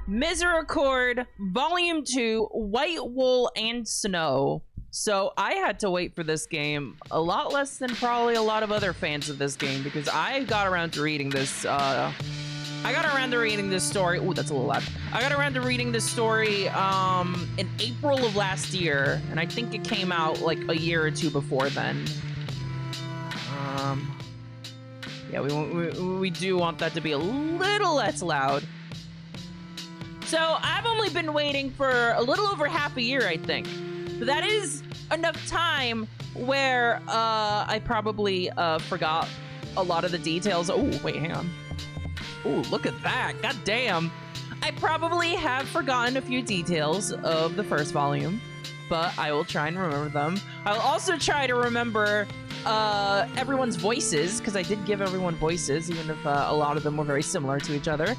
Misericorde, Volume 2, White Wool and Snow. So I had to wait for this game a lot less than probably a lot of other fans of this game because I got around to reading this, story. Ooh, that's a little loud. I got around to reading this story in April of last year, and I think it came out like a year or two before then. Yeah, we do want that to be a little less loud. So I've only been waiting for a little over half a year, I think. But that is enough time where I probably forgot a lot of the details. Oh, wait, hang on. Oh, look at that. God damn. I probably have forgotten a few details of the first volume, but I will try and remember them. I'll also try to remember everyone's voices, because I did give everyone voices, even if a lot of them were very similar to each other.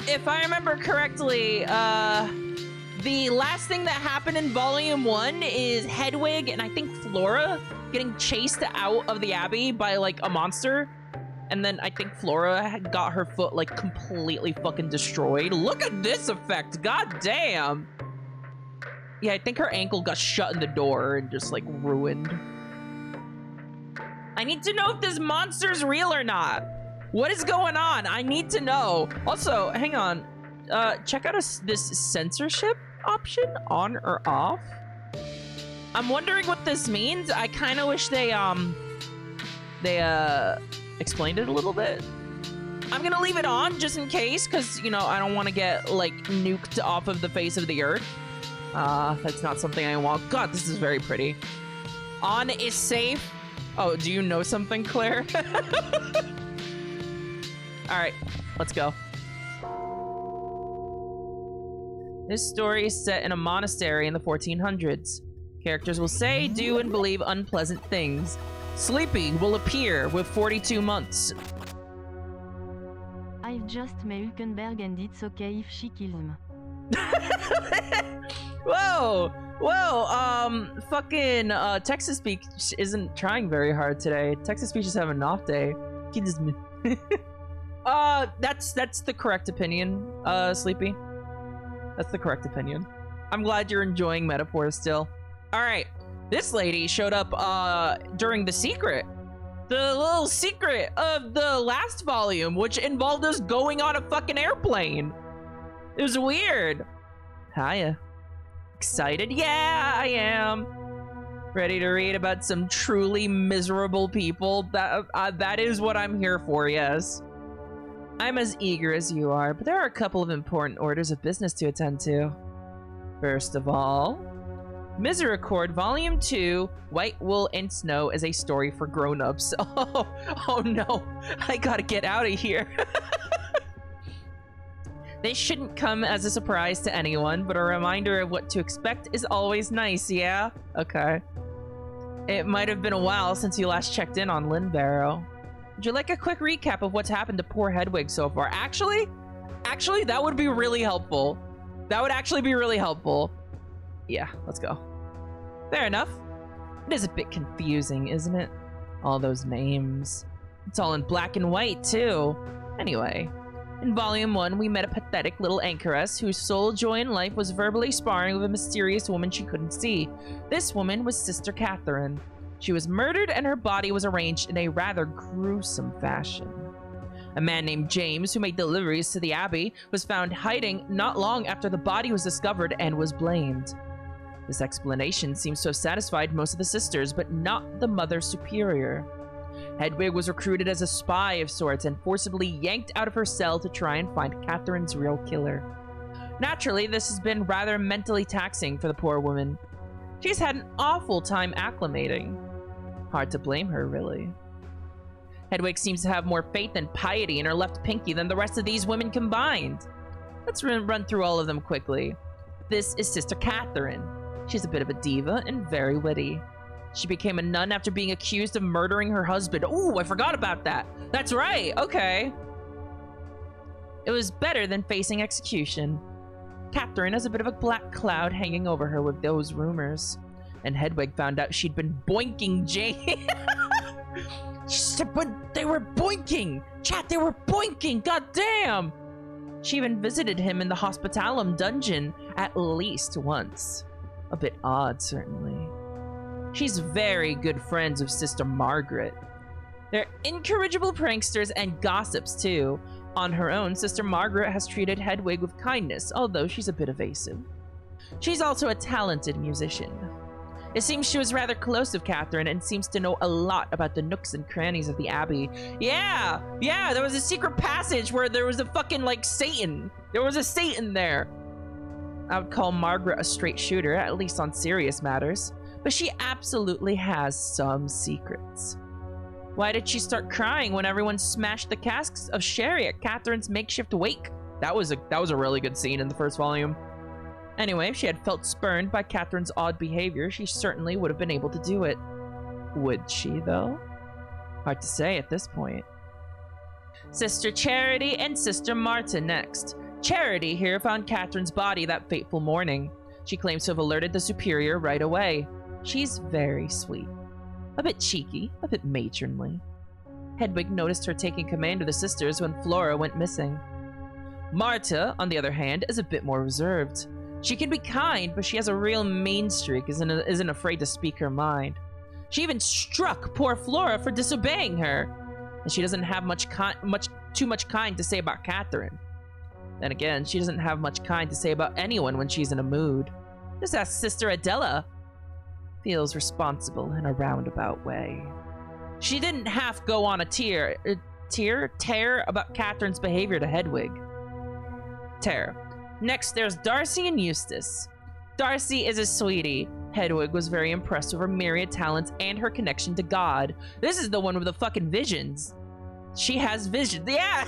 If I remember correctly, the last thing that happened in Volume 1 is Hedwig and I think Flora getting chased out of the Abbey by, like, a monster. And then I think Flora had got her foot, like, completely fucking destroyed. Look at this effect! God damn! Yeah, I think her ankle got shut in the door and just, like, ruined. I need to know if this monster's real or not. What is going on? I need to know. Also, hang on. Check out this censorship option, on or off. I'm wondering what this means. I kind of wish they explained it a little bit. I'm gonna leave it on just in case, because, you know, I don't want to get, like, nuked off of the face of the earth. That's not something I want. God, this is very pretty. On is safe. Oh, do you know something, Claire? All right, let's go. This story is set in a monastery in the 1400s. Characters will say, do, and believe unpleasant things. Sleepy will appear with 42 months. I've just met Hulkenberg and it's okay if she kills him. Whoa! Whoa, fucking, Texas Speech isn't trying very hard today. Texas Speech is having an off day. Kills me. That's the correct opinion, Sleepy. That's the correct opinion. I'm glad you're enjoying metaphors still. Alright, this lady showed up, during The Secret. The little secret of the last volume, which involved us going on a fucking airplane. It was weird. Hiya. Excited? Yeah, I am. Ready to read about some truly miserable people? That is what I'm here for, yes. I'm as eager as you are, but there are a couple of important orders of business to attend to. First of all, Misericorde Volume 2, White Wool and Snow is a story for grown-ups. Oh no, I gotta get out of here. This shouldn't come as a surprise to anyone, but a reminder of what to expect is always nice, yeah? Okay. It might have been a while since you last checked in on Lynbarrow. Would you like a quick recap of what's happened to poor Hedwig so far? Actually, that would be really helpful. That would actually be really helpful. Yeah, let's go. Fair enough. It is a bit confusing, isn't it? All those names. It's all in black and white, too. Anyway, in Volume 1, we met a pathetic little anchoress whose sole joy in life was verbally sparring with a mysterious woman she couldn't see. This woman was Sister Catherine. She was murdered and her body was arranged in a rather gruesome fashion. A man named James, who made deliveries to the Abbey, was found hiding not long after the body was discovered and was blamed. This explanation seems to have satisfied most of the sisters, but not the Mother Superior. Hedwig was recruited as a spy of sorts and forcibly yanked out of her cell to try and find Catherine's real killer. Naturally, this has been rather mentally taxing for the poor woman. She's had an awful time acclimating. Hard to blame her, really. Hedwig seems to have more faith and piety in her left pinky than the rest of these women combined. Let's run through all of them quickly. This is Sister Catherine. She's a bit of a diva and very witty. She became a nun after being accused of murdering her husband. Ooh, I forgot about that. That's right, okay. It was better than facing execution. Catherine has a bit of a black cloud hanging over her with those rumors. And Hedwig found out she'd been boinking Jane. She said, but they were boinking! Chat, they were boinking! God damn! She even visited him in the Hospitalum dungeon at least once. A bit odd, certainly. She's very good friends with Sister Margaret. They're incorrigible pranksters and gossips, too. On her own, Sister Margaret has treated Hedwig with kindness, although she's a bit evasive. She's also a talented musician. It seems she was rather close with Catherine and seems to know a lot about the nooks and crannies of the Abbey. Yeah, there was a secret passage where there was a fucking, like, Satan. There was a Satan there. I would call Margaret a straight shooter, at least on serious matters, but she absolutely has some secrets. Why did she start crying when everyone smashed the casks of sherry at Catherine's makeshift wake? That was a really good scene in the first volume. Anyway, if she had felt spurned by Catherine's odd behavior, she certainly would have been able to do it. Would she, though? Hard to say at this point. Sister Charity and Sister Marta next. Charity here found Catherine's body that fateful morning. She claims to have alerted the superior right away. She's very sweet. A bit cheeky, a bit matronly. Hedwig noticed her taking command of the sisters when Flora went missing. Marta, on the other hand, is a bit more reserved. She can be kind, but she has a real mean streak, isn't afraid to speak her mind. She even struck poor Flora for disobeying her, and she doesn't have too much kind to say about Catherine. Then again, she doesn't have much kind to say about anyone when she's in a mood. Just ask Sister Adela. Feels responsible in a roundabout way. She didn't half go on a tear about Catherine's behavior to Hedwig. Tear. Next, there's Darcy and Eustace. Darcy is a sweetie. Hedwig was very impressed with her myriad talents and her connection to God. This is the one with the fucking visions. She has visions. Yeah!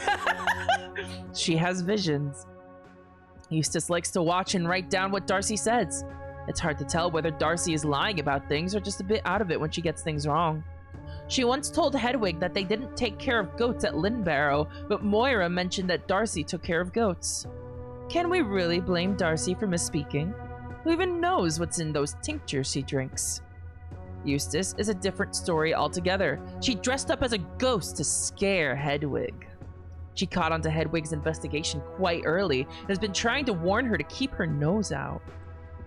She has visions. Eustace likes to watch and write down what Darcy says. It's hard to tell whether Darcy is lying about things or just a bit out of it when she gets things wrong. She once told Hedwig that they didn't take care of goats at Lynnbarrow, but Moira mentioned that Darcy took care of goats. Can we really blame Darcy for misspeaking? Who even knows what's in those tinctures she drinks? Eustace is a different story altogether. She dressed up as a ghost to scare Hedwig. She caught on to Hedwig's investigation quite early and has been trying to warn her to keep her nose out.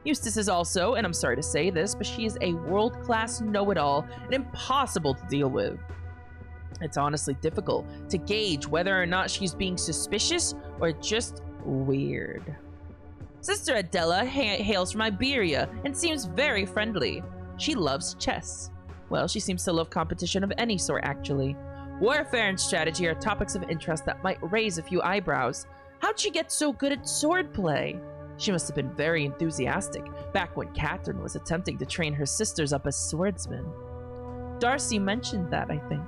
Eustace is also, and I'm sorry to say this, but she is a world-class know-it-all and impossible to deal with. It's honestly difficult to gauge whether or not she's being suspicious or just weird. Sister Adela hails from Iberia and seems very friendly. She loves chess. Well, she seems to love competition of any sort, actually. Warfare and strategy are topics of interest that might raise a few eyebrows. How'd she get so good at swordplay? She must have been very enthusiastic back when Catherine was attempting to train her sisters up as swordsmen. Darcy mentioned that, I think.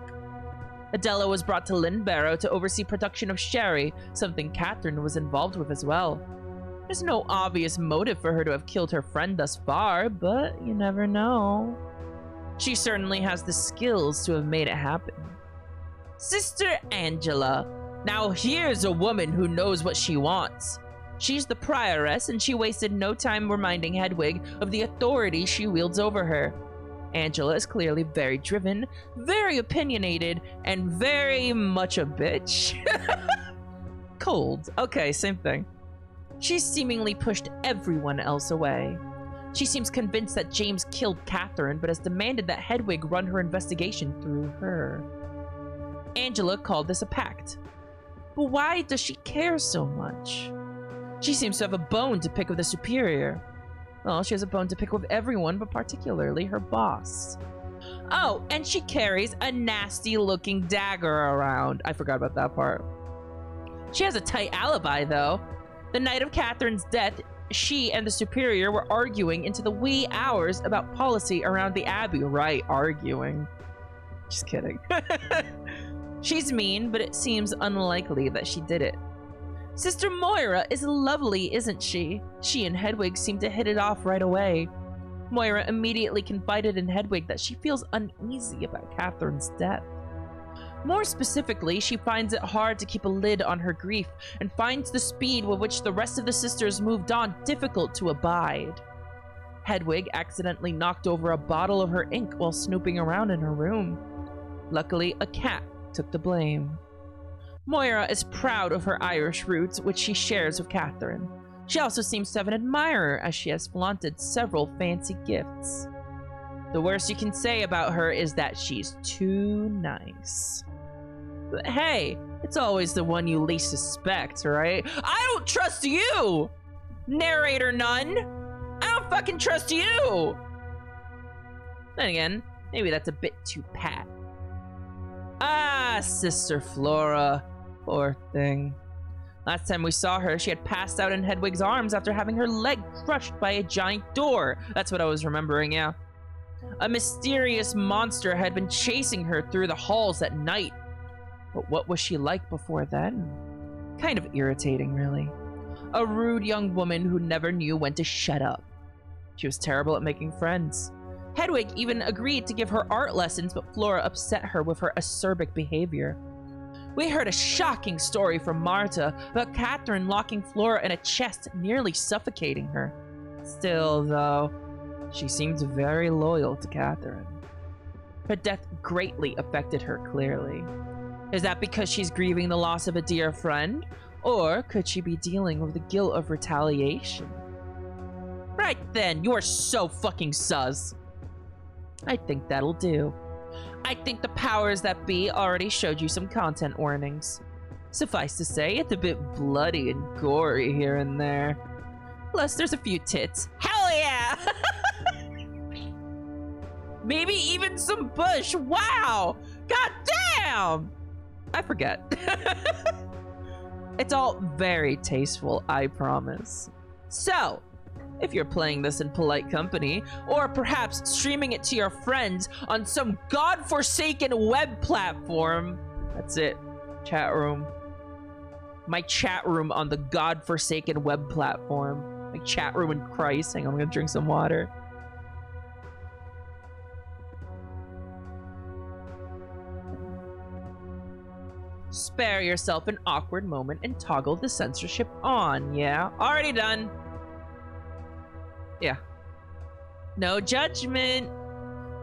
Adela was brought to Lynnbarrow to oversee production of sherry, something Catherine was involved with as well. There's no obvious motive for her to have killed her friend thus far, but you never know. She certainly has the skills to have made it happen. Sister Angela. Now here's a woman who knows what she wants. She's the prioress, and she wasted no time reminding Hedwig of the authority she wields over her. Angela is clearly very driven, very opinionated, and very much a bitch. Cold. Okay, same thing. She's seemingly pushed everyone else away. She seems convinced that James killed Catherine, but has demanded that Hedwig run her investigation through her. Angela called this a pact. But why does she care so much? She seems to have a bone to pick with the superior. Well, she has a bone to pick with everyone, but particularly her boss. Oh, and she carries a nasty-looking dagger around. I forgot about that part. She has a tight alibi, though. The night of Catherine's death, she and the superior were arguing into the wee hours about policy around the Abbey. Right, arguing. Just kidding. She's mean, but it seems unlikely that she did it. Sister Moira is lovely, isn't she? She and Hedwig seem to hit it off right away. Moira immediately confided in Hedwig that she feels uneasy about Catherine's death. More specifically, she finds it hard to keep a lid on her grief and finds the speed with which the rest of the sisters moved on difficult to abide. Hedwig accidentally knocked over a bottle of her ink while snooping around in her room. Luckily, a cat took the blame. Moira is proud of her Irish roots, which she shares with Catherine. She also seems to have an admirer, as she has flaunted several fancy gifts. The worst you can say about her is that she's too nice. But hey, it's always the one you least suspect, right? I don't trust you! Narrator none! I don't fucking trust you! Then again, maybe that's a bit too pat. Ah, Sister Flora. Poor thing. Last time we saw her, she had passed out in Hedwig's arms after having her leg crushed by a giant door. That's what I was remembering, yeah. A mysterious monster had been chasing her through the halls at night. But what was she like before then? Kind of irritating, really. A rude young woman who never knew when to shut up. She was terrible at making friends. Hedwig even agreed to give her art lessons, but Flora upset her with her acerbic behavior. We heard a shocking story from Marta about Catherine locking Flora in a chest, nearly suffocating her. Still, though, she seemed very loyal to Catherine. Her death greatly affected her, clearly. Is that because she's grieving the loss of a dear friend? Or could she be dealing with the guilt of retaliation? Right then, you're so fucking sus. I think that'll do. I think the powers that be already showed you some content warnings. Suffice to say, it's a bit bloody and gory here and there. Plus, there's a few tits. Hell yeah! Maybe even some bush. Wow! God damn! I forget. It's all very tasteful, I promise. So, if you're playing this in polite company, or perhaps streaming it to your friends on some godforsaken web platform, that's it, chat room. My chat room on the godforsaken web platform. My chat room in Christ. Hang on, I'm gonna drink some water. Spare yourself an awkward moment and toggle the censorship on, yeah? Already done. Yeah. No judgment.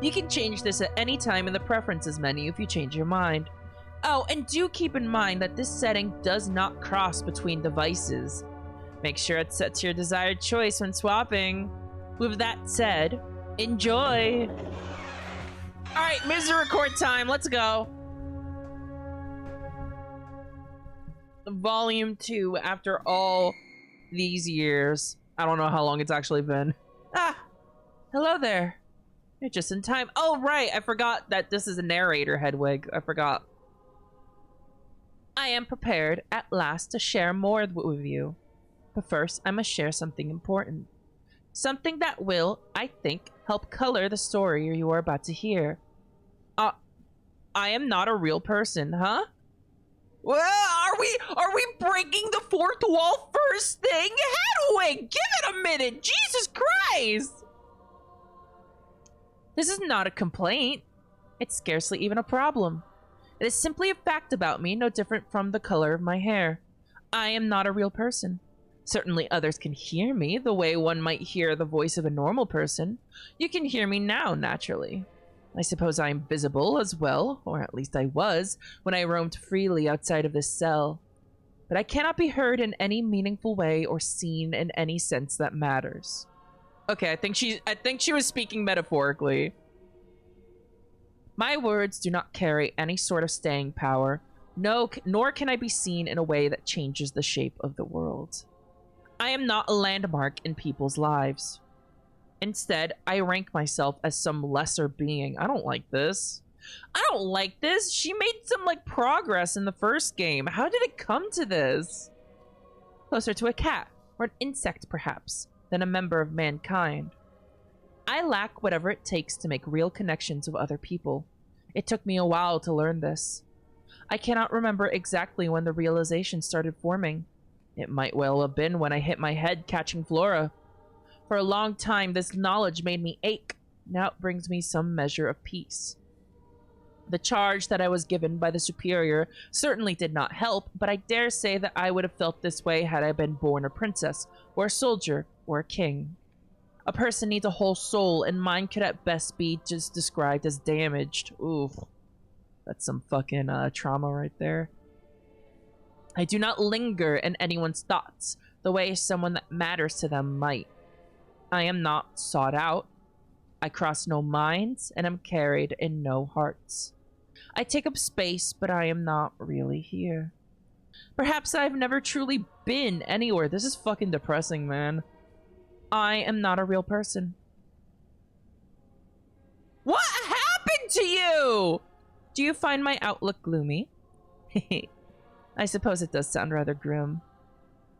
You can change this at any time in the preferences menu if you change your mind. Oh, and do keep in mind that this setting does not cross between devices. Make sure it's set to your desired choice when swapping. With that said, enjoy. All right, Misericorde time. Let's go. Volume 2 after all these years. I don't know how long it's actually been. Ah, hello there. You're just in time. Oh, right. I forgot that this is a narrator, Hedwig. I forgot. I am prepared at last to share more with you. But first, I must share something important. Something that will, I think, help color the story you are about to hear. I am not a real person, huh? Well, are we breaking the fourth wall first thing? Hedwig, give it a minute! Jesus Christ! This is not a complaint. It's scarcely even a problem. It is simply a fact about me, no different from the color of my hair. I am not a real person. Certainly others can hear me, the way one might hear the voice of a normal person. You can hear me now, naturally. I suppose I am visible as well, or at least I was, when I roamed freely outside of this cell. But I cannot be heard in any meaningful way or seen in any sense that matters. Okay, I think she was speaking metaphorically. My words do not carry any sort of staying power, nor can I be seen in a way that changes the shape of the world. I am not a landmark in people's lives. Instead, I rank myself as some lesser being. I don't like this. I don't like this. She made some, progress in the first game. How did it come to this? Closer to a cat, or an insect, perhaps, than a member of mankind. I lack whatever it takes to make real connections with other people. It took me a while to learn this. I cannot remember exactly when the realization started forming. It might well have been when I hit my head catching Flora. For a long time, this knowledge made me ache. Now it brings me some measure of peace. The charge that I was given by the superior certainly did not help, but I dare say that I would have felt this way had I been born a princess, or a soldier, or a king. A person needs a whole soul, and mine could at best be just described as damaged. Oof. That's some fucking trauma right there. I do not linger in anyone's thoughts the way someone that matters to them might. I am not sought out. I cross no minds and am carried in no hearts. I take up space, but I am not really here. Perhaps I've never truly been anywhere. This is fucking depressing, man. I am not a real person. What happened to you? Do you find my outlook gloomy? I suppose it does sound rather grim,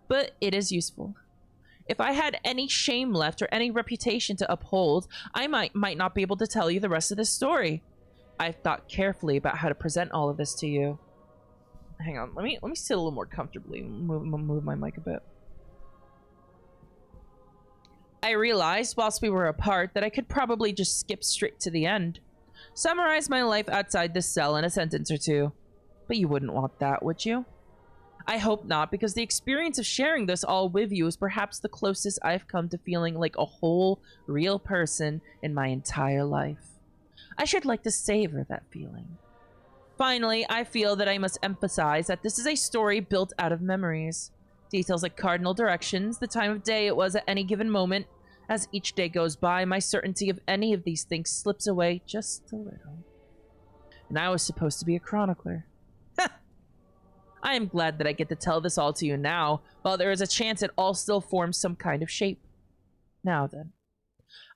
but it is useful. If I had any shame left or any reputation to uphold, I might not be able to tell you the rest of this story. I've thought carefully about how to present all of this to you. Hang on, let me sit a little more comfortably. Move my mic a bit. I realized whilst we were apart that I could probably just skip straight to the end. Summarize my life outside this cell in a sentence or two. But you wouldn't want that, would you? I hope not, because the experience of sharing this all with you is perhaps the closest I've come to feeling like a whole, real person in my entire life. I should like to savor that feeling. Finally, I feel that I must emphasize that this is a story built out of memories. Details like cardinal directions, the time of day it was at any given moment. As each day goes by, my certainty of any of these things slips away just a little. And I was supposed to be a chronicler. I am glad that I get to tell this all to you now, while there is a chance it all still forms some kind of shape. Now then.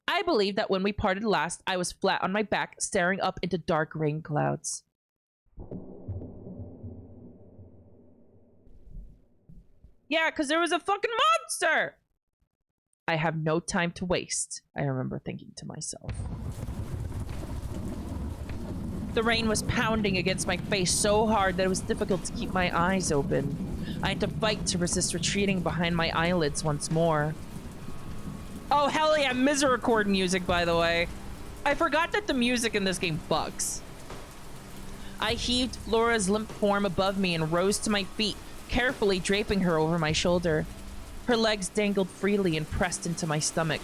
I believe that when we parted last, I was flat on my back, staring up into dark rain clouds. Yeah, because there was a fucking monster! I have no time to waste, I remember thinking to myself. The rain was pounding against my face so hard that it was difficult to keep my eyes open. I had to fight to resist retreating behind my eyelids once more. Oh, hell yeah, Misericorde music, by the way. I forgot that the music in this game bugs. I heaved Flora's limp form above me and rose to my feet, carefully draping her over my shoulder. Her legs dangled freely and pressed into my stomach.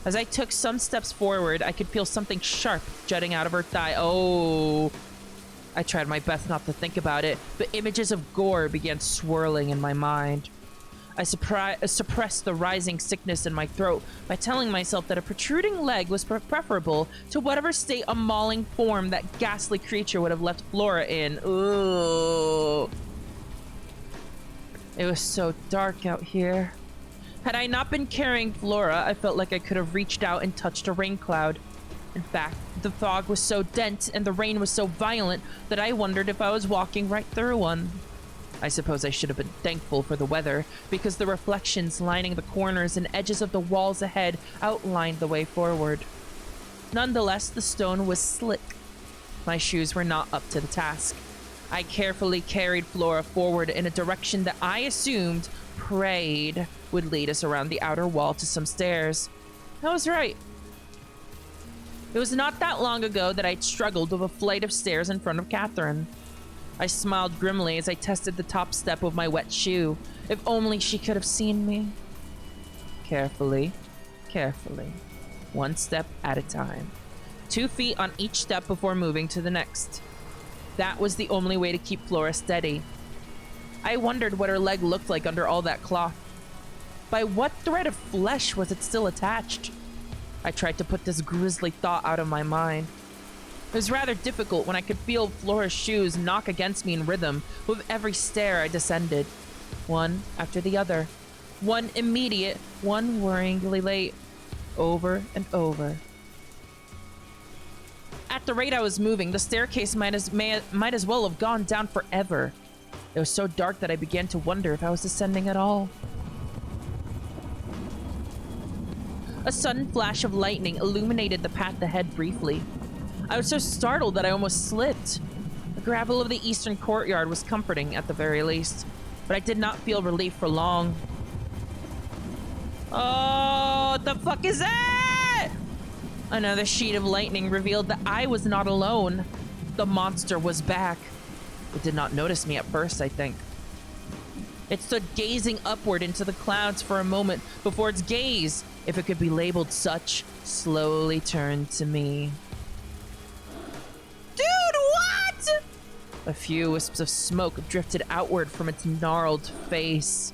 As I took some steps forward, I could feel something sharp jutting out of her thigh. Oh. I tried my best not to think about it, but images of gore began swirling in my mind. I suppressed the rising sickness in my throat by telling myself that a protruding leg was preferable to whatever state a mauling form that ghastly creature would have left Flora in. Ooh. It was so dark out here. Had I not been carrying Flora, I felt like I could have reached out and touched a rain cloud. In fact, the fog was so dense and the rain was so violent that I wondered if I was walking right through one. I suppose I should have been thankful for the weather, because the reflections lining the corners and edges of the walls ahead outlined the way forward. Nonetheless, the stone was slick. My shoes were not up to the task. I carefully carried Flora forward in a direction that I assumed, prayed, would lead us around the outer wall to some stairs. I was right. It was not that long ago that I'd struggled with a flight of stairs in front of Catherine. I smiled grimly as I tested the top step of my wet shoe. If only she could have seen me. Carefully, carefully, one step at a time. 2 feet on each step before moving to the next. That was the only way to keep Flora steady. I wondered what her leg looked like under all that cloth. By what thread of flesh was it still attached? I tried to put this grisly thought out of my mind. It was rather difficult when I could feel Flora's shoes knock against me in rhythm with every stair I descended. One after the other. One immediate, one worryingly late. Over and over. At the rate I was moving, the staircase might as well have gone down forever. It was so dark that I began to wonder if I was descending at all. A sudden flash of lightning illuminated the path ahead briefly. I was so startled that I almost slipped. The gravel of the eastern courtyard was comforting at the very least, but I did not feel relief for long. Oh, what the fuck is that? Another sheet of lightning revealed that I was not alone. The monster was back. It did not notice me at first, I think. It stood gazing upward into the clouds for a moment before its gaze, if it could be labeled such, slowly turned to me. Dude, what? A few wisps of smoke drifted outward from its gnarled face.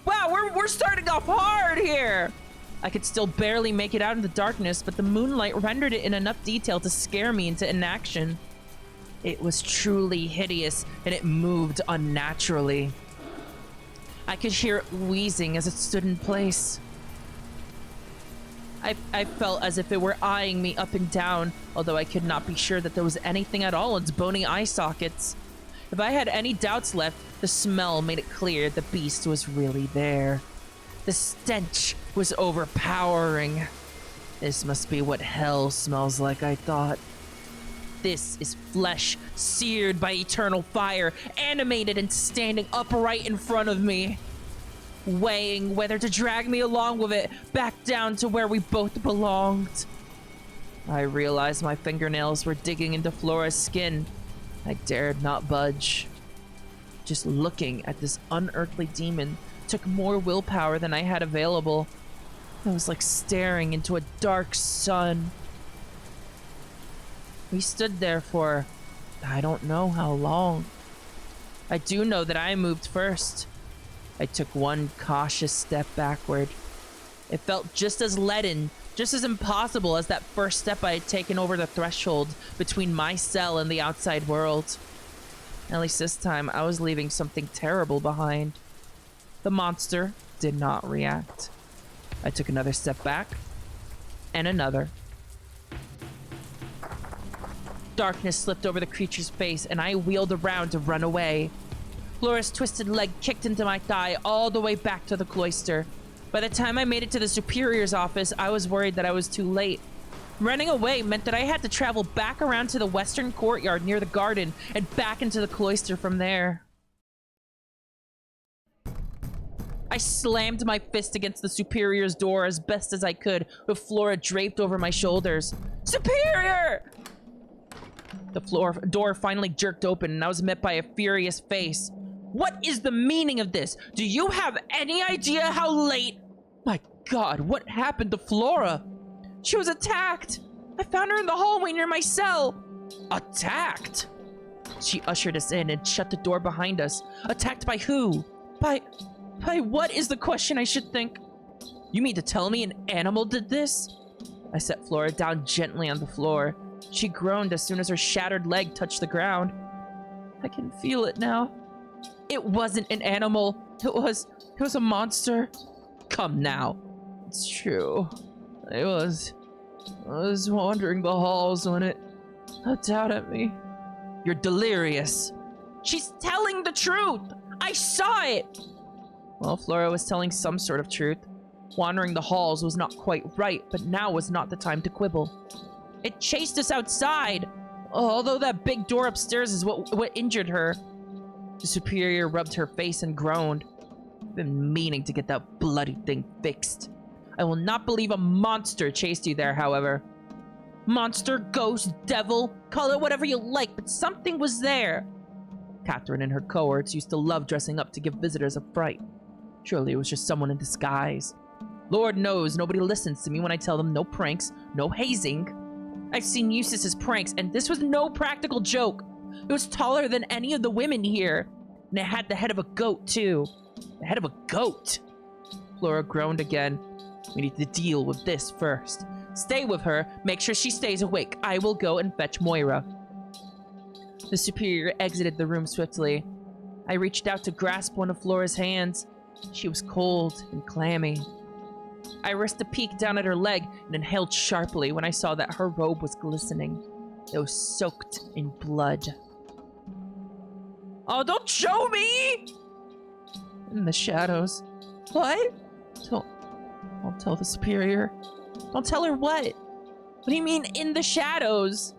Wow, we're starting off hard here! I could still barely make it out in the darkness, but the moonlight rendered it in enough detail to scare me into inaction. It was truly hideous, and it moved unnaturally. I could hear it wheezing as it stood in place. I felt as if it were eyeing me up and down, although I could not be sure that there was anything at all in its bony eye sockets. If I had any doubts left, the smell made it clear the beast was really there. The stench was overpowering. This must be what hell smells like, I thought. This is flesh seared by eternal fire, animated and standing upright in front of me, weighing whether to drag me along with it back down to where we both belonged. I realized my fingernails were digging into Flora's skin. I dared not budge. Just looking at this unearthly demon took more willpower than I had available. It was like staring into a dark sun. We stood there for I don't know how long. I do know that I moved first. I took one cautious step backward. It felt just as leaden, just as impossible as that first step I had taken over the threshold between my cell and the outside world. At least this time, I was leaving something terrible behind. The monster did not react. I took another step back, and another. Darkness slipped over the creature's face, and I wheeled around to run away. Flora's twisted leg kicked into my thigh all the way back to the cloister. By the time I made it to the superior's office, I was worried that I was too late. Running away meant that I had to travel back around to the western courtyard near the garden and back into the cloister from there. I slammed my fist against the superior's door as best as I could, with Flora draped over my shoulders. Superior! The door finally jerked open, and I was met by a furious face. What is the meaning of this? Do you have any idea how late? My God, what happened to Flora? She was attacked. I found her in the hallway near my cell. Attacked? She ushered us in and shut the door behind us. Attacked by who? By what is the question, I should think? You mean to tell me an animal did this? I set Flora down gently on the floor. She groaned as soon as her shattered leg touched the ground. I can feel it now. It wasn't an animal. It was a monster. Come now. It's true. I was wandering the halls when it looked out at me. You're delirious. She's telling the truth. I saw it. Well, Flora was telling some sort of truth. Wandering the halls was not quite right, but now was not the time to quibble. It chased us outside, although that big door upstairs is what injured her. The superior rubbed her face and groaned. I've been meaning to get that bloody thing fixed. I will not believe a monster chased you there, however. Monster, ghost, devil, call it whatever you like, but something was there. Catherine and her cohorts used to love dressing up to give visitors a fright. Surely it was just someone in disguise. Lord knows nobody listens to me when I tell them no pranks, no hazing. I've seen Eustace's pranks, and this was no practical joke. It was taller than any of the women here, and it had the head of a goat, too. The head of a goat. Flora groaned again. We need to deal with this first. Stay with her, make sure she stays awake. I will go and fetch Moira. The superior exited the room swiftly. I reached out to grasp one of Flora's hands. She was cold and clammy. I risked a peek down at her leg and inhaled sharply when I saw that her robe was glistening. It was soaked in blood. Oh, don't show me! In the shadows. What? Don't tell the superior. Don't tell her what? What do you mean, in the shadows?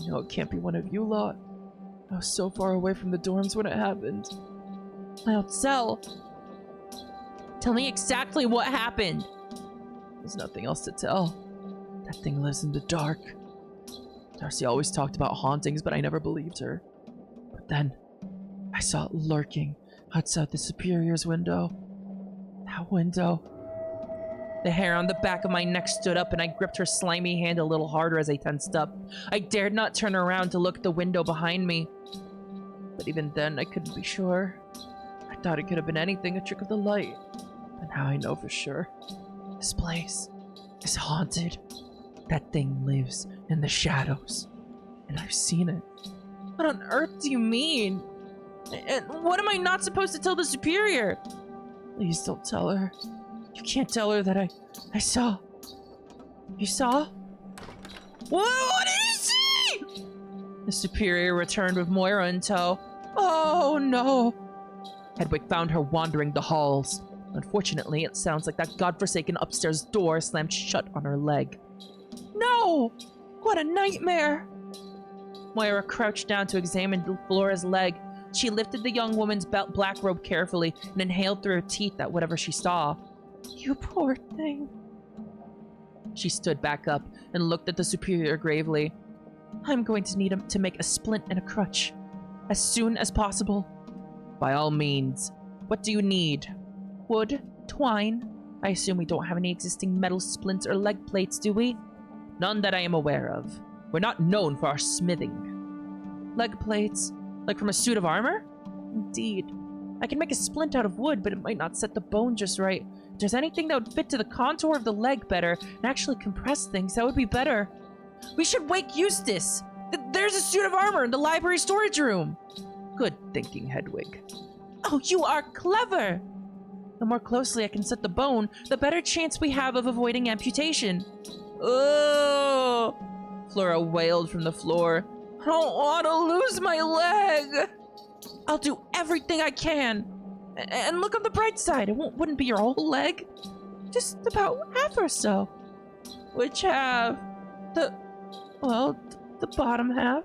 No, it can't be one of you lot. I was so far away from the dorms when it happened. My old cell. Tell me exactly what happened. There's nothing else to tell. That thing lives in the dark. Darcy always talked about hauntings, but I never believed her. But then, I saw it lurking outside the superior's window. That window. The hair on the back of my neck stood up and I gripped her slimy hand a little harder as I tensed up. I dared not turn around to look at the window behind me. But even then, I couldn't be sure. I thought it could have been anything, a trick of the light. But now I know for sure. This place is haunted. That thing lives in the shadows. And I've seen it. What on earth do you mean? And what am I not supposed to tell the superior? Please don't tell her. You can't tell her that I saw. You saw? What did you see? The superior returned with Moira in tow. Oh no. Hedwig found her wandering the halls. Unfortunately, it sounds like that godforsaken upstairs door slammed shut on her leg. No! What a nightmare! Moira crouched down to examine Flora's leg. She lifted the young woman's black robe carefully and inhaled through her teeth at whatever she saw. You poor thing. She stood back up and looked at the superior gravely. I'm going to need him to make a splint and a crutch. As soon as possible. By all means. What do you need? Wood? Twine? I assume we don't have any existing metal splints or leg plates, do we? None that I am aware of. We're not known for our smithing. Leg plates? Like from a suit of armor? Indeed. I can make a splint out of wood, but it might not set the bone just right. If there's anything that would fit to the contour of the leg better and actually compress things, that would be better. We should wake Eustace! There's a suit of armor in the library storage room! Good thinking, Hedwig. Oh, you are clever! The more closely I can set the bone, the better chance we have of avoiding amputation. Oh! Flora wailed from the floor. I don't want to lose my leg! I'll do everything I can. And look on the bright side, it wouldn't be your whole leg. Just about half or so. Which half? The bottom half.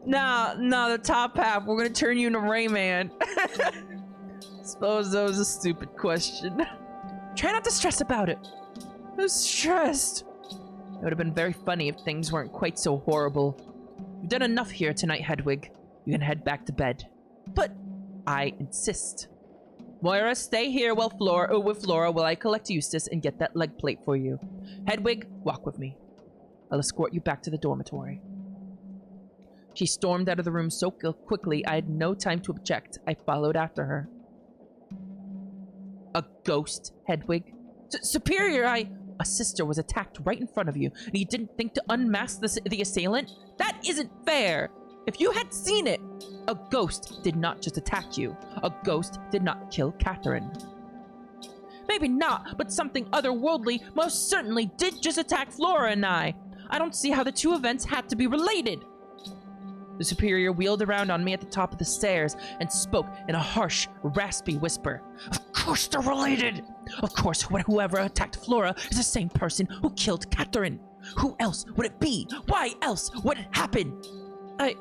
Nah, the top half. We're gonna turn you into Rayman. Suppose that was a stupid question. Try not to stress about it. I'm stressed. It would have been very funny if things weren't quite so horrible. You've done enough here tonight, Hedwig. You can head back to bed. But I insist. Moira, stay here with Flora while I collect Eustace and get that leg plate for you. Hedwig, walk with me. I'll escort you back to the dormitory. She stormed out of the room so quickly I had no time to object. I followed after her. A ghost, Hedwig? Superior, A sister was attacked right in front of you, and you didn't think to unmask the assailant? That isn't fair! If you had seen it, a ghost did not just attack you. A ghost did not kill Catherine. Maybe not, but something otherworldly most certainly did just attack Flora and I. I don't see how the two events had to be related. The superior wheeled around on me at the top of the stairs and spoke in a harsh, raspy whisper. Of course they're related! Of course, whoever attacked Flora is the same person who killed Catherine. Who else would it be? Why else would it happen? I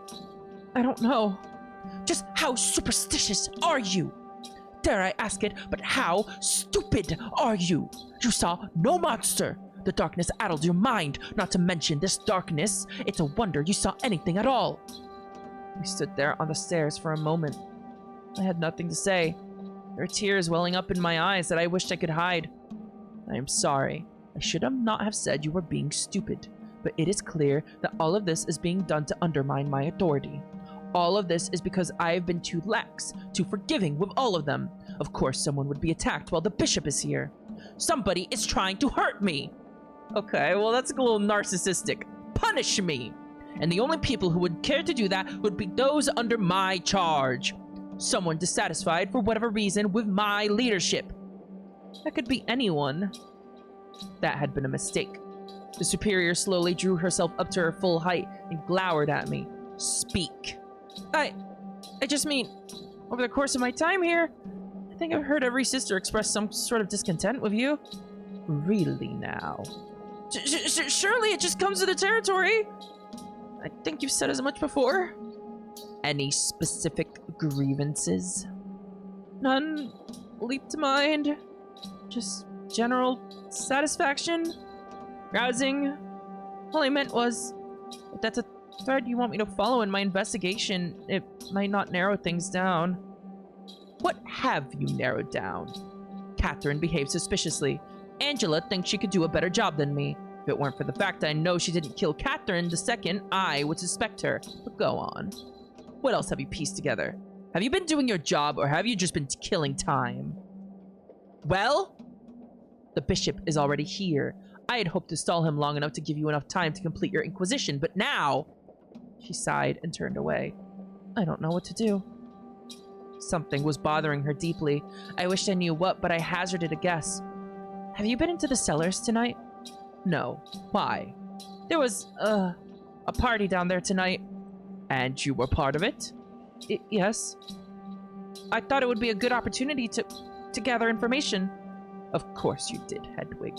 don't know. Just how superstitious are you? Dare I ask it, but how stupid are you? You saw no monster. The darkness addled your mind, not to mention this darkness. It's a wonder you saw anything at all. We stood there on the stairs for a moment. I had nothing to say. There were tears welling up in my eyes that I wished I could hide. I am sorry. I should not have said you were being stupid. But it is clear that all of this is being done to undermine my authority. All of this is because I have been too lax, too forgiving with all of them. Of course, someone would be attacked while the bishop is here. Somebody is trying to hurt me. Okay, well, that's a little narcissistic. Punish me. And the only people who would care to do that would be those under my charge. Someone dissatisfied for whatever reason with my leadership. That could be anyone. That had been a mistake. The superior slowly drew herself up to her full height and glowered at me. Speak. I just mean, over the course of my time here, I think I've heard every sister express some sort of discontent with you. Really now? Surely it just comes to the territory. I think you've said as much before. Any specific grievances? None leap to mind. Just general satisfaction. Rousing. All I meant was, if that's a thread you want me to follow in my investigation, it might not narrow things down. What have you narrowed down? Catherine behaved suspiciously. Angela thinks she could do a better job than me. If it weren't for the fact I know she didn't kill Catherine the second, I would suspect her. But go on. What else have you pieced together? Have you been doing your job, or have you just been killing time? Well? The bishop is already here. I had hoped to stall him long enough to give you enough time to complete your inquisition, but now... She sighed and turned away. I don't know what to do. Something was bothering her deeply. I wished I knew what, but I hazarded a guess. Have you been into the cellars tonight? No. Why? There was, a party down there tonight. And you were part of it? Yes. I thought it would be a good opportunity to gather information. Of course you did, Hedwig.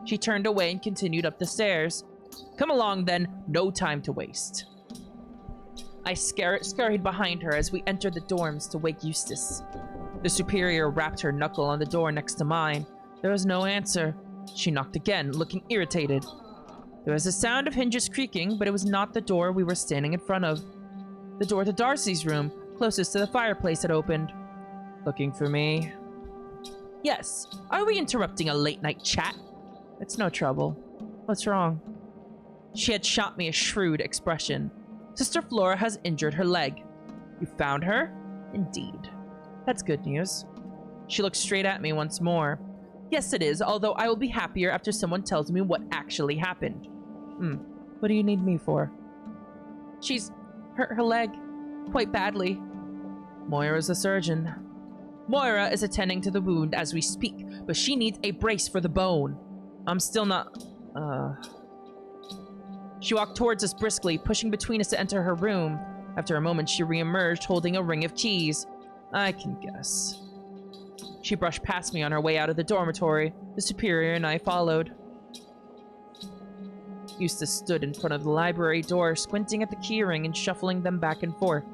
She turned away and continued up the stairs. Come along, then. No time to waste. I scurried behind her as we entered the dorms to wake Eustace. The superior rapped her knuckle on the door next to mine. There was no answer. She knocked again, looking irritated. There was a sound of hinges creaking, but it was not the door we were standing in front of. The door to Darcy's room, closest to the fireplace, had opened. Looking for me? Yes. Are we interrupting a late-night chat? It's no trouble. What's wrong? She had shot me a shrewd expression. Sister Flora has injured her leg. You found her? Indeed. That's good news. She looked straight at me once more. Yes, it is, although I will be happier after someone tells me what actually happened. What do you need me for? She's hurt her leg. Quite badly. Moira's a surgeon. Moira is attending to the wound as we speak, but she needs a brace for the bone. I'm still not... She walked towards us briskly, pushing between us to enter her room. After a moment, she re-emerged, holding a ring of keys. I can guess. She brushed past me on her way out of the dormitory. The superior and I followed. Eustace stood in front of the library door, squinting at the keyring and shuffling them back and forth.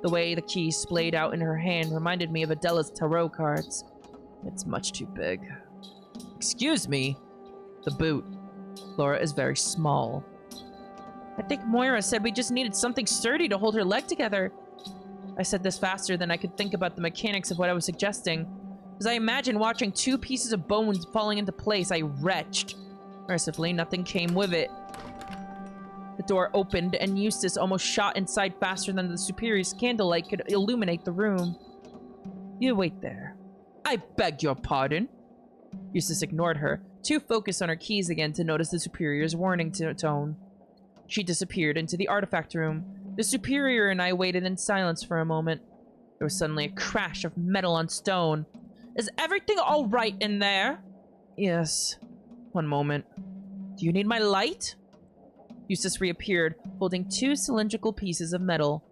The way the keys splayed out in her hand reminded me of Adela's tarot cards. It's much too big. Excuse me? The boot. Laura is very small. I think Moira said we just needed something sturdy to hold her leg together. I said this faster than I could think about the mechanics of what I was suggesting. As I imagined watching two pieces of bones falling into place, I retched. Mercifully, nothing came with it. The door opened, and Eustace almost shot inside faster than the superior's candlelight could illuminate the room. You wait there. I beg your pardon. Eustace ignored her, too focused on her keys again to notice the superior's warning tone. She disappeared into the artifact room. The superior and I waited in silence for a moment. There was suddenly a crash of metal on stone. Is everything all right in there? Yes. One moment. Do you need my light? Eustace reappeared, holding two cylindrical pieces of metal.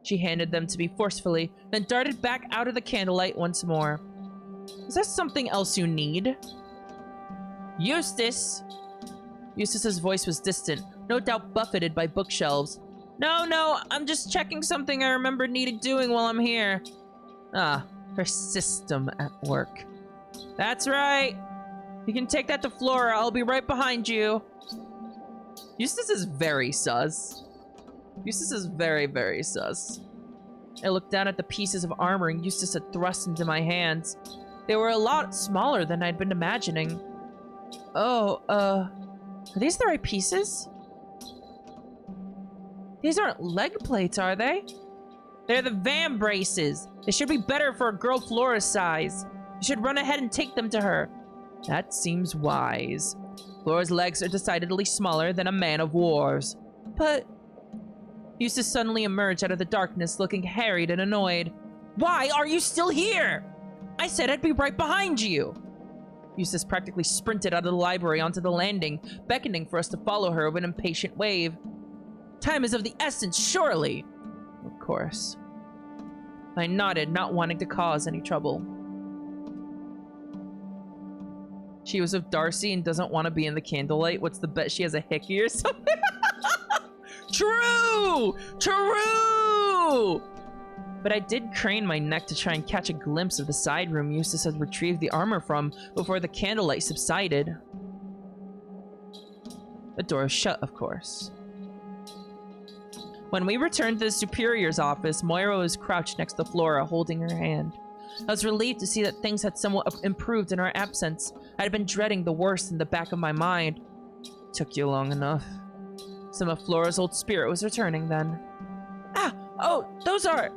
She handed them to me forcefully, then darted back out of the candlelight once more. Is there something else you need? Eustace! Eustace's voice was distant, no doubt buffeted by bookshelves. No, I'm just checking something I remember needed doing while I'm here. Ah, her system at work. That's right. You can take that to Flora. I'll be right behind you. Eustace is very sus. Eustace is very, very sus. I looked down at the pieces of armor Eustace had thrust into my hands. They were a lot smaller than I'd been imagining. Oh, are these the right pieces? These aren't leg plates, are they? They're the Vam braces. They should be better for a girl Flora's size. You should run ahead and take them to her. That seems wise. Flora's legs are decidedly smaller than a man of war's. But... Eustace suddenly emerged out of the darkness, looking harried and annoyed. Why are you still here? I said I'd be right behind you. Eustace practically sprinted out of the library onto the landing, beckoning for us to follow her with an impatient wave. Time is of the essence, surely. Of course. I nodded, not wanting to cause any trouble. She was with Darcy and doesn't want to be in the candlelight. What's the bet? She has a hickey or something? True! True! But I did crane my neck to try and catch a glimpse of the side room Eustace had retrieved the armor from before the candlelight subsided. The door was shut, of course. When we returned to the superior's office, Moira was crouched next to Flora, holding her hand. I was relieved to see that things had somewhat improved in our absence. I had been dreading the worst in the back of my mind. Took you long enough. Some of Flora's old spirit was returning then. Ah! Oh, those are...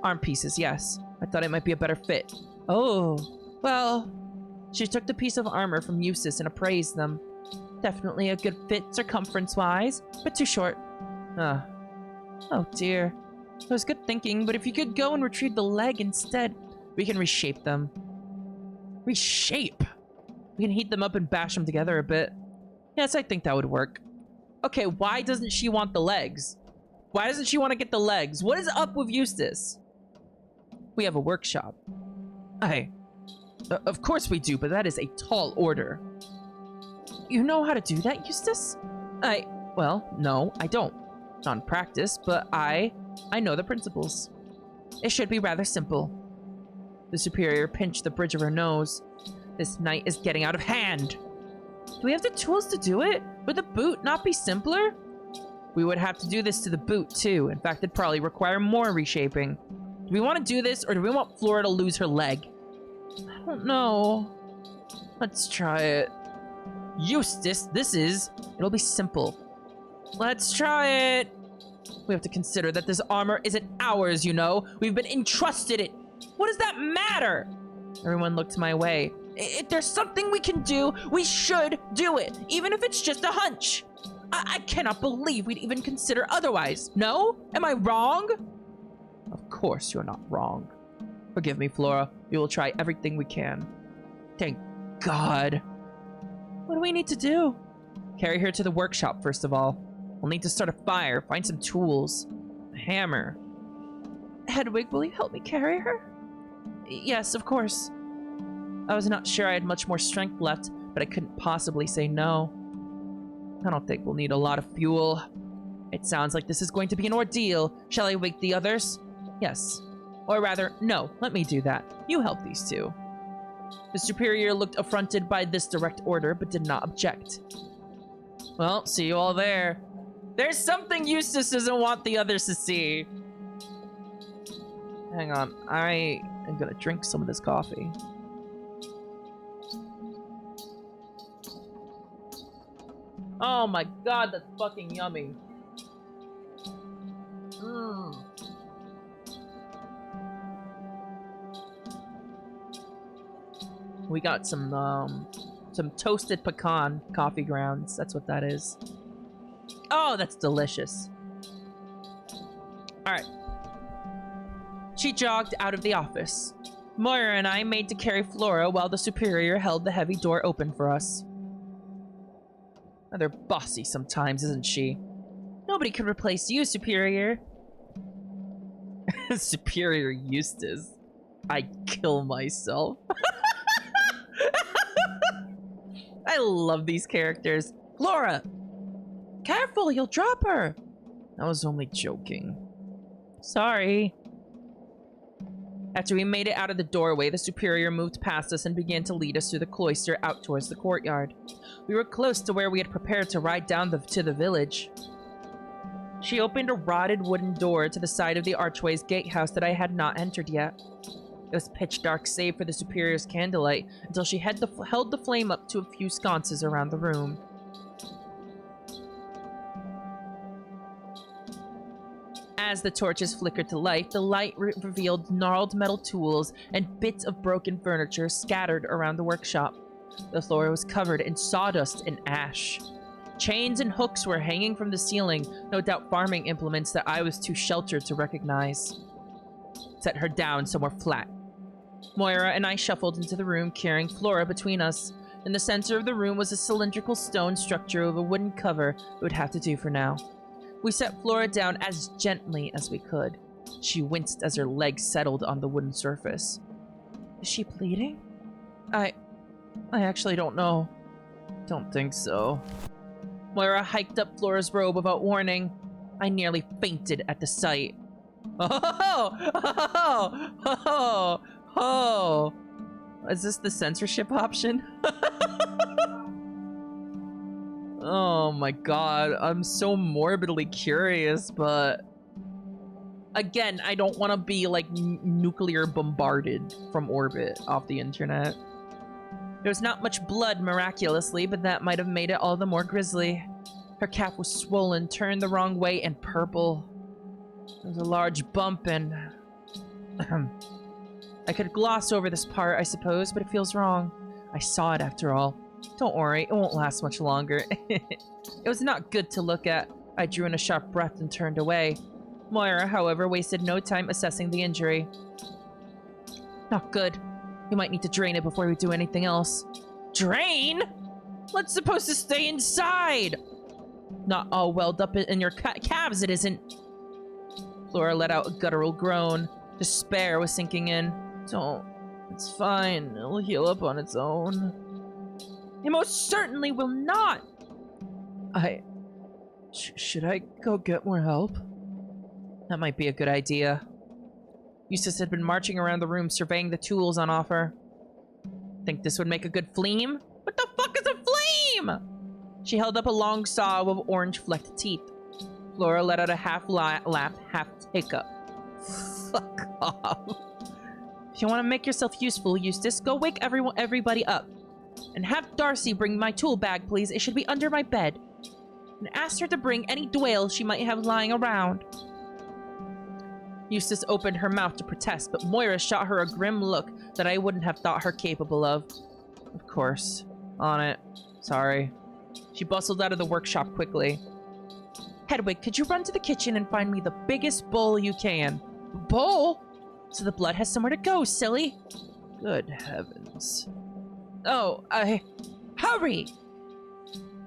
arm pieces, yes. I thought it might be a better fit. Oh, well... She took the piece of armor from Eustace and appraised them. Definitely a good fit circumference-wise, but too short. Ah. Oh dear. It was good thinking, but if you could go and retrieve the leg instead, we can reshape them. Reshape? We can heat them up and bash them together a bit. Yes, I think that would work. Okay, why doesn't she want the legs? Why doesn't she want to get the legs? What is up with Eustace? We have a workshop. Of course we do, but that is a tall order. You know how to do that, Eustace? Well, no, I don't. Not in practice, but I know the principles. It should be rather simple. The superior pinched the bridge of her nose. This night is getting out of hand. Do we have the tools to do it? Would the boot not be simpler? We would have to do this to the boot, too. In fact, it'd probably require more reshaping. Do we want to do this, or do we want Flora to lose her leg? I don't know. Let's try it. Eustace, it'll be simple. Let's try it. We have to consider that this armor isn't ours, you know. We've been entrusted it. What does that matter? Everyone looked my way. If there's something we can do, we should do it, even if it's just a hunch. I cannot believe we'd even consider otherwise. No? Am I wrong? Of course you're not wrong. Forgive me, Flora. We will try everything we can. Thank God. What do we need to do? Carry her to the workshop, first of all. We'll need to start a fire, find some tools. A hammer. Hedwig, will you help me carry her? Yes, of course. I was not sure I had much more strength left, but I couldn't possibly say no. I don't think we'll need a lot of fuel. It sounds like this is going to be an ordeal. Shall I wake the others? Yes. Or rather, no, let me do that. You help these two. The superior looked affronted by this direct order, but did not object. Well, see you all there. There's something Eustace doesn't want the others to see. Hang on, I am gonna drink some of this coffee. Oh my god, that's fucking yummy. We got some toasted pecan coffee grounds. That's what that is. Oh, that's delicious. Alright. She jogged out of the office. Moira and I made to carry Flora while the superior held the heavy door open for us. Rather bossy sometimes, isn't she? Nobody could replace you, Superior. Superior Eustace. I'd kill myself. I love these characters. Flora! Careful, you'll drop her! I was only joking. Sorry. After we made it out of the doorway, the superior moved past us and began to lead us through the cloister out towards the courtyard. We were close to where we had prepared to ride down to the village. She opened a rotted wooden door to the side of the archway's gatehouse that I had not entered yet. It was pitch dark save for the superior's candlelight until she held the flame up to a few sconces around the room. As the torches flickered to life, the light revealed gnarled metal tools and bits of broken furniture scattered around the workshop. The floor was covered in sawdust and ash. Chains and hooks were hanging from the ceiling, no doubt farming implements that I was too sheltered to recognize. Set her down somewhere flat. Moira and I shuffled into the room, carrying Flora between us. In the center of the room was a cylindrical stone structure with a wooden cover. It would have to do for now. We set Flora down as gently as we could. She winced as her legs settled on the wooden surface. Is she bleeding? I actually don't know. Don't think so. Moira hiked up Flora's robe without warning. I nearly fainted at the sight. Oh! Is this the censorship option? Oh my god, I'm so morbidly curious, but... Again, I don't want to be, like, nuclear bombarded from orbit off the internet. There was not much blood, miraculously, but that might have made it all the more grisly. Her calf was swollen, turned the wrong way, and purple. There was a large bump, and... I could gloss over this part, I suppose, but it feels wrong. I saw it, after all. Don't worry, it won't last much longer. It was not good to look at. I drew in a sharp breath and turned away. Moira, however, wasted no time assessing the injury. Not good. You might need to drain it before we do anything else. Drain? What's supposed to stay inside? Not all welled up in your calves, it isn't. Flora let out a guttural groan. Despair was sinking in. Don't. It's fine. It'll heal up on its own. It most certainly will not. Should I go get more help? That might be a good idea. Eustace had been marching around the room, surveying the tools on offer. Think this would make a good fleam? What the fuck is a fleam? She held up a long saw with orange-flecked teeth. Flora let out a half-laugh, half-hiccup. Fuck off. If you want to make yourself useful, Eustace, go wake everybody up. And have Darcy bring my tool bag, please. It should be under my bed. And ask her to bring any dwales she might have lying around. Eustace opened her mouth to protest, but Moira shot her a grim look that I wouldn't have thought her capable of. Of course. On it. Sorry. She bustled out of the workshop quickly. Hedwig, could you run to the kitchen and find me the biggest bowl you can? Bowl? So the blood has somewhere to go, silly. Good heavens. Oh, hurry!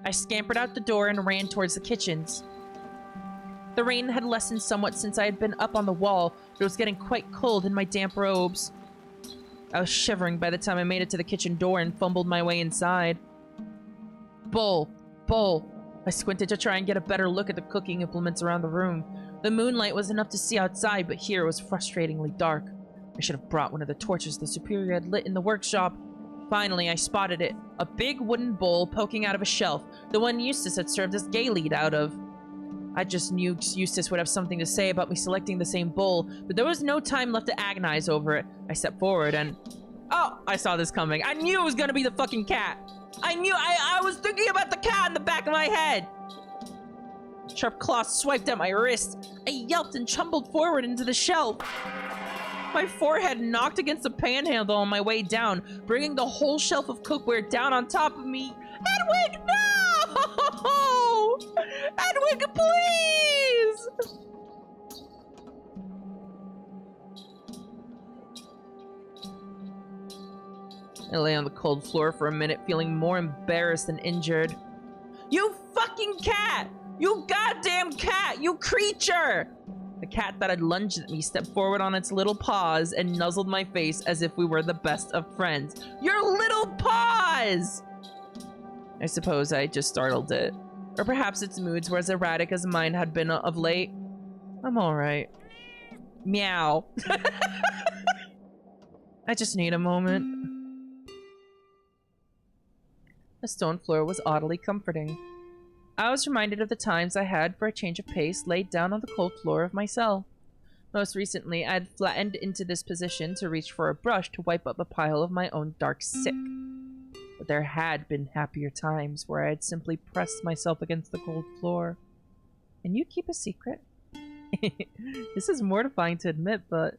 I scampered out the door and ran towards the kitchens. The rain had lessened somewhat since I had been up on the wall, but it was getting quite cold in my damp robes. I was shivering by the time I made it to the kitchen door and fumbled my way inside. Bowl. I squinted to try and get a better look at the cooking implements around the room. The moonlight was enough to see outside, but here it was frustratingly dark. I should have brought one of the torches the Superior had lit in the workshop. Finally, I spotted it. A big wooden bowl poking out of a shelf, the one Eustace had served as gay lead out of. I just knew Eustace would have something to say about me selecting the same bowl, but there was no time left to agonize over it. I stepped forward and... Oh, I saw this coming. I knew it was gonna be the fucking cat. I was thinking about the cat in the back of my head. Sharp claws swiped at my wrist. I yelped and tumbled forward into the shelf. My forehead knocked against the panhandle on my way down, bringing the whole shelf of cookware down on top of me. Hedwig, no! Hedwig, please! I lay on the cold floor for a minute, feeling more embarrassed than injured. You fucking cat! You goddamn cat! You creature! The cat that had lunged at me stepped forward on its little paws and nuzzled my face as if we were the best of friends. Your little paws! I suppose I just startled it. Or perhaps its moods were as erratic as mine had been of late. I'm alright. Meow. I just need a moment. The stone floor was oddly comforting. I was reminded of the times I had, for a change of pace, laid down on the cold floor of my cell. Most recently, I had flattened into this position to reach for a brush to wipe up a pile of my own dark sick. But there had been happier times where I had simply pressed myself against the cold floor. And you keep a secret? This is mortifying to admit, but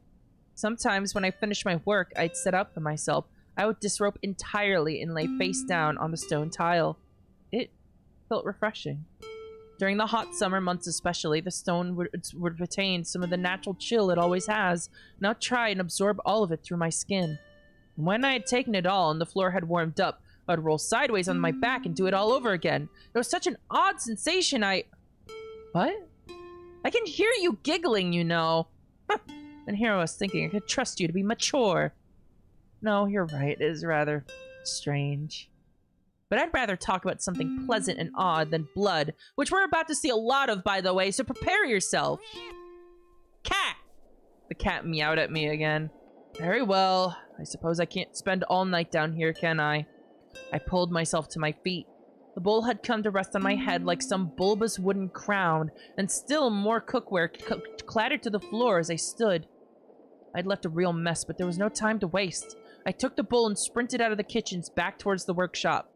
sometimes when I finished my work, I'd set out for myself. I would disrobe entirely and lay face down on the stone tile. It felt refreshing. During the hot summer months especially, the stone would retain some of the natural chill it always has, and I'd try and absorb all of it through my skin. And when I had taken it all and the floor had warmed up, I'd roll sideways on my back and do it all over again. It was such an odd sensation. What? I can hear you giggling, you know. And here I was thinking I could trust you to be mature. No, you're right. It is rather strange. But I'd rather talk about something pleasant and odd than blood, which we're about to see a lot of, by the way, so prepare yourself. Cat! The cat meowed at me again. Very well. I suppose I can't spend all night down here, can I? I pulled myself to my feet. The bowl had come to rest on my head like some bulbous wooden crown, and still more cookware clattered to the floor as I stood. I'd left a real mess, but there was no time to waste. I took the bowl and sprinted out of the kitchens back towards the workshop.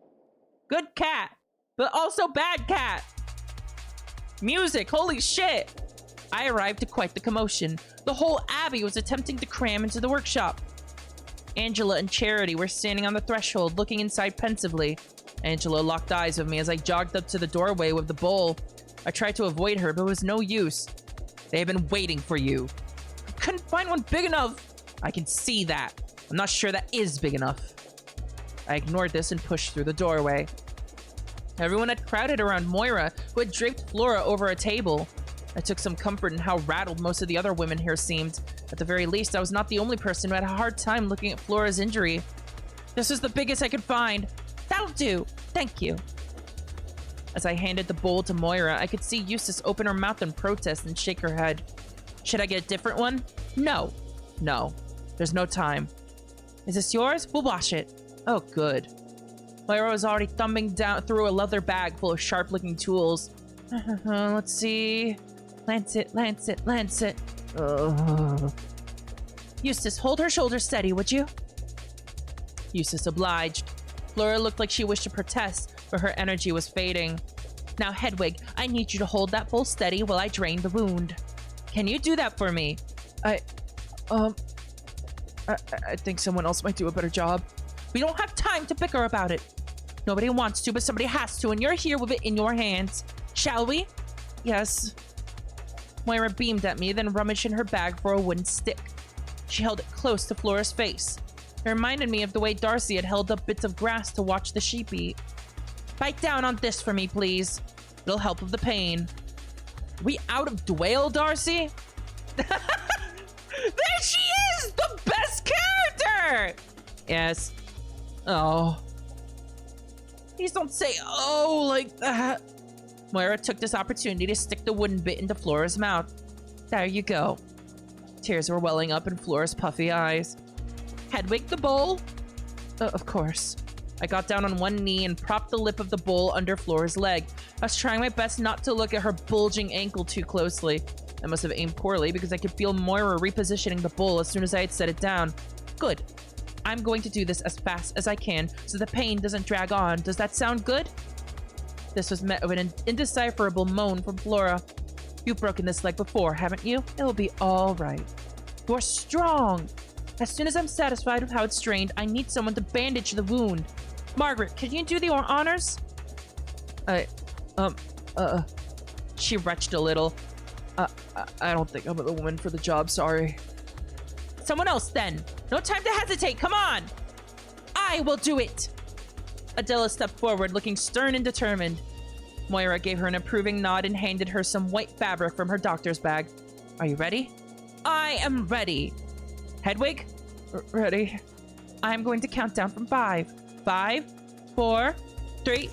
Good cat, but also bad cat. Music, holy shit. I arrived to quite the commotion. The whole abbey was attempting to cram into the workshop. Angela and Charity were standing on the threshold, looking inside pensively. Angela locked eyes with me as I jogged up to the doorway with the bowl. I tried to avoid her, but it was no use. They have been waiting for you. I couldn't find one big enough. I can see that. I'm not sure that is big enough. I ignored this and pushed through the doorway. Everyone had crowded around Moira, who had draped Flora over a table. I took some comfort in how rattled most of the other women here seemed. At the very least, I was not the only person who had a hard time looking at Flora's injury. This was the biggest I could find. That'll do. Thank you. As I handed the bowl to Moira, I could see Eustace open her mouth in protest and shake her head. Should I get a different one? No. No. There's no time. Is this yours? We'll wash it. Oh, good. Lyra was already thumbing down through a leather bag full of sharp-looking tools. Let's see. Lancet, Lancet, Lancet. Eustace, hold her shoulders steady, would you? Eustace obliged. Flora looked like she wished to protest, but her energy was fading. Now, Hedwig, I need you to hold that bowl steady while I drain the wound. Can you do that for me? I think someone else might do a better job. We don't have time to bicker about it. Nobody wants to, but somebody has to, and you're here with it in your hands. Shall we? Yes. Moira beamed at me, then rummaged in her bag for a wooden stick. She held it close to Flora's face. It reminded me of the way Darcy had held up bits of grass to watch the sheep eat. Bite down on this for me, please. It'll help with the pain. We out of dwell, Darcy? There she is! The best character! Yes. Oh. Please don't say oh like that. Moira took this opportunity to stick the wooden bit into Flora's mouth. There you go. Tears were welling up in Flora's puffy eyes. Hedwig, the bowl? Of course. I got down on one knee and propped the lip of the bowl under Flora's leg. I was trying my best not to look at her bulging ankle too closely. I must have aimed poorly because I could feel Moira repositioning the bowl as soon as I had set it down. Good. I'm going to do this as fast as I can so the pain doesn't drag on. Does that sound good? This was met with an indecipherable moan from Flora. You've broken this leg before, haven't you? It'll be all right. You're strong. As soon as I'm satisfied with how it's strained, I need someone to bandage the wound. Margaret, can you do the honors? She retched a little. I don't think I'm the woman for the job, sorry. Someone else, then. No time to hesitate, come on! I will do it! Adela stepped forward, looking stern and determined. Moira gave her an approving nod and handed her some white fabric from her doctor's bag. Are you ready? I am ready. Hedwig? Ready. I'm going to count down from 5. 5, 4, 3.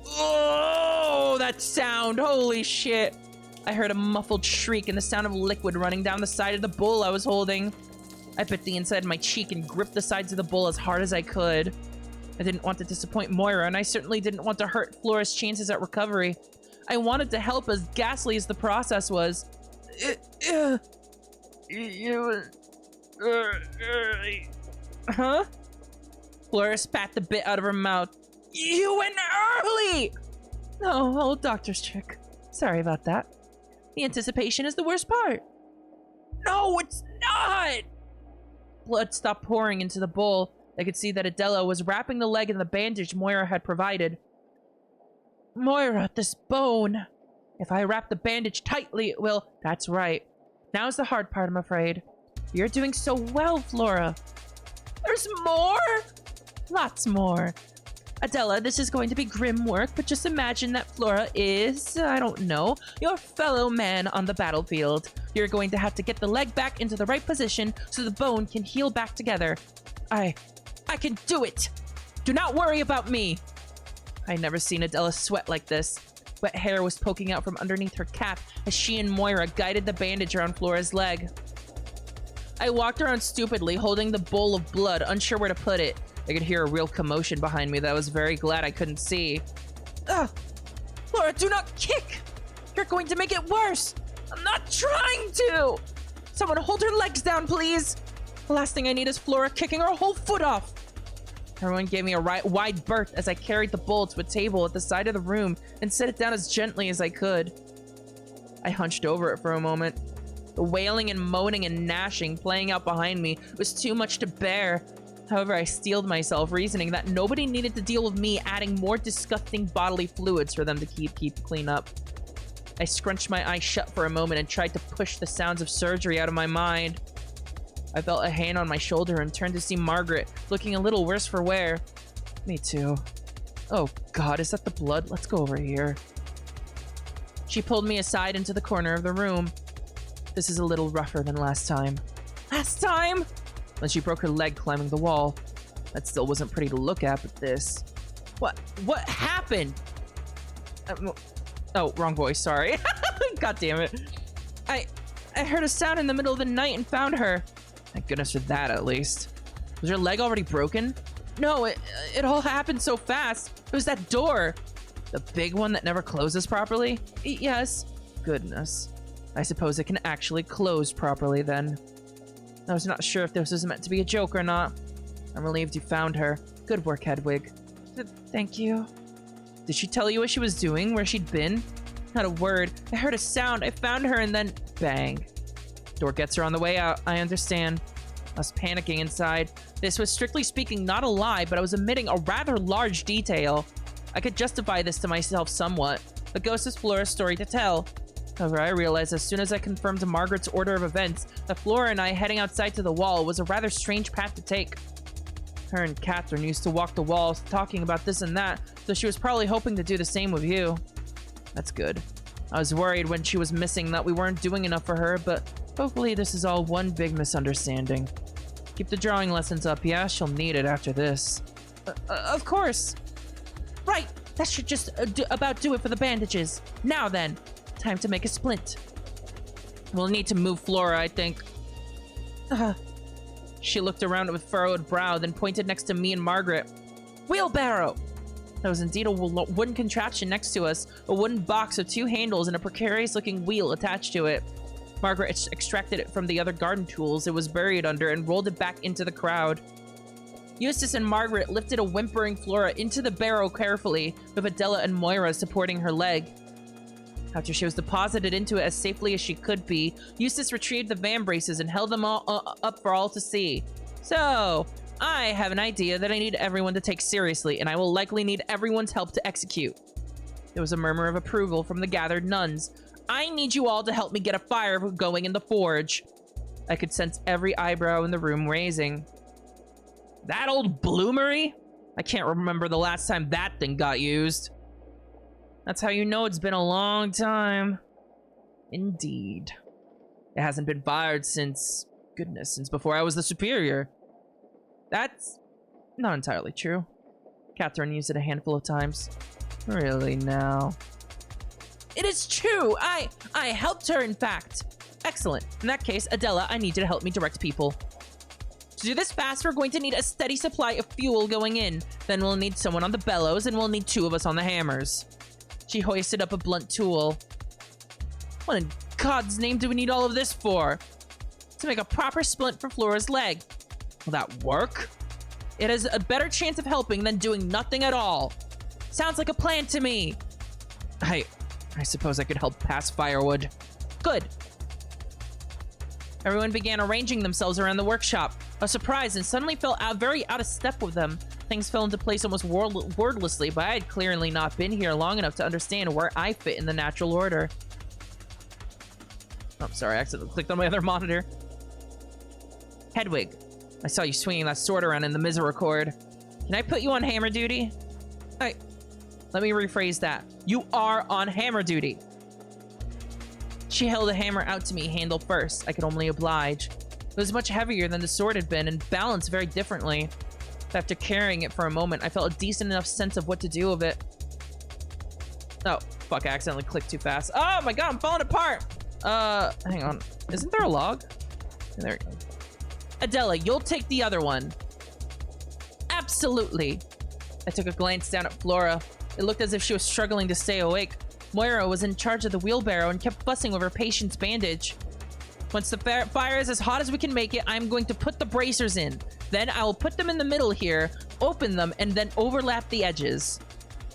Oh, that sound. Holy shit. I heard a muffled shriek and the sound of liquid running down the side of the bowl I was holding. I bit the inside of my cheek and gripped the sides of the bowl as hard as I could. I didn't want to disappoint Moira, and I certainly didn't want to hurt Flora's chances at recovery. I wanted to help, as ghastly as the process was. Huh? Flora spat the bit out of her mouth. You went early! No, old doctor's trick. Sorry about that. The anticipation is the worst part. No, it's not! Blood stopped pouring into the bowl. I could see that Adela was wrapping the leg in the bandage Moira had provided. Moira, this bone. If I wrap the bandage tightly, it will... That's right. Now's the hard part, I'm afraid. You're doing so well, Flora. There's more? Lots more. Adela, this is going to be grim work, but just imagine that Flora is, I don't know, your fellow man on the battlefield. You're going to have to get the leg back into the right position so the bone can heal back together. I can do it! Do not worry about me! I'd never seen Adela sweat like this. Wet hair was poking out from underneath her cap as she and Moira guided the bandage around Flora's leg. I walked around stupidly, holding the bowl of blood, unsure where to put it. I could hear a real commotion behind me that I was very glad I couldn't see. Ugh! Flora, do not kick! You're going to make it worse! I'm not trying to! Someone hold her legs down, please! The last thing I need is Flora kicking her whole foot off! Everyone gave me a wide berth as I carried the bowl to a table at the side of the room and set it down as gently as I could. I hunched over it for a moment. The wailing and moaning and gnashing playing out behind me was too much to bear. However, I steeled myself, reasoning that nobody needed to deal with me adding more disgusting bodily fluids for them to keep clean up. I scrunched my eyes shut for a moment and tried to push the sounds of surgery out of my mind. I felt a hand on my shoulder and turned to see Margaret, looking a little worse for wear. Me too. Oh God, is that the blood? Let's go over here. She pulled me aside into the corner of the room. This is a little rougher than last time. Last time? Then she broke her leg climbing the wall. That still wasn't pretty to look at, but this... What happened? Oh, wrong voice, sorry. God damn it. I heard a sound in the middle of the night and found her. Thank goodness for that, at least. Was her leg already broken? No, it all happened so fast. It was that door. The big one that never closes properly? Yes. Goodness. I suppose it can actually close properly then. I was not sure if this was meant to be a joke or not. I'm relieved you found her. Good work, Hedwig. Thank you. Did she tell you what she was doing, where she'd been? Not a word. I heard a sound. I found her and then... Bang. Door gets her on the way out. I understand. I was panicking inside. This was strictly speaking not a lie, but I was omitting a rather large detail. I could justify this to myself somewhat. The ghost is Flora's story to tell. However, I realized as soon as I confirmed Margaret's order of events that Flora and I heading outside to the wall was a rather strange path to take. Her and Catherine used to walk the walls talking about this and that, so she was probably hoping to do the same with you. That's good. I was worried when she was missing that we weren't doing enough for her, but hopefully this is all one big misunderstanding. Keep the drawing lessons up, yeah? She'll need it after this. Of course! Right! That should just about do it for the bandages. Now then, time to make a splint. We'll need to move Flora, I think. She looked around with furrowed brow, then pointed next to me and Margaret. Wheelbarrow! There was indeed a wooden contraption next to us, a wooden box with two handles and a precarious-looking wheel attached to it. Margaret extracted it from the other garden tools it was buried under and rolled it back into the crowd. Eustace and Margaret lifted a whimpering Flora into the barrow carefully, with Adela and Moira supporting her leg. After she was deposited into it as safely as she could be, Eustace retrieved the van braces and held them all up for all to see. So, I have an idea that I need everyone to take seriously, and I will likely need everyone's help to execute. There was a murmur of approval from the gathered nuns. I need you all to help me get a fire going in the forge. I could sense every eyebrow in the room raising. That old bloomery? I can't remember the last time that thing got used. That's how you know it's been a long time. Indeed. It hasn't been fired since... goodness, since before I was the superior. That's not entirely true. Catherine used it a handful of times. Really now? It is true! I helped her, in fact. Excellent. In that case, Adela, I need you to help me direct people. To do this fast, we're going to need a steady supply of fuel going in. Then we'll need someone on the bellows, and we'll need two of us on the hammers. She hoisted up a blunt tool. What in God's name do we need all of this for? To make a proper splint for Flora's leg. Will that work? It has a better chance of helping than doing nothing at all. Sounds like a plan to me. I suppose I could help pass firewood. Good. Everyone began arranging themselves around the workshop. I was surprised and suddenly felt very out of step with them. Things fell into place almost wordlessly, but I had clearly not been here long enough to understand where I fit in the natural order. Oh, sorry, I accidentally clicked on my other monitor. Hedwig, I saw you swinging that sword around in the Misericorde. Can I put you on hammer duty? Let me rephrase that. You are on hammer duty. She held a hammer out to me, handle first. I could only oblige. It was much heavier than the sword had been and balanced very differently. After carrying it for a moment, I felt a decent enough sense of what to do with it. Oh, fuck, I accidentally clicked too fast. Oh my god, I'm falling apart! Hang on. Isn't there a log? There we go. Adela, you'll take the other one. Absolutely. I took a glance down at Flora. It looked as if she was struggling to stay awake. Moira was in charge of the wheelbarrow and kept fussing over Patient's bandage. Once the fire is as hot as we can make it, I'm going to put the bracers in. Then I will put them in the middle here, open them, and then overlap the edges.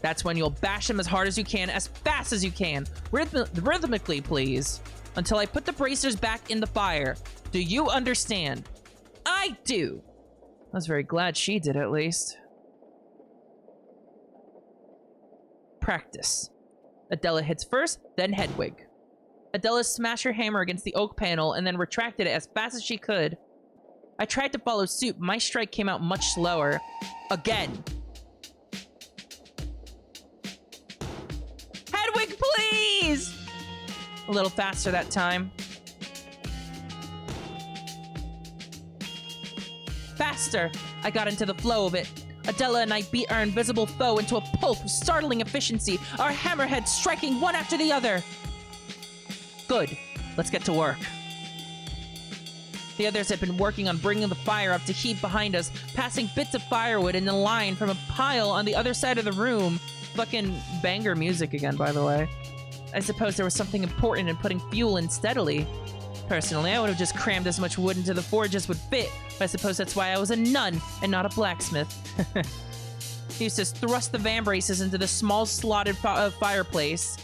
That's when you'll bash them as hard as you can, as fast as you can. Rhythmically, please. Until I put the bracers back in the fire. Do you understand? I do. I was very glad she did, at least. Practice. Adela hits first, then Hedwig. Adela smashed her hammer against the oak panel and then retracted it as fast as she could. I tried to follow suit, but my strike came out much slower. Again. Hedwig, please! A little faster that time. Faster! I got into the flow of it. Adela and I beat our invisible foe into a pulp with startling efficiency, our hammerheads striking one after the other. Good. Let's get to work. The others had been working on bringing the fire up to heat behind us, passing bits of firewood in a line from a pile on the other side of the room. Fucking banger music again, by the way. I suppose there was something important in putting fuel in steadily. Personally, I would have just crammed as much wood into the forge as would fit, but I suppose that's why I was a nun and not a blacksmith. Eustace thrust the van braces into the small slotted fireplace.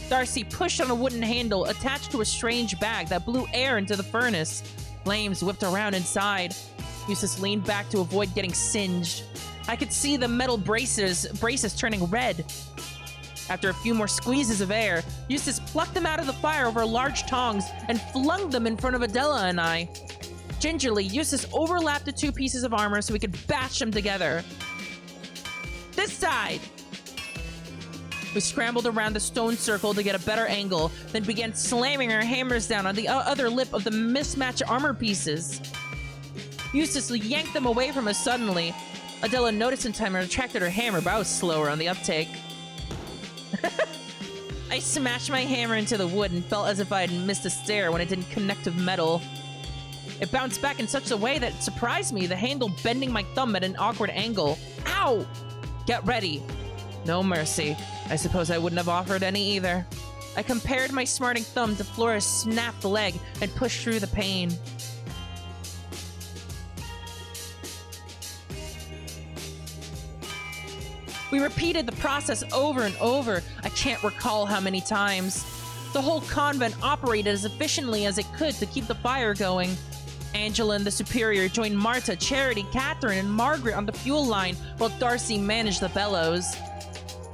Darcy pushed on a wooden handle attached to a strange bag that blew air into the furnace. Flames whipped around inside. Eustace leaned back to avoid getting singed. I could see the metal braces turning red. After a few more squeezes of air, Eustace plucked them out of the fire over large tongs and flung them in front of Adela and I. Gingerly, Eustace overlapped the two pieces of armor so we could bash them together. This side! We scrambled around the stone circle to get a better angle, then began slamming our hammers down on the other lip of the mismatched armor pieces. Eustace yanked them away from us suddenly. Adela noticed in time and retracted her hammer, but I was slower on the uptake. I smashed my hammer into the wood and felt as if I had missed a stair when it didn't connect with metal. It bounced back in such a way that it surprised me, the handle bending my thumb at an awkward angle. Ow! Get ready. No mercy. I suppose I wouldn't have offered any either. I compared my smarting thumb to Flora's snapped leg and pushed through the pain. We repeated the process over and over. I can't recall how many times. The whole convent operated as efficiently as it could to keep the fire going. Angela and the Superior joined Marta, Charity, Catherine, and Margaret on the fuel line, while Darcy managed the bellows.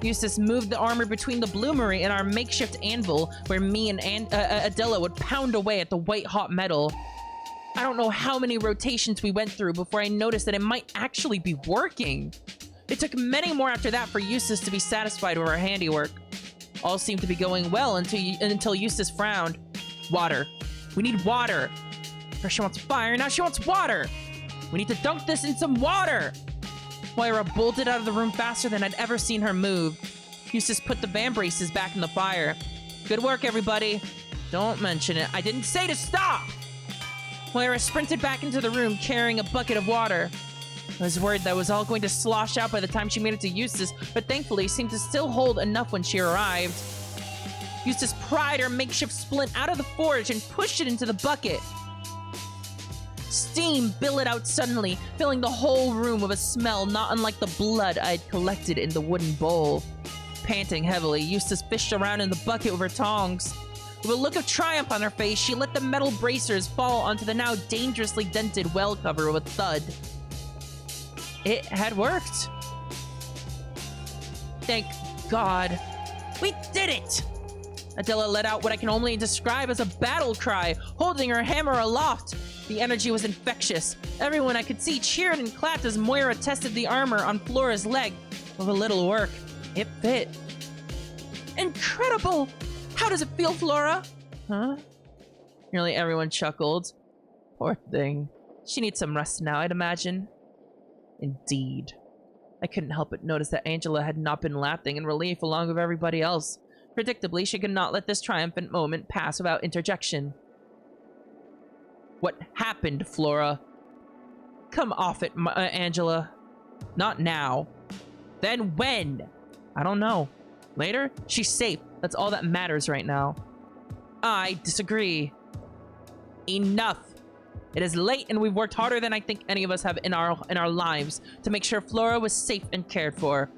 Eustace moved the armor between the bloomery and our makeshift anvil, where me and Adela would pound away at the white-hot metal. I don't know how many rotations we went through before I noticed that it might actually be working. It took many more after that for Eustace to be satisfied with our handiwork. All seemed to be going well until Eustace frowned. Water. We need water. First she wants fire, now she wants water. We need to dunk this in some water. Moira bolted out of the room faster than I'd ever seen her move. Eustace put the van braces back in the fire. Good work, everybody. Don't mention it. I didn't say to stop. Moira sprinted back into the room carrying a bucket of water. I was worried that was all going to slosh out by the time she made it to Eustace, but thankfully seemed to still hold enough when she arrived. Eustace pried her makeshift splint out of the forge and pushed it into the bucket. Steam billowed out suddenly, filling the whole room with a smell not unlike the blood I had collected in the wooden bowl. Panting heavily, Eustace fished around in the bucket with her tongs. With a look of triumph on her face, she let the metal bracers fall onto the now dangerously dented well cover with a thud. It had worked. Thank God. We did it! Adela let out what I can only describe as a battle cry, holding her hammer aloft. The energy was infectious. Everyone I could see cheered and clapped as Moira tested the armor on Flora's leg. With a little work, it fit. Incredible! How does it feel, Flora? Huh? Nearly everyone chuckled. Poor thing. She needs some rest now, I'd imagine. Indeed. I couldn't help but notice that Angela had not been laughing in relief along with everybody else. Predictably, she could not let this triumphant moment pass without interjection. What happened, Flora? Come off it, Angela. Not now. Then when? I don't know. Later, she's safe. That's all that matters right now. I disagree. Enough. It is late and we've worked harder than I think any of us have in our lives to make sure Flora was safe and cared for.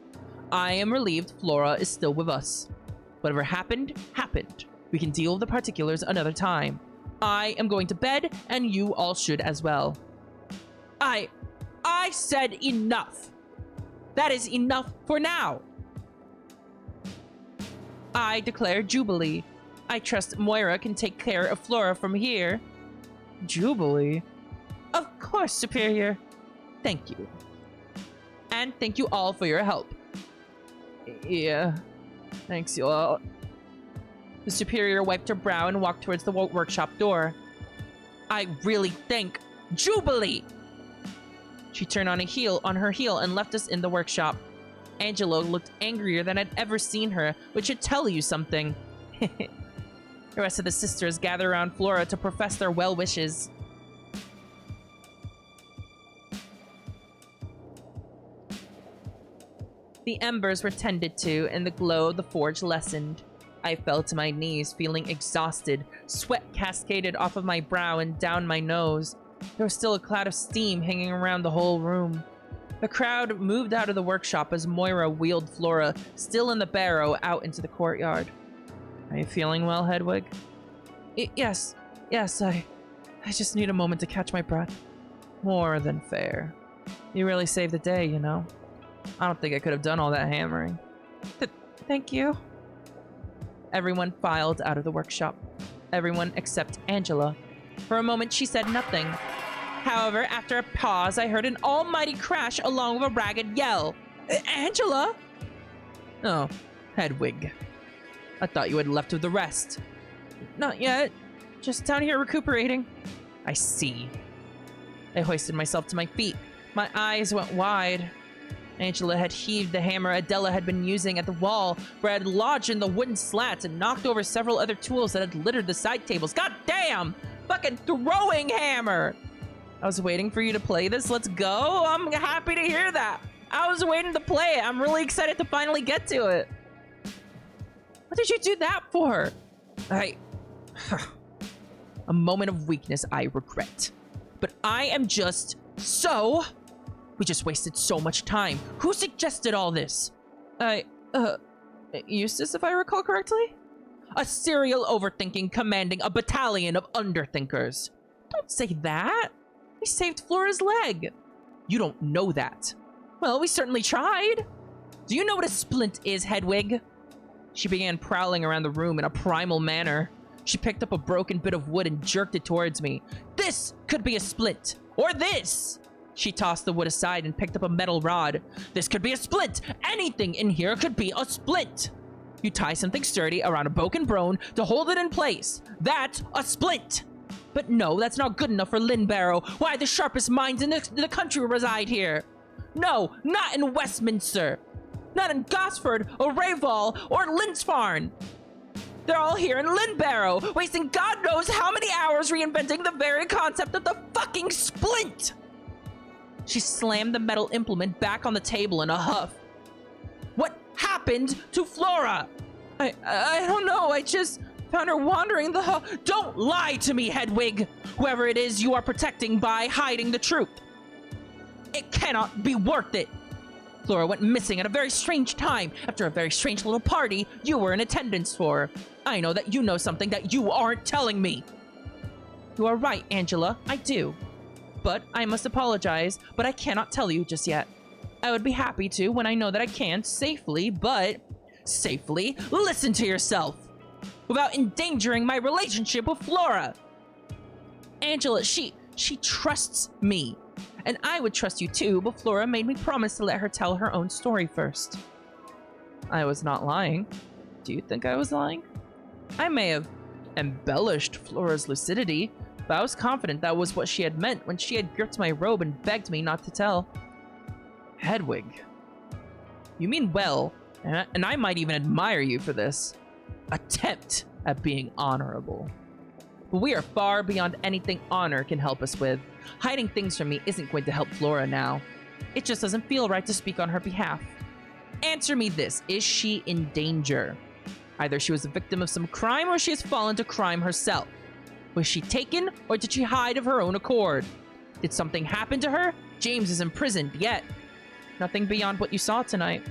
I am relieved Flora is still with us. Whatever happened, happened. We can deal with the particulars another time. I am going to bed and you all should as well. I said enough. That is enough for now. I declare Jubilee. I trust Moira can take care of Flora from here. Jubilee? Of course, Superior. Thank you. And thank you all for your help. Yeah. Thanks, you all. The Superior wiped her brow and walked towards the workshop door. I really think Jubilee! She turned on her heel and left us in the workshop. Angelo looked angrier than I'd ever seen her, which should tell you something. The rest of the sisters gather around Flora to profess their well wishes. The embers were tended to, and the glow of the forge lessened. I fell to my knees, feeling exhausted. Sweat cascaded off of my brow and down my nose. There was still a cloud of steam hanging around the whole room. The crowd moved out of the workshop as Moira wheeled Flora, still in the barrow, out into the courtyard. Are you feeling well, Hedwig? Yes, I just need a moment to catch my breath. More than fair. You really saved the day, you know. I don't think I could have done all that hammering. Thank you. Everyone filed out of the workshop. Everyone except Angela. For a moment, she said nothing. However, after a pause, I heard an almighty crash along with a ragged yell. Angela? Oh, Hedwig. I thought you had left with the rest. Not yet. Just down here recuperating. I see. I hoisted myself to my feet. My eyes went wide. Angela had heaved the hammer Adela had been using at the wall, where it had lodged in the wooden slats and knocked over several other tools that had littered the side tables. God damn! Fucking throwing hammer! I was waiting for you to play this. Let's go. I'm happy to hear that. I was waiting to play it. I'm really excited to finally get to it. What did you do that for? A moment of weakness I regret. But I am just so... We just wasted so much time. Who suggested all this? Eustace, if I recall correctly? A serial overthinking commanding a battalion of underthinkers. Don't say that. We saved Flora's leg. You don't know that. Well, we certainly tried. Do you know what a splint is, Hedwig? She began prowling around the room in a primal manner. She picked up a broken bit of wood and jerked it towards me. This could be a splint. Or this. She tossed the wood aside and picked up a metal rod. This could be a splint. Anything in here could be a splint. You tie something sturdy around a broken bone to hold it in place. That's a splint. But no, that's not good enough for Lynn-Barrow. Why the sharpest minds in the country reside here. No, not in Westminster. Not in Gosford or Rayval or Lynchfarne. They're all here in Lynn-Barrow, wasting God knows how many hours reinventing the very concept of the fucking splint. She slammed the metal implement back on the table in a huff. What happened to Flora? I don't know. I just found her wandering the hall. Don't lie to me, Hedwig. Whoever it is you are protecting by hiding the truth. It cannot be worth it. Flora went missing at a very strange time after a very strange little party you were in attendance for. I know that you know something that you aren't telling me. You are right, Angela. I do. But I must apologize, but I cannot tell you just yet. I would be happy to when I know that I can safely, but... Safely? Listen to yourself! Without endangering my relationship with Flora! Angela, she trusts me. And I would trust you too, but Flora made me promise to let her tell her own story first. I was not lying. Do you think I was lying? I may have embellished Flora's lucidity, but I was confident that was what she had meant when she had gripped my robe and begged me not to tell. Hedwig. You mean well, and I might even admire you for this attempt at being honorable. But we are far beyond anything honor can help us with. Hiding things from me isn't going to help Flora now. It just doesn't feel right to speak on her behalf. Answer me this. Is she in danger? Either she was a victim of some crime or she has fallen to crime herself. Was she taken or did she hide of her own accord? Did something happen to her? James is imprisoned, yet nothing beyond what you saw tonight.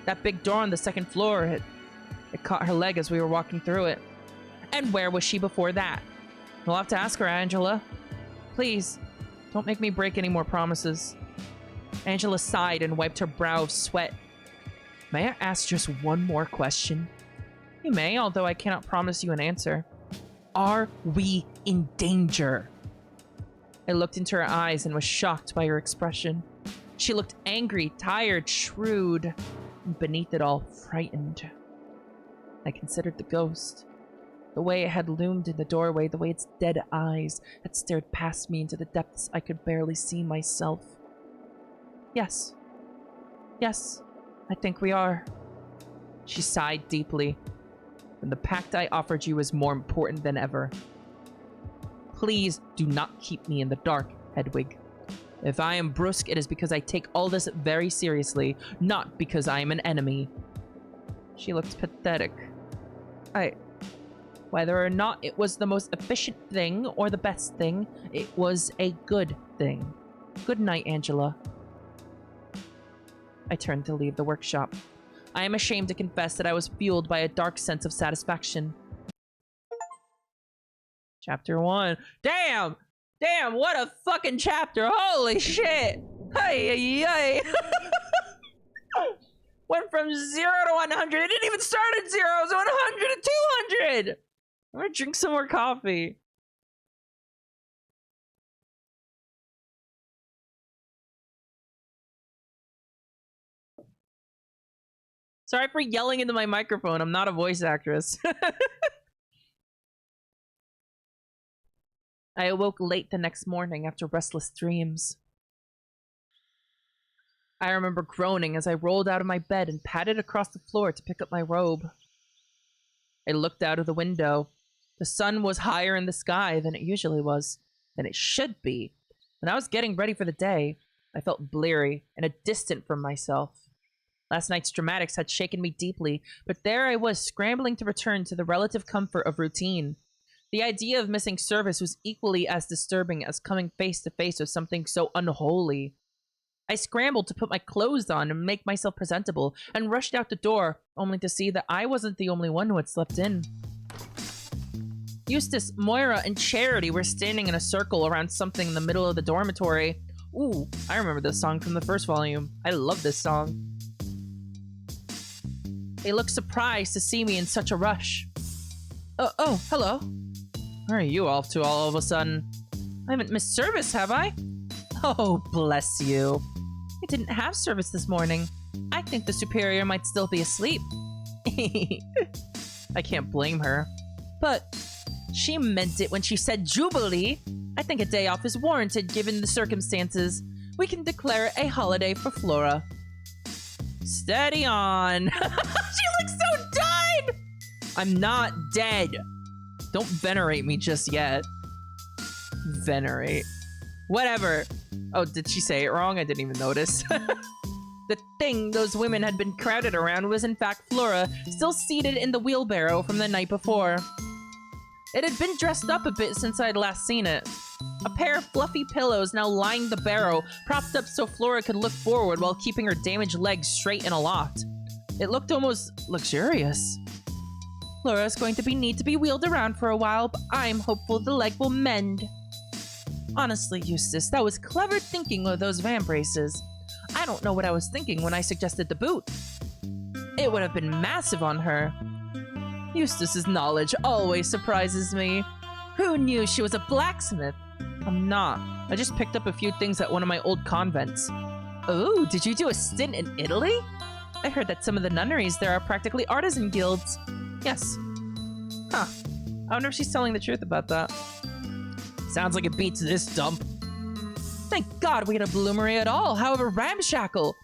That big door on the second floor, it caught her leg as we were walking through it. And where was she before that? You'll have to ask her, Angela. Please, don't make me break any more promises. Angela sighed and wiped her brow of sweat. May I ask just one more question? You may, although I cannot promise you an answer. Are we in danger? I looked into her eyes and was shocked by her expression. She looked angry, tired, shrewd, and beneath it all, frightened. I considered the ghost. The way it had loomed in the doorway, the way its dead eyes had stared past me into the depths I could barely see myself. Yes. Yes, I think we are. She sighed deeply. And the pact I offered you is more important than ever. Please do not keep me in the dark, Hedwig. If I am brusque, it is because I take all this very seriously, not because I am an enemy. She looked pathetic. Whether or not it was the most efficient thing or the best thing, it was a good thing. Good night, Angela. I turned to leave the workshop. I am ashamed to confess that I was fueled by a dark sense of satisfaction. Chapter 1. Damn! Damn, what a fucking chapter! Holy shit! Hey, hey, Went from 0 to 100. It didn't even start at 0. It was 100 to 200! I'm gonna drink some more coffee. Sorry for yelling into my microphone. I'm not a voice actress. I awoke late the next morning after restless dreams. I remember groaning as I rolled out of my bed and padded across the floor to pick up my robe. I looked out of the window. The sun was higher in the sky than it usually was, than it should be. When I was getting ready for the day, I felt bleary and distant from myself. Last night's dramatics had shaken me deeply, but there I was scrambling to return to the relative comfort of routine. The idea of missing service was equally as disturbing as coming face to face with something so unholy. I scrambled to put my clothes on and make myself presentable, and rushed out the door, only to see that I wasn't the only one who had slept in. Eustace, Moira, and Charity were standing in a circle around something in the middle of the dormitory. Ooh, I remember this song from the first volume. I love this song. They looked surprised to see me in such a rush. Oh, hello. Where are you off to all of a sudden? I haven't missed service, have I? Oh, bless you. I didn't have service this morning. I think the superior might still be asleep. I can't blame her. But she meant it when she said Jubilee. I think a day off is warranted given the circumstances. We can declare it a holiday for Flora. Steady on. She looks so done! I'm not dead. Don't venerate me just yet. Venerate. Whatever. Oh, did she say it wrong? I didn't even notice. The thing those women had been crowded around was in fact Flora, still seated in the wheelbarrow from the night before. It had been dressed up a bit since I'd last seen it. A pair of fluffy pillows now lined the barrow, propped up so Flora could look forward while keeping her damaged legs straight and aloft. It looked almost luxurious. Flora's going to need to be wheeled around for a while, but I'm hopeful the leg will mend. Honestly, Eustace, that was clever thinking with those vambraces. I don't know what I was thinking when I suggested the boot. It would have been massive on her. Eustace's knowledge always surprises me. Who knew she was a blacksmith? I'm not. I just picked up a few things at one of my old convents. Oh, did you do a stint in Italy? I heard that some of the nunneries there are practically artisan guilds. Yes. Huh. I wonder if she's telling the truth about that. Sounds like it beats this dump. Thank God we had a bloomery at all, however ramshackle.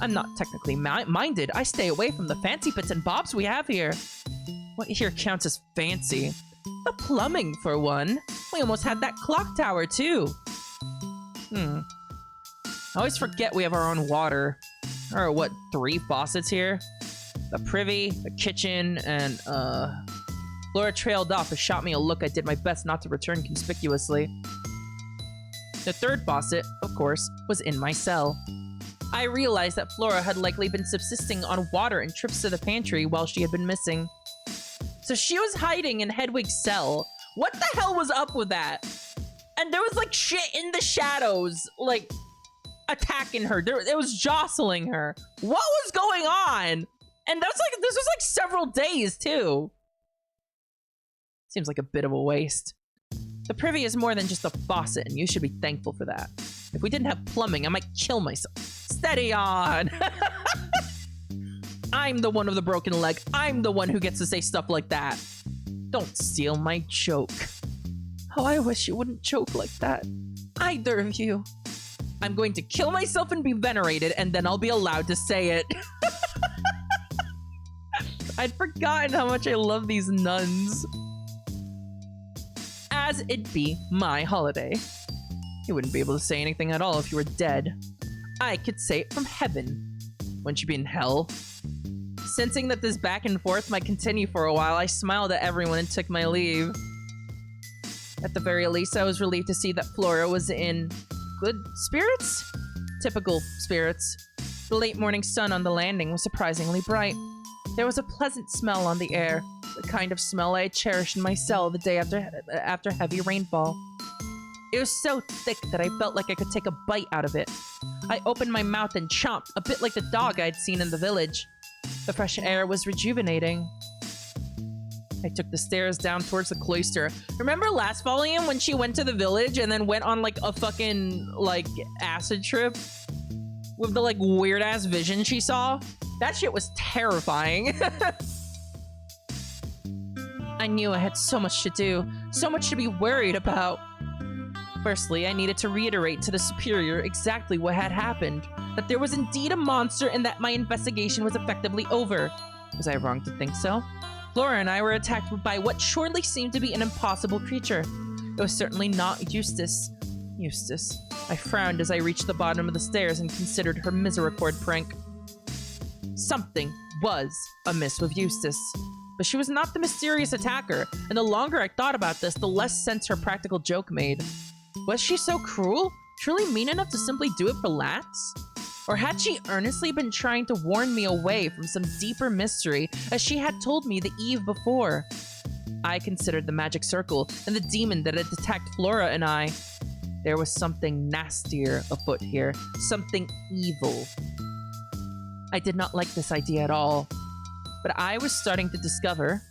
I'm not technically minded. I stay away from the fancy bits and bobs we have here. What here counts as fancy? The plumbing, for one. We almost had that clock tower, too. I always forget we have our own water. There are, what, 3 faucets here? The privy, the kitchen, and, Laura trailed off and shot me a look I did my best not to return conspicuously. The 3rd faucet, of course, was in my cell. I realized that Flora had likely been subsisting on water and trips to the pantry while she had been missing. So she was hiding in Hedwig's cell. What the hell was up with that? And there was, like, shit in the shadows, like, attacking her. It was jostling her. What was going on? And this was like several days, too. Seems like a bit of a waste. The privy is more than just a faucet, and you should be thankful for that. If we didn't have plumbing, I might kill myself. Steady on! I'm the one with the broken leg. I'm the one who gets to say stuff like that. Don't steal my joke. Oh, I wish you wouldn't joke like that. Either of you. I'm going to kill myself and be venerated, and then I'll be allowed to say it. I'd forgotten how much I love these nuns. As it be my holiday. You wouldn't be able to say anything at all if you were dead. I could say it from heaven. Wouldn't you be in hell? Sensing that this back and forth might continue for a while, I smiled at everyone and took my leave. At the very least, I was relieved to see that Flora was in good spirits? Typical spirits. The late morning sun on the landing was surprisingly bright. There was a pleasant smell on the air, the kind of smell I had cherished in my cell the day after heavy rainfall. It was so thick that I felt like I could take a bite out of it. I opened my mouth and chomped, a bit like the dog I'd seen in the village. The fresh air was rejuvenating. I took the stairs down towards the cloister. Remember last volume when she went to the village and then went on like a fucking like acid trip? With the like weird ass vision she saw? That shit was terrifying. I knew I had so much to do, so much to be worried about. Firstly, I needed to reiterate to the superior exactly what had happened, that there was indeed a monster and that my investigation was effectively over. Was I wrong to think so? Flora and I were attacked by what surely seemed to be an impossible creature. It was certainly not Eustace. Eustace. I frowned as I reached the bottom of the stairs and considered her Misericorde prank. Something was amiss with Eustace. But she was not the mysterious attacker, and the longer I thought about this, the less sense her practical joke made. Was she so cruel? Truly mean enough to simply do it for laughs? Or had she earnestly been trying to warn me away from some deeper mystery, as she had told me the eve before? I considered the magic circle and the demon that had attacked Flora and I. There was something nastier afoot here, something evil. I did not like this idea at all, but I was starting to discover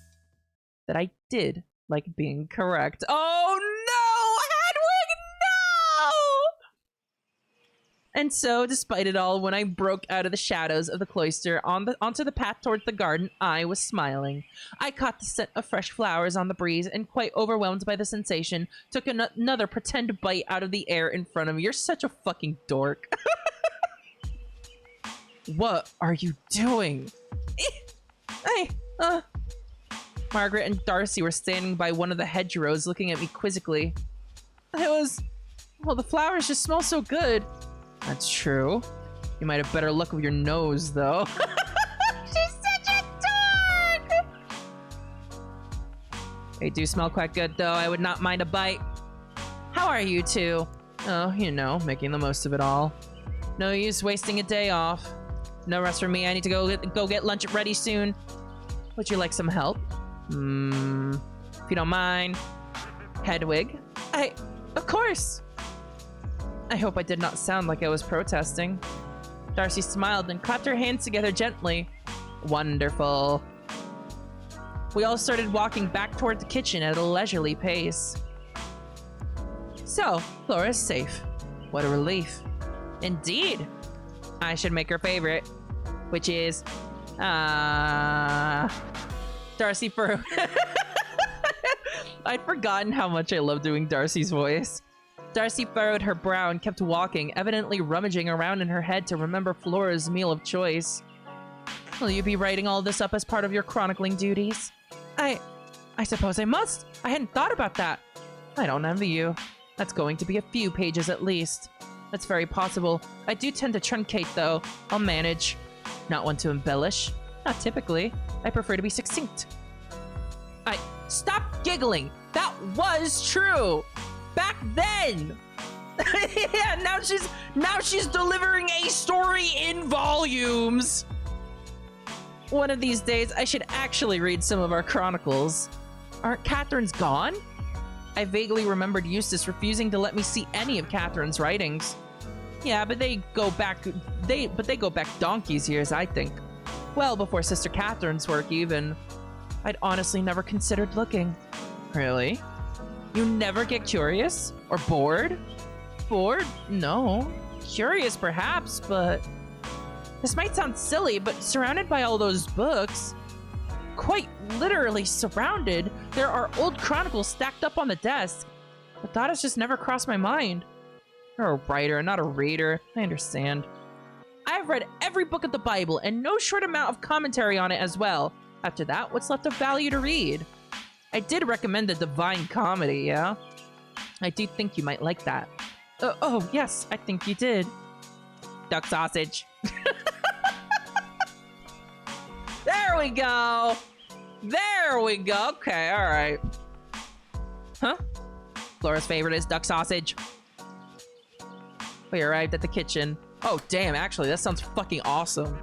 that I did like being correct. Oh no! Hedwig, no! And so, despite it all, when I broke out of the shadows of the cloister onto the path towards the garden, I was smiling. I caught the scent of fresh flowers on the breeze and, quite overwhelmed by the sensation, took another pretend bite out of the air in front of me. You're such a fucking dork. What are you doing? Margaret and Darcy were standing by one of the hedgerows looking at me quizzically. Well, the flowers just smell so good. That's true. You might have better luck with your nose, though. She's such a dork! They do smell quite good, though. I would not mind a bite. How are you two? Oh, you know, making the most of it all. No use wasting a day off. No rest for me. I need to go get lunch ready soon. Would you like some help? If you don't mind. Hedwig? Of course! I hope I did not sound like I was protesting. Darcy smiled and clapped her hands together gently. Wonderful. We all started walking back toward the kitchen at a leisurely pace. So, Flora's safe. What a relief. Indeed. I should make her favorite, which is, Darcy furrowed. I'd forgotten how much I love doing Darcy's voice. Darcy furrowed her brow and kept walking, evidently rummaging around in her head to remember Flora's meal of choice. Will you be writing all this up as part of your chronicling duties? I suppose I must. I hadn't thought about that. I don't envy you. That's going to be a few pages at least. That's very possible. I do tend to truncate, though. I'll manage. Not one to embellish. Not typically. I prefer to be succinct. Stop giggling! That was true! Back then! Yeah, now she's delivering a story in volumes! One of these days, I should actually read some of our chronicles. Aren't Catherine's gone? I vaguely remembered Eustace refusing to let me see any of Catherine's writings. Yeah, but they go back donkey's years, I think. Well before Sister Catherine's work, even. I'd honestly never considered looking. Really? You never get curious? Or bored? Bored? No. Curious, perhaps, but... This might sound silly, but surrounded by all those books... Quite literally surrounded, there are old chronicles stacked up on the desk. But that has just never crossed my mind. You're a writer, not a reader. I understand. I've read every book of the Bible, and no short amount of commentary on it as well. After that, what's left of value to read? I did recommend the Divine Comedy, yeah? I do think you might like that. Oh, yes, I think you did. Duck sausage. There we go! There we go! Okay, alright. Huh? Flora's favorite is duck sausage. We arrived at the kitchen. Oh, damn, actually, that sounds fucking awesome.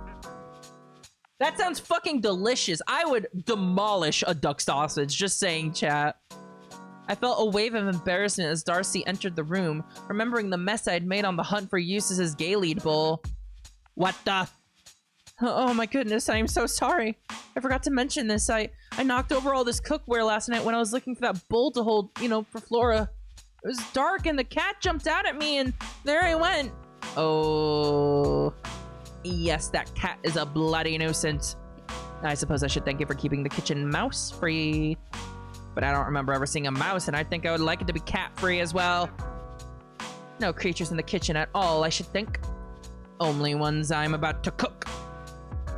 That sounds fucking delicious. I would demolish a duck sausage, just saying, chat. I felt a wave of embarrassment as Darcy entered the room, remembering the mess I'd made on the hunt for Eustace's gay lead bowl. What the? Oh my goodness, I am so sorry. I forgot to mention this. I knocked over all this cookware last night when I was looking for that bowl to hold, for Flora. It was dark and the cat jumped out at me and there I went. Oh, yes, that cat is a bloody nuisance. I suppose I should thank you for keeping the kitchen mouse-free. But I don't remember ever seeing a mouse, and I think I would like it to be cat-free as well. No creatures in the kitchen at all, I should think. Only ones I'm about to cook.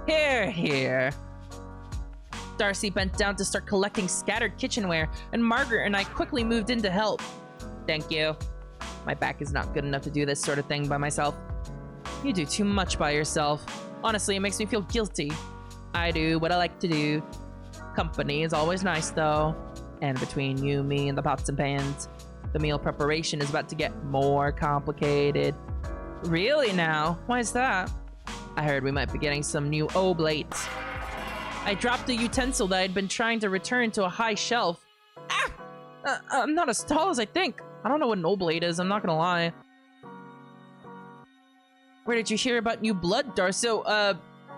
Here, here. Darcy bent down to start collecting scattered kitchenware, and Margaret and I quickly moved in to help. Thank you. My back is not good enough to do this sort of thing by myself. You do too much by yourself. Honestly, it makes me feel guilty. I do what I like to do. Company is always nice, though. And between you, me, and the pots and pans, the meal preparation is about to get more complicated. Really now? Why is that? I heard we might be getting some new oblates. I dropped a utensil that I'd been trying to return to a high shelf. Ah! I'm not as tall as I think. I don't know what an oblate is, I'm not gonna lie. Where did you hear about new blood, Darcy?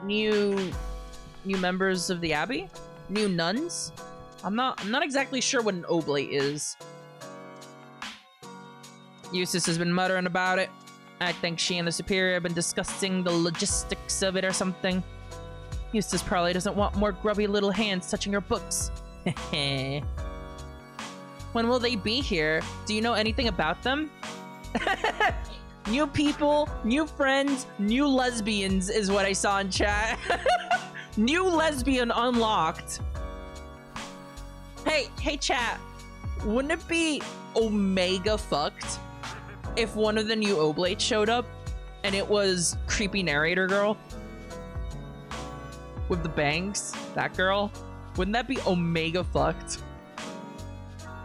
New members of the Abbey? New nuns? I'm not exactly sure what an oblate is. Eustace has been muttering about it. I think she and the superior have been discussing the logistics of it or something. Eustace probably doesn't want more grubby little hands touching her books. When will they be here? Do you know anything about them? New people, new friends, new lesbians is what I saw in chat. New lesbian unlocked. Hey chat, wouldn't it be omega fucked if one of the new oblates showed up and it was creepy narrator girl with the bangs? That girl? Wouldn't that be omega fucked?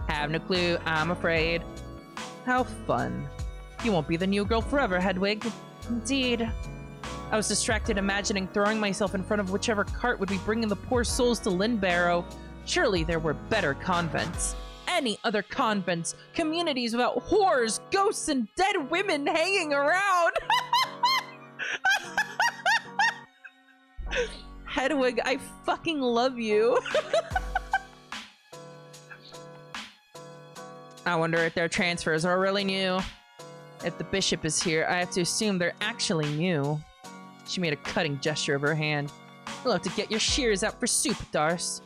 Have no clue, I'm afraid. How fun. You won't be the new girl forever, Hedwig. Indeed. I was distracted imagining throwing myself in front of whichever cart would be bringing the poor souls to Lynbarrow. Surely there were better convents. Any other convents, communities without whores, ghosts, and dead women hanging around. Hedwig, I fucking love you. I wonder if their transfers are really new. If the bishop is here, I have to assume they're actually new. She made a cutting gesture of her hand. You'll have to get your shears out for soup, Darce.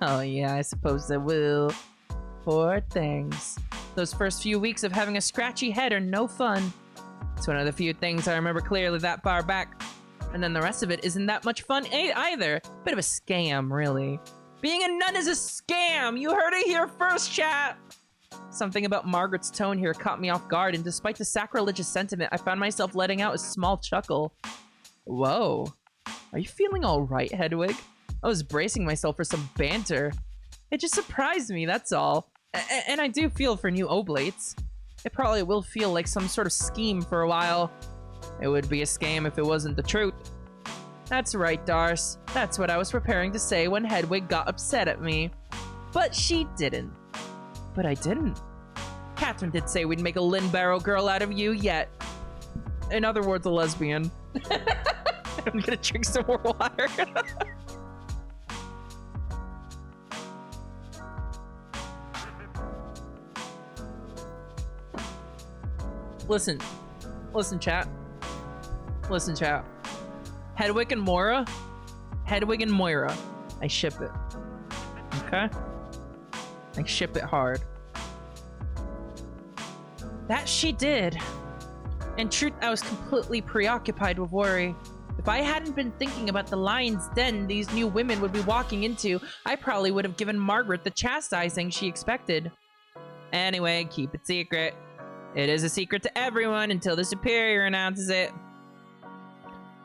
Oh yeah, I suppose they will. Poor things. Those first few weeks of having a scratchy head are no fun. It's one of the few things I remember clearly that far back. And then the rest of it isn't that much fun either. Bit of a scam, really. Being a nun is a scam! You heard it here first, chat! Something about Margaret's tone here caught me off guard, and despite the sacrilegious sentiment, I found myself letting out a small chuckle. Whoa. Are you feeling alright, Hedwig? I was bracing myself for some banter. It just surprised me, that's all. And I do feel for new oblates. It probably will feel like some sort of scheme for a while. It would be a scam if it wasn't the truth. That's right, Darce. That's what I was preparing to say when Hedwig got upset at me. But she didn't. But I didn't. Catherine did say we'd make a Lynn-Barrow girl out of you yet. In other words, a lesbian. I'm gonna drink some more water. Listen, chat. Listen, chat. Hedwig and Moira. I ship it. Okay? I ship it hard. That she did. In truth, I was completely preoccupied with worry. If I hadn't been thinking about the lion's den these new women would be walking into, I probably would have given Margaret the chastising she expected. Anyway, keep it secret. It is a secret to everyone until the superior announces it.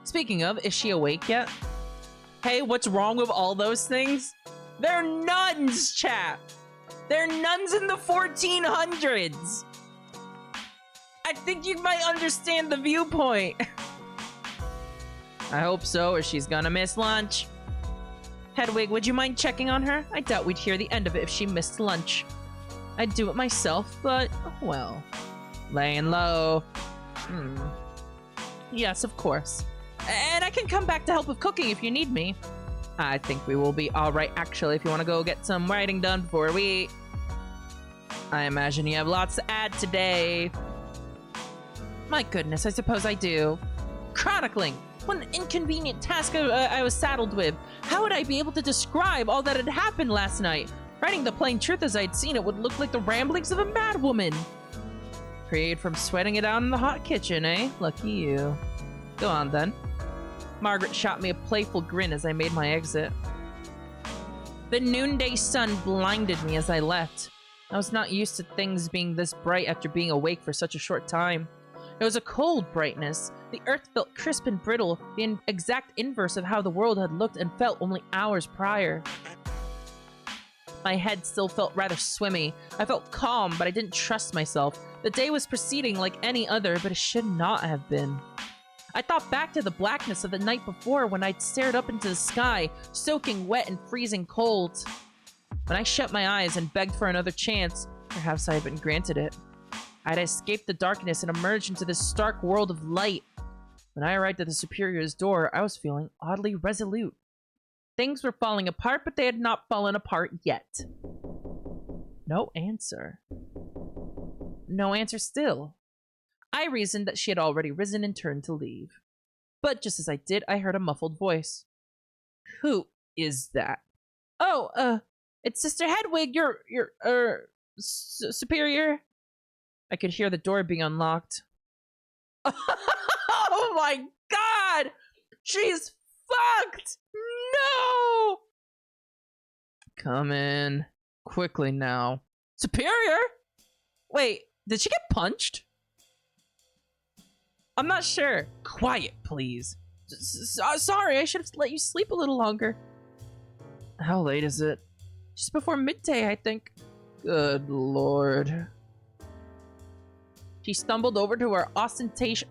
Speaking of, is she awake yet? Hey, what's wrong with all those things? They're nuns, chat! They're nuns in the 1400s! I think you might understand the viewpoint. I hope so, or she's gonna miss lunch. Hedwig, would you mind checking on her? I doubt we'd hear the end of it if she missed lunch. I'd do it myself, but, well, laying low. Yes, of course. And I can come back to help with cooking if you need me. I think we will be alright, actually, if you want to go get some writing done before we eat. I imagine you have lots to add today. My goodness, I suppose I do. Chronicling! What an inconvenient task I was saddled with. How would I be able to describe all that had happened last night? Writing the plain truth as I'd seen it would look like the ramblings of a madwoman. Freed from sweating it out in the hot kitchen, eh? Lucky you. Go on, then. Margaret shot me a playful grin as I made my exit. The noonday sun blinded me as I left. I was not used to things being this bright after being awake for such a short time. It was a cold brightness. The earth felt crisp and brittle, the exact inverse of how the world had looked and felt only hours prior. My head still felt rather swimmy. I felt calm, but I didn't trust myself. The day was proceeding like any other, but it should not have been. I thought back to the blackness of the night before when I'd stared up into the sky, soaking wet and freezing cold. When I shut my eyes and begged for another chance, perhaps I had been granted it. I'd escaped the darkness and emerged into this stark world of light. When I arrived at the Superior's door, I was feeling oddly resolute. Things were falling apart, but they had not fallen apart yet. No answer. No answer still. I reasoned that she had already risen and turned to leave. But just as I did, I heard a muffled voice. Who is that? Oh, it's Sister Hedwig, your Superior. I could hear the door being unlocked. Oh my god! She's fucked! No! Come in. Quickly now. Superior? Wait, did she get punched? I'm not sure. Quiet, please. Sorry, I should have let you sleep a little longer. How late is it? Just before midday, I think. Good lord. She stumbled over to her ostentatious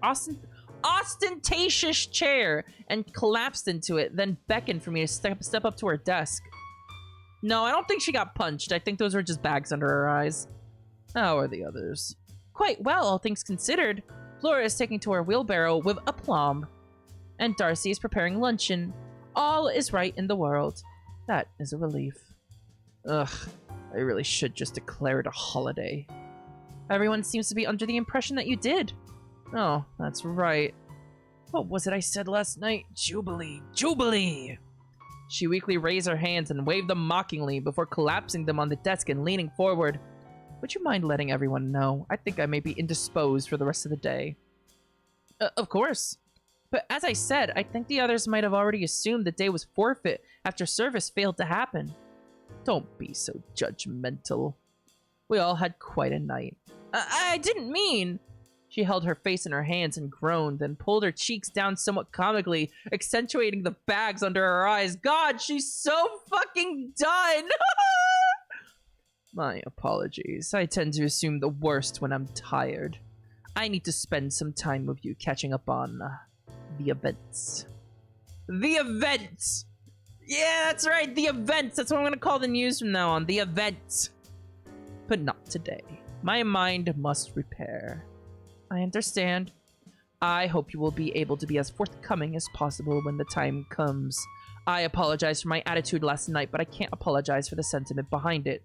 chair and collapsed into it, then beckoned for me to step up to her desk. No, I don't think she got punched. I think those were just bags under her eyes. How are the others? Quite well, all things considered. Flora is taking to her wheelbarrow with aplomb. And Darcy is preparing luncheon. All is right in the world. That is a relief. Ugh, I really should just declare it a holiday. Everyone seems to be under the impression that you did. Oh, that's right. What was it I said last night? Jubilee! Jubilee! She weakly raised her hands and waved them mockingly before collapsing them on the desk and leaning forward. Would you mind letting everyone know? I think I may be indisposed for the rest of the day. Of course. But as I said, I think the others might have already assumed the day was forfeit after service failed to happen. Don't be so judgmental. We all had quite a night. I didn't mean... She held her face in her hands and groaned, then pulled her cheeks down somewhat comically, accentuating the bags under her eyes. God, she's so fucking done! My apologies. I tend to assume the worst when I'm tired. I need to spend some time with you catching up on the events. The events! Yeah, that's right, the events! That's what I'm gonna call the news from now on, the events! But not today. My mind must repair. I understand. I hope you will be able to be as forthcoming as possible when the time comes. I apologize for my attitude last night, but I can't apologize for the sentiment behind it.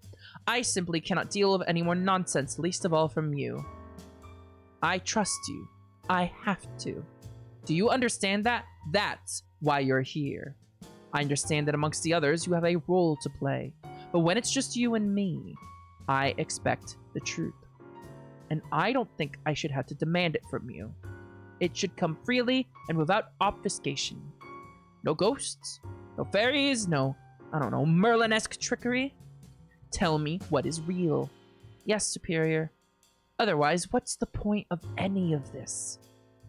I simply cannot deal with any more nonsense, least of all from you. I trust you. I have to. Do you understand that? That's why you're here. I understand that amongst the others, you have a role to play. But when it's just you and me, I expect the truth. And I don't think I should have to demand it from you. It should come freely and without obfuscation. No ghosts, no fairies, no, I don't know, Merlin-esque trickery. Tell me what is real. Yes, Superior. Otherwise, what's the point of any of this?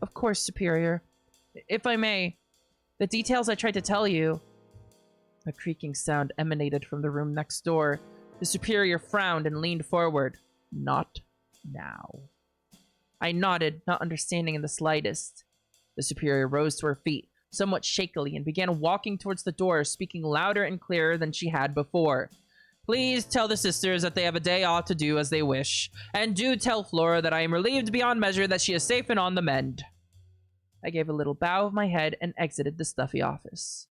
Of course, Superior. If I may, the details I tried to tell you... A creaking sound emanated from the room next door. The Superior frowned and leaned forward. Not now. I nodded, not understanding in the slightest. The Superior rose to her feet, somewhat shakily, and began walking towards the door, speaking louder and clearer than she had before. Please tell the sisters that they have a day off to do as they wish, and do tell Flora that I am relieved beyond measure that she is safe and on the mend. I gave a little bow of my head and exited the stuffy office.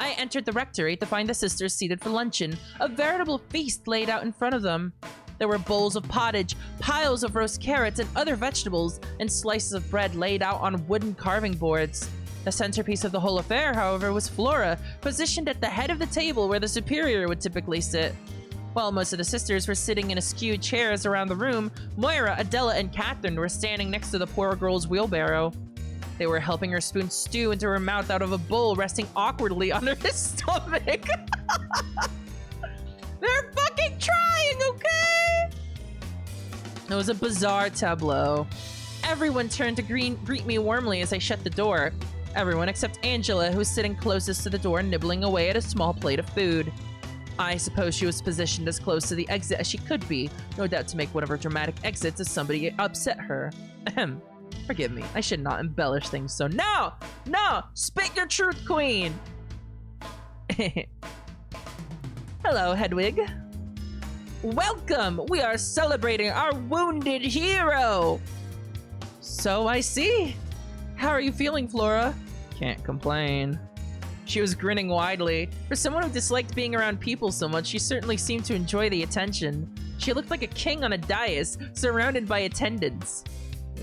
I entered the rectory to find the sisters seated for luncheon, a veritable feast laid out in front of them. There were bowls of pottage, piles of roast carrots and other vegetables, and slices of bread laid out on wooden carving boards. The centerpiece of the whole affair, however, was Flora, positioned at the head of the table where the Superior would typically sit. While most of the sisters were sitting in askew chairs around the room, Moira, Adela, and Catherine were standing next to the poor girl's wheelbarrow. They were helping her spoon stew into her mouth out of a bowl resting awkwardly on her stomach. They're fucking trying, okay? It was a bizarre tableau. Everyone turned to greet me warmly as I shut the door. Everyone except Angela, who was sitting closest to the door nibbling away at a small plate of food. I suppose she was positioned as close to the exit as she could be, no doubt to make one of her dramatic exits as somebody upset her. Ahem. Forgive me, I should not embellish things so— No! No! Speak your truth, Queen! Hello, Hedwig. Welcome! We are celebrating our wounded hero! So I see. How are you feeling, Flora? Can't complain. She was grinning widely. For someone who disliked being around people so much, she certainly seemed to enjoy the attention. She looked like a king on a dais, surrounded by attendants.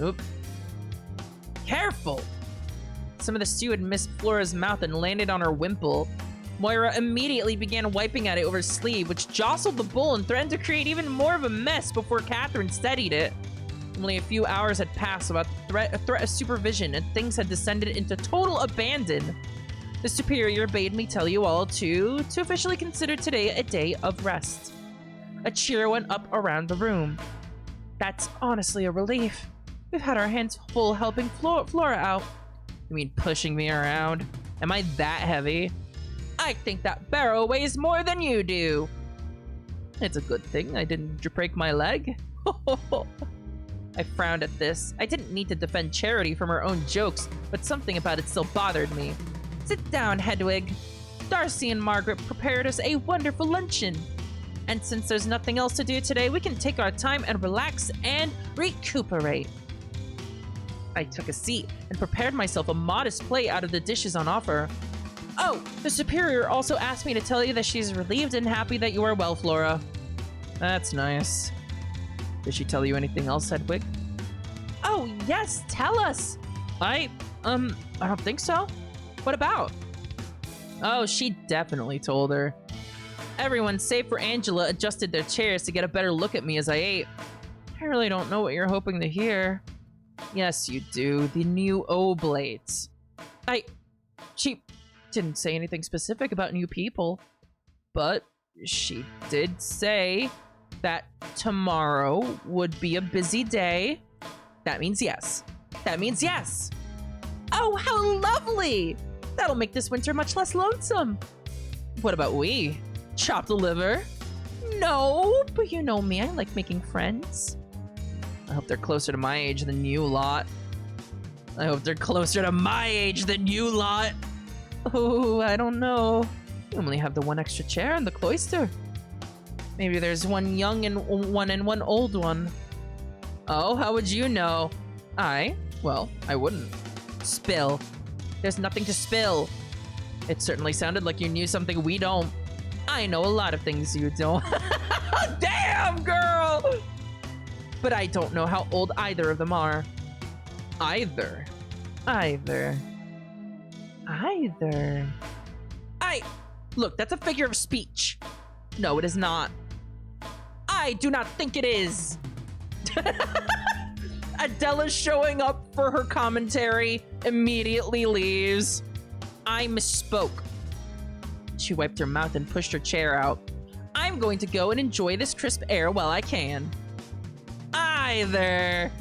Oop. Careful! Some of the stew had missed Flora's mouth and landed on her wimple. Moira immediately began wiping at it over her sleeve, which jostled the bowl and threatened to create even more of a mess before Catherine steadied it. Only a few hours had passed without a threat of supervision, and things had descended into total abandon. The Superior bade me tell you all to officially consider today a day of rest. A cheer went up around the room. That's honestly a relief. We've had our hands full helping Flora out. You mean pushing me around? Am I that heavy? I think that barrow weighs more than you do. It's a good thing I didn't break my leg. I frowned at this. I didn't need to defend Charity from her own jokes, but something about it still bothered me. Sit down, Hedwig. Darcy and Margaret prepared us a wonderful luncheon. And since there's nothing else to do today, we can take our time and relax and recuperate. I took a seat and prepared myself a modest plate out of the dishes on offer. Oh, the Superior also asked me to tell you that she's relieved and happy that you are well, Flora. That's nice. Did she tell you anything else, Hedwig? Oh, yes, tell us. I don't think so. What about? Oh, she definitely told her. Everyone, save for Angela, adjusted their chairs to get a better look at me as I ate. I really don't know what you're hoping to hear. Yes, you do. The new oblates. She didn't say anything specific about new people. but she did say that tomorrow would be a busy day. That means yes. That means yes. Oh, how lovely! That'll make this winter much less lonesome. What about we? Chopped liver? No, but you know me, I like making friends. I hope they're closer to my age than you lot. I hope they're closer to my age than you lot. Oh, I don't know. You only have the one extra chair in the cloister. Maybe there's one young and one old one. Oh, how would you know? Well, I wouldn't. Spill. There's nothing to spill. It certainly sounded like you knew something we don't. I know a lot of things you don't. Damn, girl! But I don't know how old either of them are. Either. Look, that's a figure of speech. No, it is not. I do not think it is. Adela's showing up for her commentary, immediately leaves. I misspoke. She wiped her mouth and pushed her chair out. I'm going to go and enjoy this crisp air while I can. Either.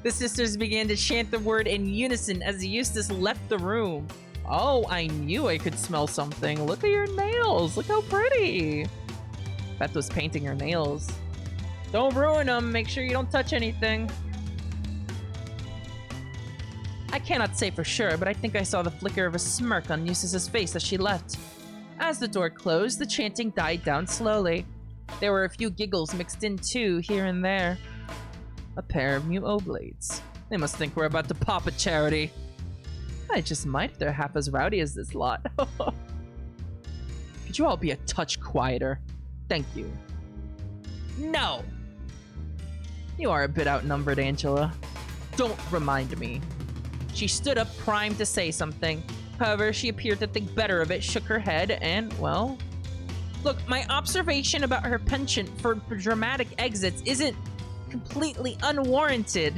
The sisters began to chant the word in unison as Eustace left the room. Oh, I knew I could smell something. Look at your nails. Look how pretty. Beth was painting her nails. Don't ruin them. Make sure you don't touch anything. I cannot say for sure, but I think I saw the flicker of a smirk on Eustace's face as she left. As the door closed, the chanting died down slowly. There were a few giggles mixed in too, here and there. A pair of new oblates. They must think we're about to pop a charity. I just might if they're half as rowdy as this lot. Could you all be a touch quieter? Thank you. No! You are a bit outnumbered, Angela. Don't remind me. She stood up, primed to say something. However, she appeared to think better of it, shook her head, and, well... Look, my observation about her penchant for dramatic exits isn't completely unwarranted.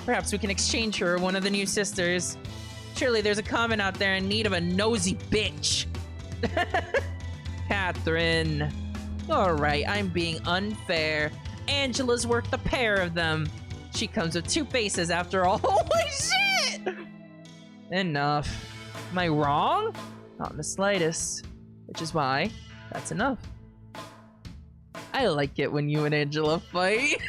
Perhaps we can exchange her or one of the new sisters. Surely there's a convent out there in need of a nosy bitch. Catherine. Alright, I'm being unfair. Angela's worth the pair of them. She comes with two faces after all. Holy shit! Enough. Am I wrong? Not in the slightest. Which is why, that's enough. I like it when you and Angela fight.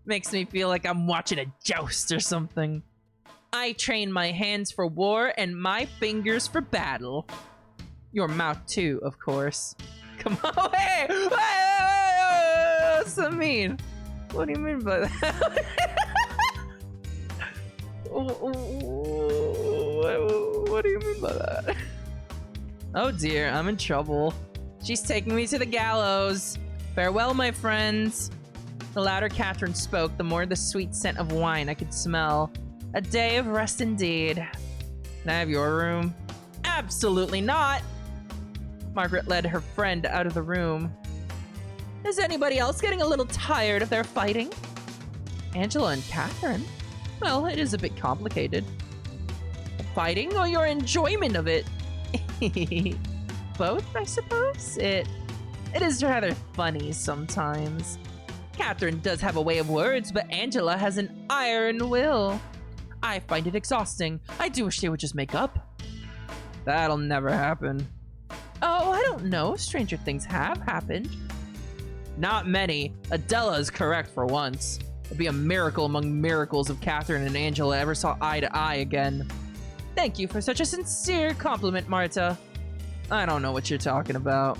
Makes me feel like I'm watching a joust or something. I train my hands for war and my fingers for battle. Your mouth too, of course. Come on, hey! What's that mean? What do you mean by that? What do you mean by that? Oh dear, I'm in trouble. She's taking me to the gallows. Farewell, my friends. The louder Catherine spoke, the more the sweet scent of wine I could smell. A day of rest indeed. Can I have your room? Absolutely not! Margaret led her friend out of the room. Is anybody else getting a little tired of their fighting? Angela and Catherine? Well, it is a bit complicated. Fighting or your enjoyment of it? Both, I suppose? It is rather funny sometimes. Catherine does have a way of words, but Angela has an iron will. I find it exhausting. I do wish they would just make up. That'll never happen. Oh, I don't know. Stranger things have happened. Not many. Adela is correct for once. It'd be a miracle among miracles if Catherine and Angela ever saw eye to eye again. Thank you for such a sincere compliment, Marta. I don't know what you're talking about.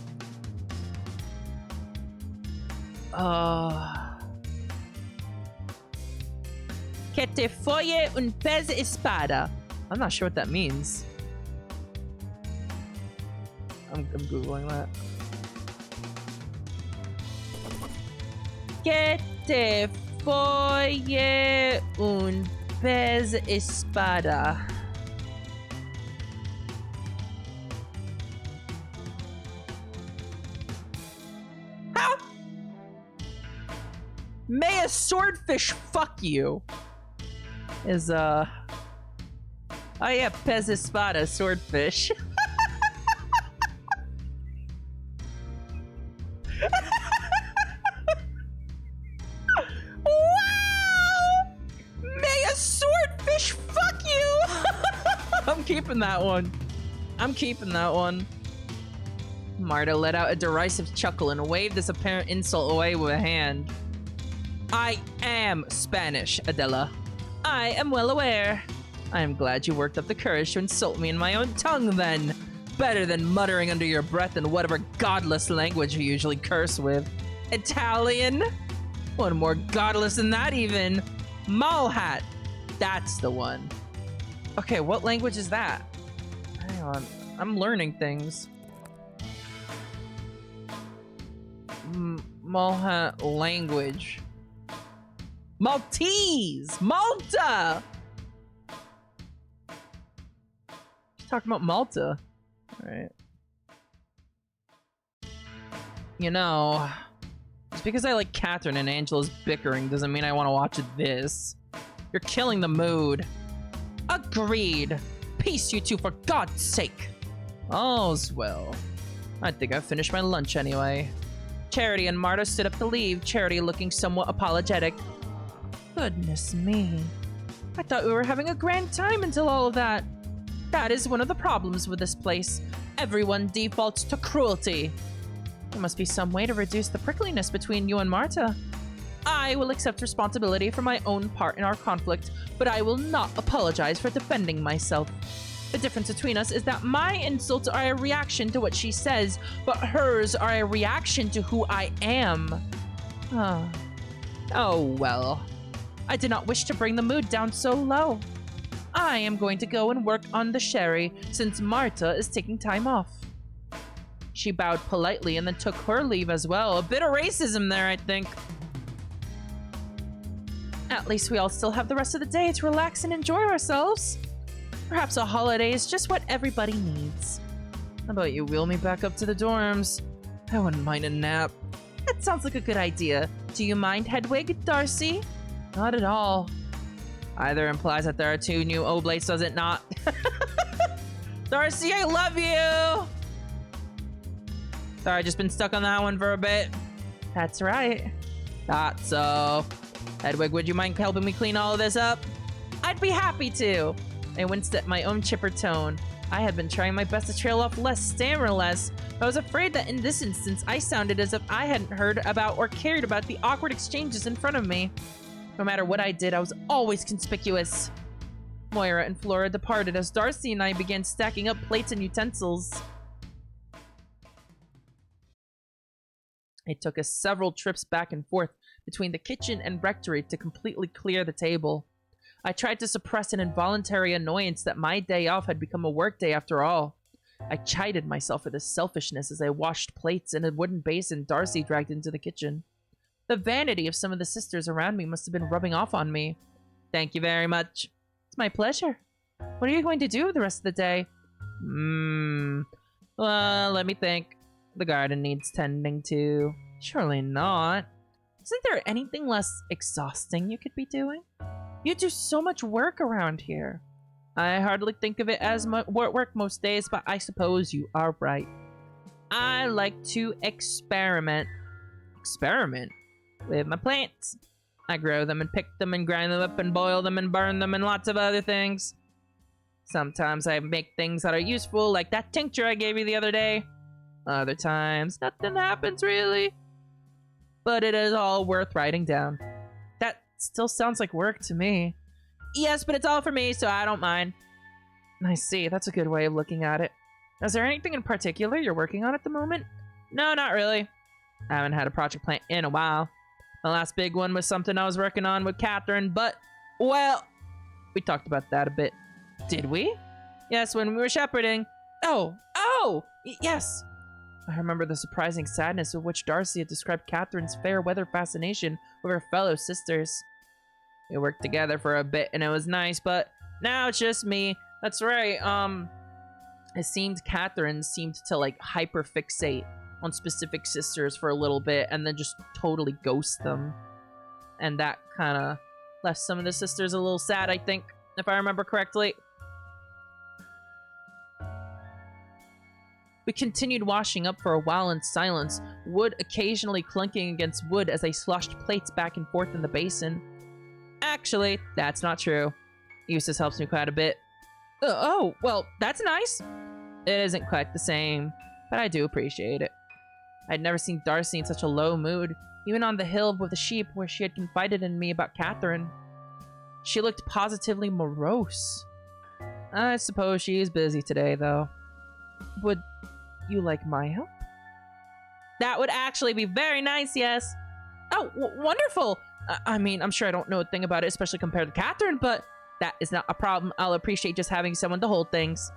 Que te folle un pez espada. I'm not sure what that means. I'm Googling that. Que te folle un pez espada. May a swordfish fuck you. Is, oh yeah, pez espada, swordfish. Wow! May a swordfish fuck you! I'm keeping that one. I'm keeping that one. Marta let out a derisive chuckle and waved this apparent insult away with a hand. I am Spanish, Adela. I am well aware. I am glad you worked up the courage to insult me in my own tongue, then. Better than muttering under your breath in whatever godless language you usually curse with. Italian? One more godless than that, even. Malhat. That's the one. Okay, what language is that? Hang on. I'm learning things. Malhat language. Maltese! Malta! She's talking about Malta. Alright. You know, just because I like Catherine and Angela's bickering doesn't mean I want to watch this. You're killing the mood. Agreed. Peace, you two, for God's sake. All's well. I think I've finished my lunch anyway. Charity and Marta stood up to leave, Charity looking somewhat apologetic. Goodness me. I thought we were having a grand time until all of that. That is one of the problems with this place. Everyone defaults to cruelty. There must be some way to reduce the prickliness between you and Marta. I will accept responsibility for my own part in our conflict, but I will not apologize for defending myself. The difference between us is that my insults are a reaction to what she says, but hers are a reaction to who I am. Oh well. I did not wish to bring the mood down so low. I am going to go and work on the sherry since Marta is taking time off. She bowed politely and then took her leave as well. A bit of racism there, I think. At least we all still have the rest of the day to relax and enjoy ourselves. Perhaps a holiday is just what everybody needs. How about you wheel me back up to the dorms? I wouldn't mind a nap. That sounds like a good idea. Do you mind, Hedwig, Darcy? Not at all. Either implies that there are two new oblates, does it not? Darcy, I love you! Sorry, just been stuck on that one for a bit. That's right. Thought so. Hedwig, would you mind helping me clean all of this up? I'd be happy to. I winced at my own chipper tone. I had been trying my best to trail off less, stammer less. I was afraid that in this instance, I sounded as if I hadn't heard about or cared about the awkward exchanges in front of me. No matter what I did, I was always conspicuous. Moira and Flora departed as Darcy and I began stacking up plates and utensils. It took us several trips back and forth between the kitchen and rectory to completely clear the table. I tried to suppress an involuntary annoyance that my day off had become a work day after all. I chided myself for this selfishness as I washed plates in a wooden basin Darcy dragged into the kitchen. The vanity of some of the sisters around me must have been rubbing off on me. Thank you very much. It's my pleasure. What are you going to do the rest of the day? Well, let me think. The garden needs tending to. Surely not. Isn't there anything less exhausting you could be doing? You do so much work around here. I hardly think of it as work most days, but I suppose you are right. I like to experiment. Experiment? With my plants. I grow them and pick them and grind them up and boil them and burn them and lots of other things. Sometimes I make things that are useful, like that tincture I gave you the other day. Other times, nothing happens really. But it is all worth writing down. That still sounds like work to me. Yes, but it's all for me, so I don't mind. I see, that's a good way of looking at it. Is there anything in particular you're working on at the moment? No, not really. I haven't had a project plan in a while. My last big one was something I was working on with Catherine, but, well, we talked about that a bit. Did we? Yes, when we were shepherding. Oh, yes. I remember the surprising sadness with which Darcy had described Catherine's fair weather fascination with her fellow sisters. We worked together for a bit and it was nice, but now it's just me. That's right, it seemed Catherine seemed to like hyperfixate on specific sisters for a little bit and then just totally ghost them. And that kind of left some of the sisters a little sad, I think, if I remember correctly. We continued washing up for a while in silence, wood occasionally clunking against wood as I sloshed plates back and forth in the basin. Actually, that's not true. Eustace helps me quite a bit. Oh, well, that's nice. It isn't quite the same, but I do appreciate it. I'd never seen Darcy in such a low mood, even on the hill with the sheep where she had confided in me about Catherine. She looked positively morose. I suppose she is busy today, though. Would you like my help? That would actually be very nice, yes. Oh, wonderful. I mean, I'm sure I don't know a thing about it, especially compared to Catherine, but that is not a problem. I'll appreciate just having someone to hold things.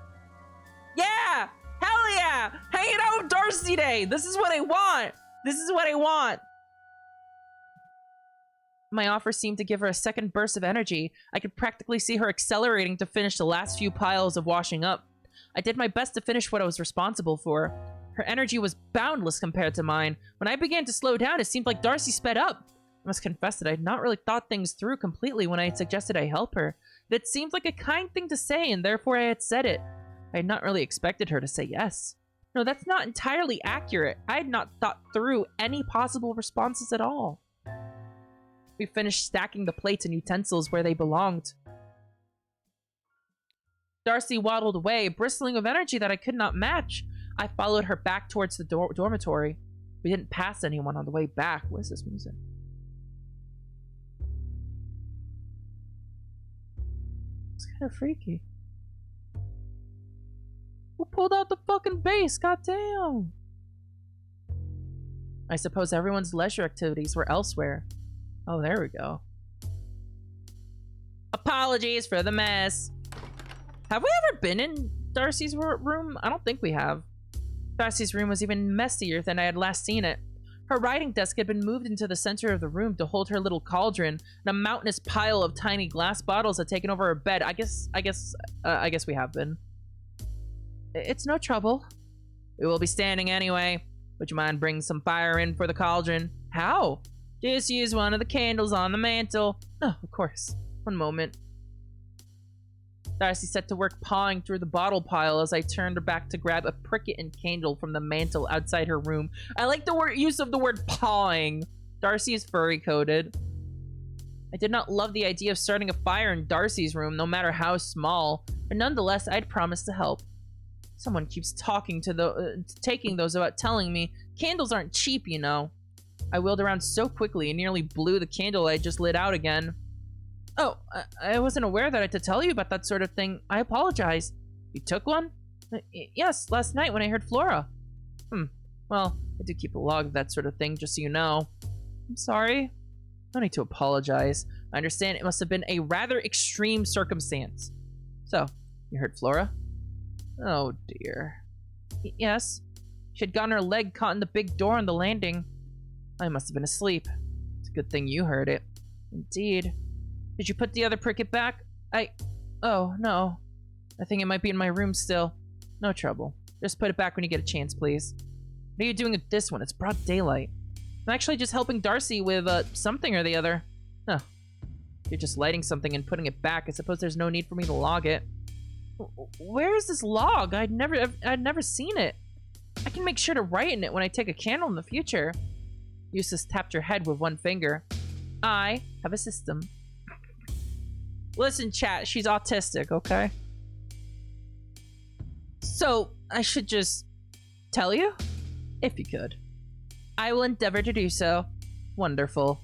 Yeah! Hell yeah! Hanging out with Darcy Day! This is what I want! This is what I want! My offer seemed to give her a second burst of energy. I could practically see her accelerating to finish the last few piles of washing up. I did my best to finish what I was responsible for. Her energy was boundless compared to mine. When I began to slow down, it seemed like Darcy sped up. I must confess that I had not really thought things through completely when I had suggested I help her. It seemed like a kind thing to say, and therefore I had said it. I had not really expected her to say yes. No, that's not entirely accurate. I had not thought through any possible responses at all. We finished stacking the plates and utensils where they belonged. Darcy waddled away, bristling with energy that I could not match. I followed her back towards the dormitory. We didn't pass anyone on the way back. What is this music? It's kind of freaky. Who pulled out the fucking bass? Goddamn! I suppose everyone's leisure activities were elsewhere. Oh, there we go. Apologies for the mess. Have we ever been in Darcy's room? I don't think we have. Darcy's room was even messier than I had last seen it. Her writing desk had been moved into the center of the room to hold her little cauldron, and a mountainous pile of tiny glass bottles had taken over her bed. I guess we have been. It's no trouble. We will be standing anyway. Would you mind bringing some fire in for the cauldron? How? Just use one of the candles on the mantle. Oh, of course. One moment. Darcy set to work pawing through the bottle pile as I turned her back to grab a pricket and candle from the mantle outside her room. I like the use of the word pawing. Darcy is furry-coded. I did not love the idea of starting a fire in Darcy's room, no matter how small, but nonetheless, I'd promised to help. Someone keeps taking those without telling me. Candles aren't cheap, you know. I wheeled around so quickly and nearly blew the candle I just lit out again. Oh, I wasn't aware that I had to tell you about that sort of thing. I apologize. You took one? Yes, last night when I heard Flora. Well, I do keep a log of that sort of thing, just so you know. I'm sorry. No need to apologize. I understand it must have been a rather extreme circumstance. So, you heard Flora? Oh, dear. Yes. She had gotten her leg caught in the big door on the landing. I must have been asleep. It's a good thing you heard it. Indeed. Did you put the other pricket back? Oh, no. I think it might be in my room still. No trouble. Just put it back when you get a chance, please. What are you doing with this one? It's broad daylight. I'm actually just helping Darcy with, something or the other. Oh. You're just lighting something and putting it back. I suppose there's no need for me to log it. Where is this log? I'd never seen it. I can make sure to write in it when I take a candle in the future. Eustace tapped her head with one finger. I have a system. Listen, chat, she's autistic, okay? So, I should just tell you? If you could. I will endeavor to do so. Wonderful.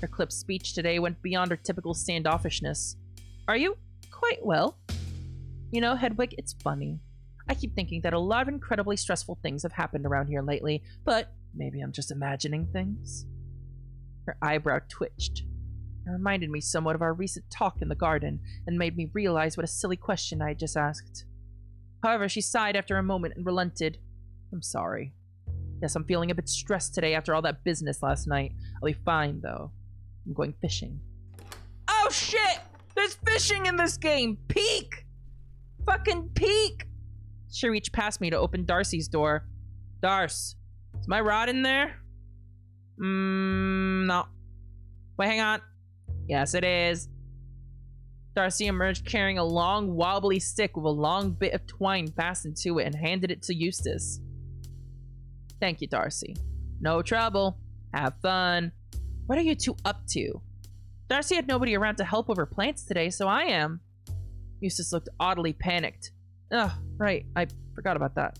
Her clipped speech today went beyond her typical standoffishness. Are you? Quite well. You know, Hedwig, it's funny. I keep thinking that a lot of incredibly stressful things have happened around here lately, but maybe I'm just imagining things. Her eyebrow twitched. It reminded me somewhat of our recent talk in the garden, and made me realize what a silly question I had just asked. However, she sighed after a moment and relented. I'm sorry. Yes, I'm feeling a bit stressed today after all that business last night. I'll be fine, though. I'm going fishing. Oh, shit! There's fishing in this game! Peek! Fucking peek! She reached past me to open Darcy's door. Darce, is my rod in there? No. Wait, hang on. Yes, it is. Darcy emerged carrying a long, wobbly stick with a long bit of twine fastened to it and handed it to Eustace. Thank you, Darcy. No trouble. Have fun. What are you two up to? Darcy had nobody around to help with her plants today, so I am. Eustace looked oddly panicked. Oh, right. I forgot about that.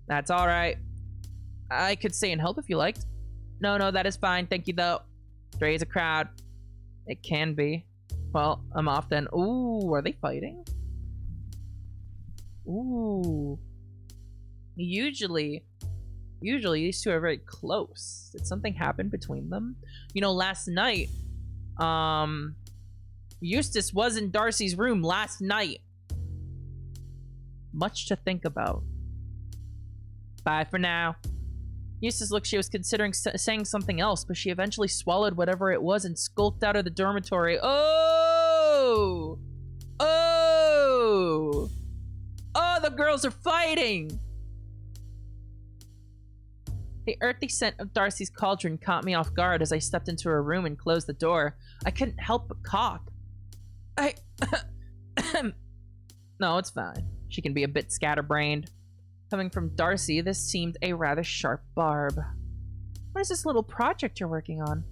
That's all right. I could stay and help if you liked. No, that is fine. Thank you, though. Raise a crowd. It can be. Well, I'm off then. Ooh, are they fighting? Ooh. Usually these two are very close. Did something happen between them? You know, last night, Eustace was in Darcy's room last night. Much to think about. Bye for now. Eustace looked she was considering saying something else, but she eventually swallowed whatever it was and skulked out of the dormitory. Oh! Oh! Oh, the girls are fighting! The earthy scent of Darcy's cauldron caught me off guard as I stepped into her room and closed the door. I couldn't help but cough. No, it's fine. She can be a bit scatterbrained. Coming from Darcy, this seemed a rather sharp barb. What is this little project you're working on?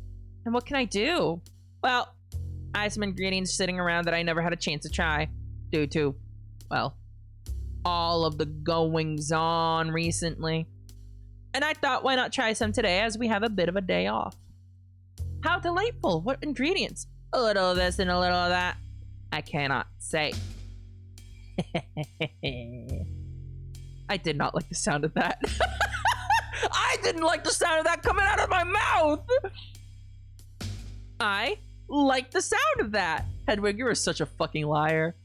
And what can I do? Well, I have some ingredients sitting around that I never had a chance to try. Due to, well, all of the goings-on recently. And I thought, why not try some today as we have a bit of a day off? How delightful! What ingredients? A little of this and a little of that. I cannot say. I did not like the sound of that. I didn't like the sound of that coming out of my mouth! I like the sound of that! Hedwig, you are such a fucking liar.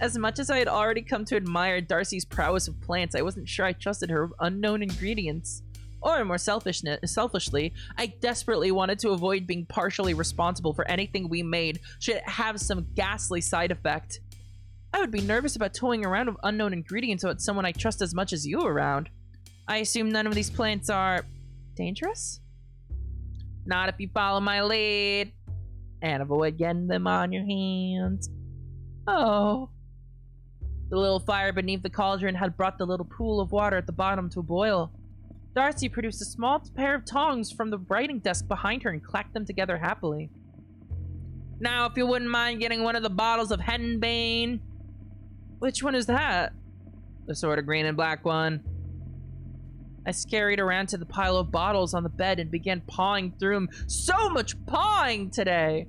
As much as I had already come to admire Darcy's prowess of plants, I wasn't sure I trusted her with unknown ingredients. Or more selfishly, I desperately wanted to avoid being partially responsible for anything we made should it have some ghastly side effect. I would be nervous about toying around with unknown ingredients without someone I trust as much as you around. I assume none of these plants are dangerous? Not if you follow my lead. And avoid getting them on your hands. Oh. The little fire beneath the cauldron had brought the little pool of water at the bottom to a boil. Darcy produced a small pair of tongs from the writing desk behind her and clacked them together happily. Now, if you wouldn't mind getting one of the bottles of henbane. Which one is that? The sort of green and black one. I scurried around to the pile of bottles on the bed and began pawing through them. So much pawing today!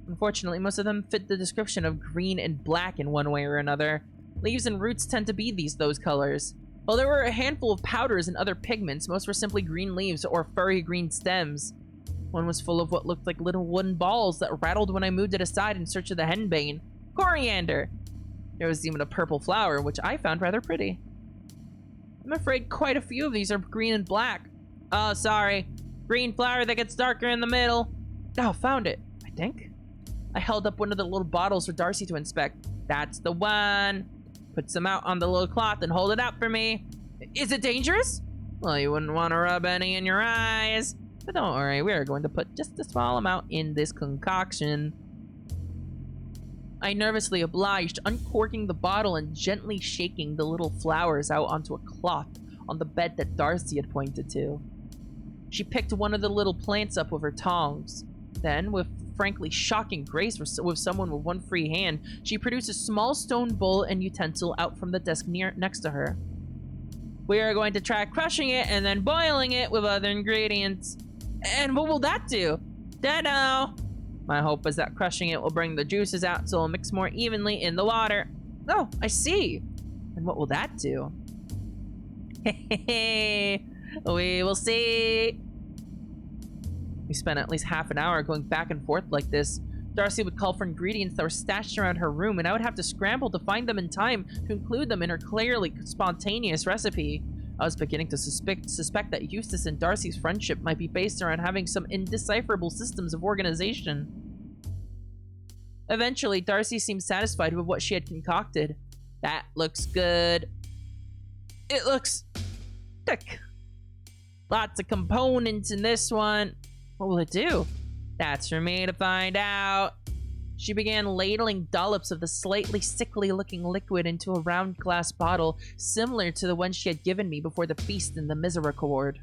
Unfortunately, most of them fit the description of green and black in one way or another. Leaves and roots tend to be those colors. While there were a handful of powders and other pigments, most were simply green leaves or furry green stems. One was full of what looked like little wooden balls that rattled when I moved it aside in search of the henbane. Coriander! There was even a purple flower, which I found rather pretty. I'm afraid quite a few of these are green and black. Oh, sorry. Green flower that gets darker in the middle. Oh, found it, I think. I held up one of the little bottles for Darcy to inspect. That's the one. Put some out on the little cloth and hold it out for me. Is it dangerous? Well, you wouldn't want to rub any in your eyes. But don't worry, we are going to put just a small amount in this concoction. I nervously obliged, uncorking the bottle and gently shaking the little flowers out onto a cloth on the bed that Darcy had pointed to. She picked one of the little plants up with her tongs. Then, with frankly shocking grace with someone with one free hand, she produced a small stone bowl and utensil out from the desk next to her. We are going to try crushing it and then boiling it with other ingredients. And what will that do? Dunno. My hope is that crushing it will bring the juices out so it'll mix more evenly in the water. Oh, I see. And what will that do? We will see. We spent at least half an hour going back and forth like this. Darcy would call for ingredients that were stashed around her room, and I would have to scramble to find them in time to include them in her clearly spontaneous recipe. I was beginning to suspect that Eustace and Darcy's friendship might be based around having some indecipherable systems of organization. Eventually, Darcy seemed satisfied with what she had concocted. That looks good. It looks thick. Lots of components in this one. What will it do? That's for me to find out. She began ladling dollops of the slightly sickly-looking liquid into a round glass bottle similar to the one she had given me before the feast in the Misericorde.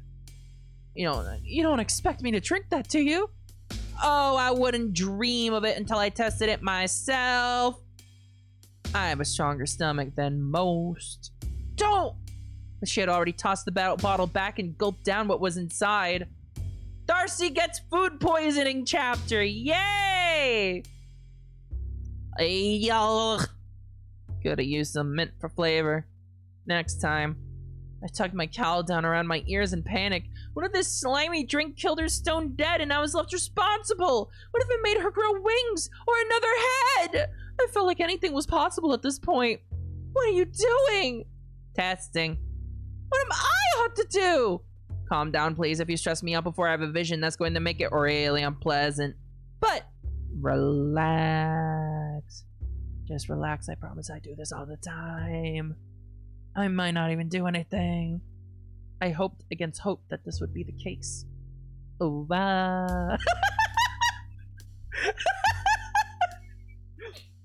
You don't expect me to drink that, do you? Oh, I wouldn't dream of it until I tested it myself. I have a stronger stomach than most. Don't! But she had already tossed the bottle back and gulped down what was inside. Darcy gets food poisoning chapter! Yay! Yuck. Coulda used some mint for flavor. Next time. I tucked my cowl down around my ears in panic. What if this slimy drink killed her stone dead and I was left responsible? What if it made her grow wings or another head? I felt like anything was possible at this point. What are you doing? Testing. What am I ought to do? Calm down, please. If you stress me out before I have a vision, that's going to make it really unpleasant. But relax. Just relax. I promise I do this all the time. I might not even do anything. I hoped against hope that this would be the case. Oh, wow.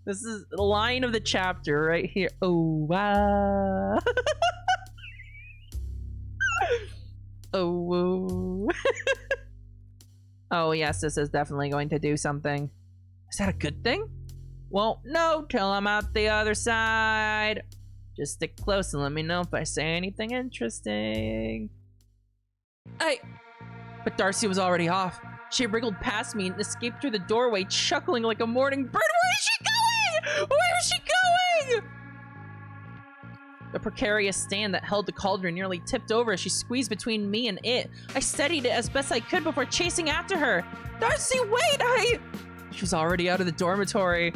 This is the line of the chapter right here. Oh, wow. Oh, woo. Oh, yes, this is definitely going to do something. Is that a good thing? Won't know till I'm out the other side. Just stick close and let me know if I say anything interesting. But Darcy was already off. She wriggled past me and escaped through the doorway, chuckling like a morning bird. Where is she going? Where is she going? The precarious stand that held the cauldron nearly tipped over as she squeezed between me and it. I steadied it as best I could before chasing after her. Darcy, wait! She was already out of the dormitory.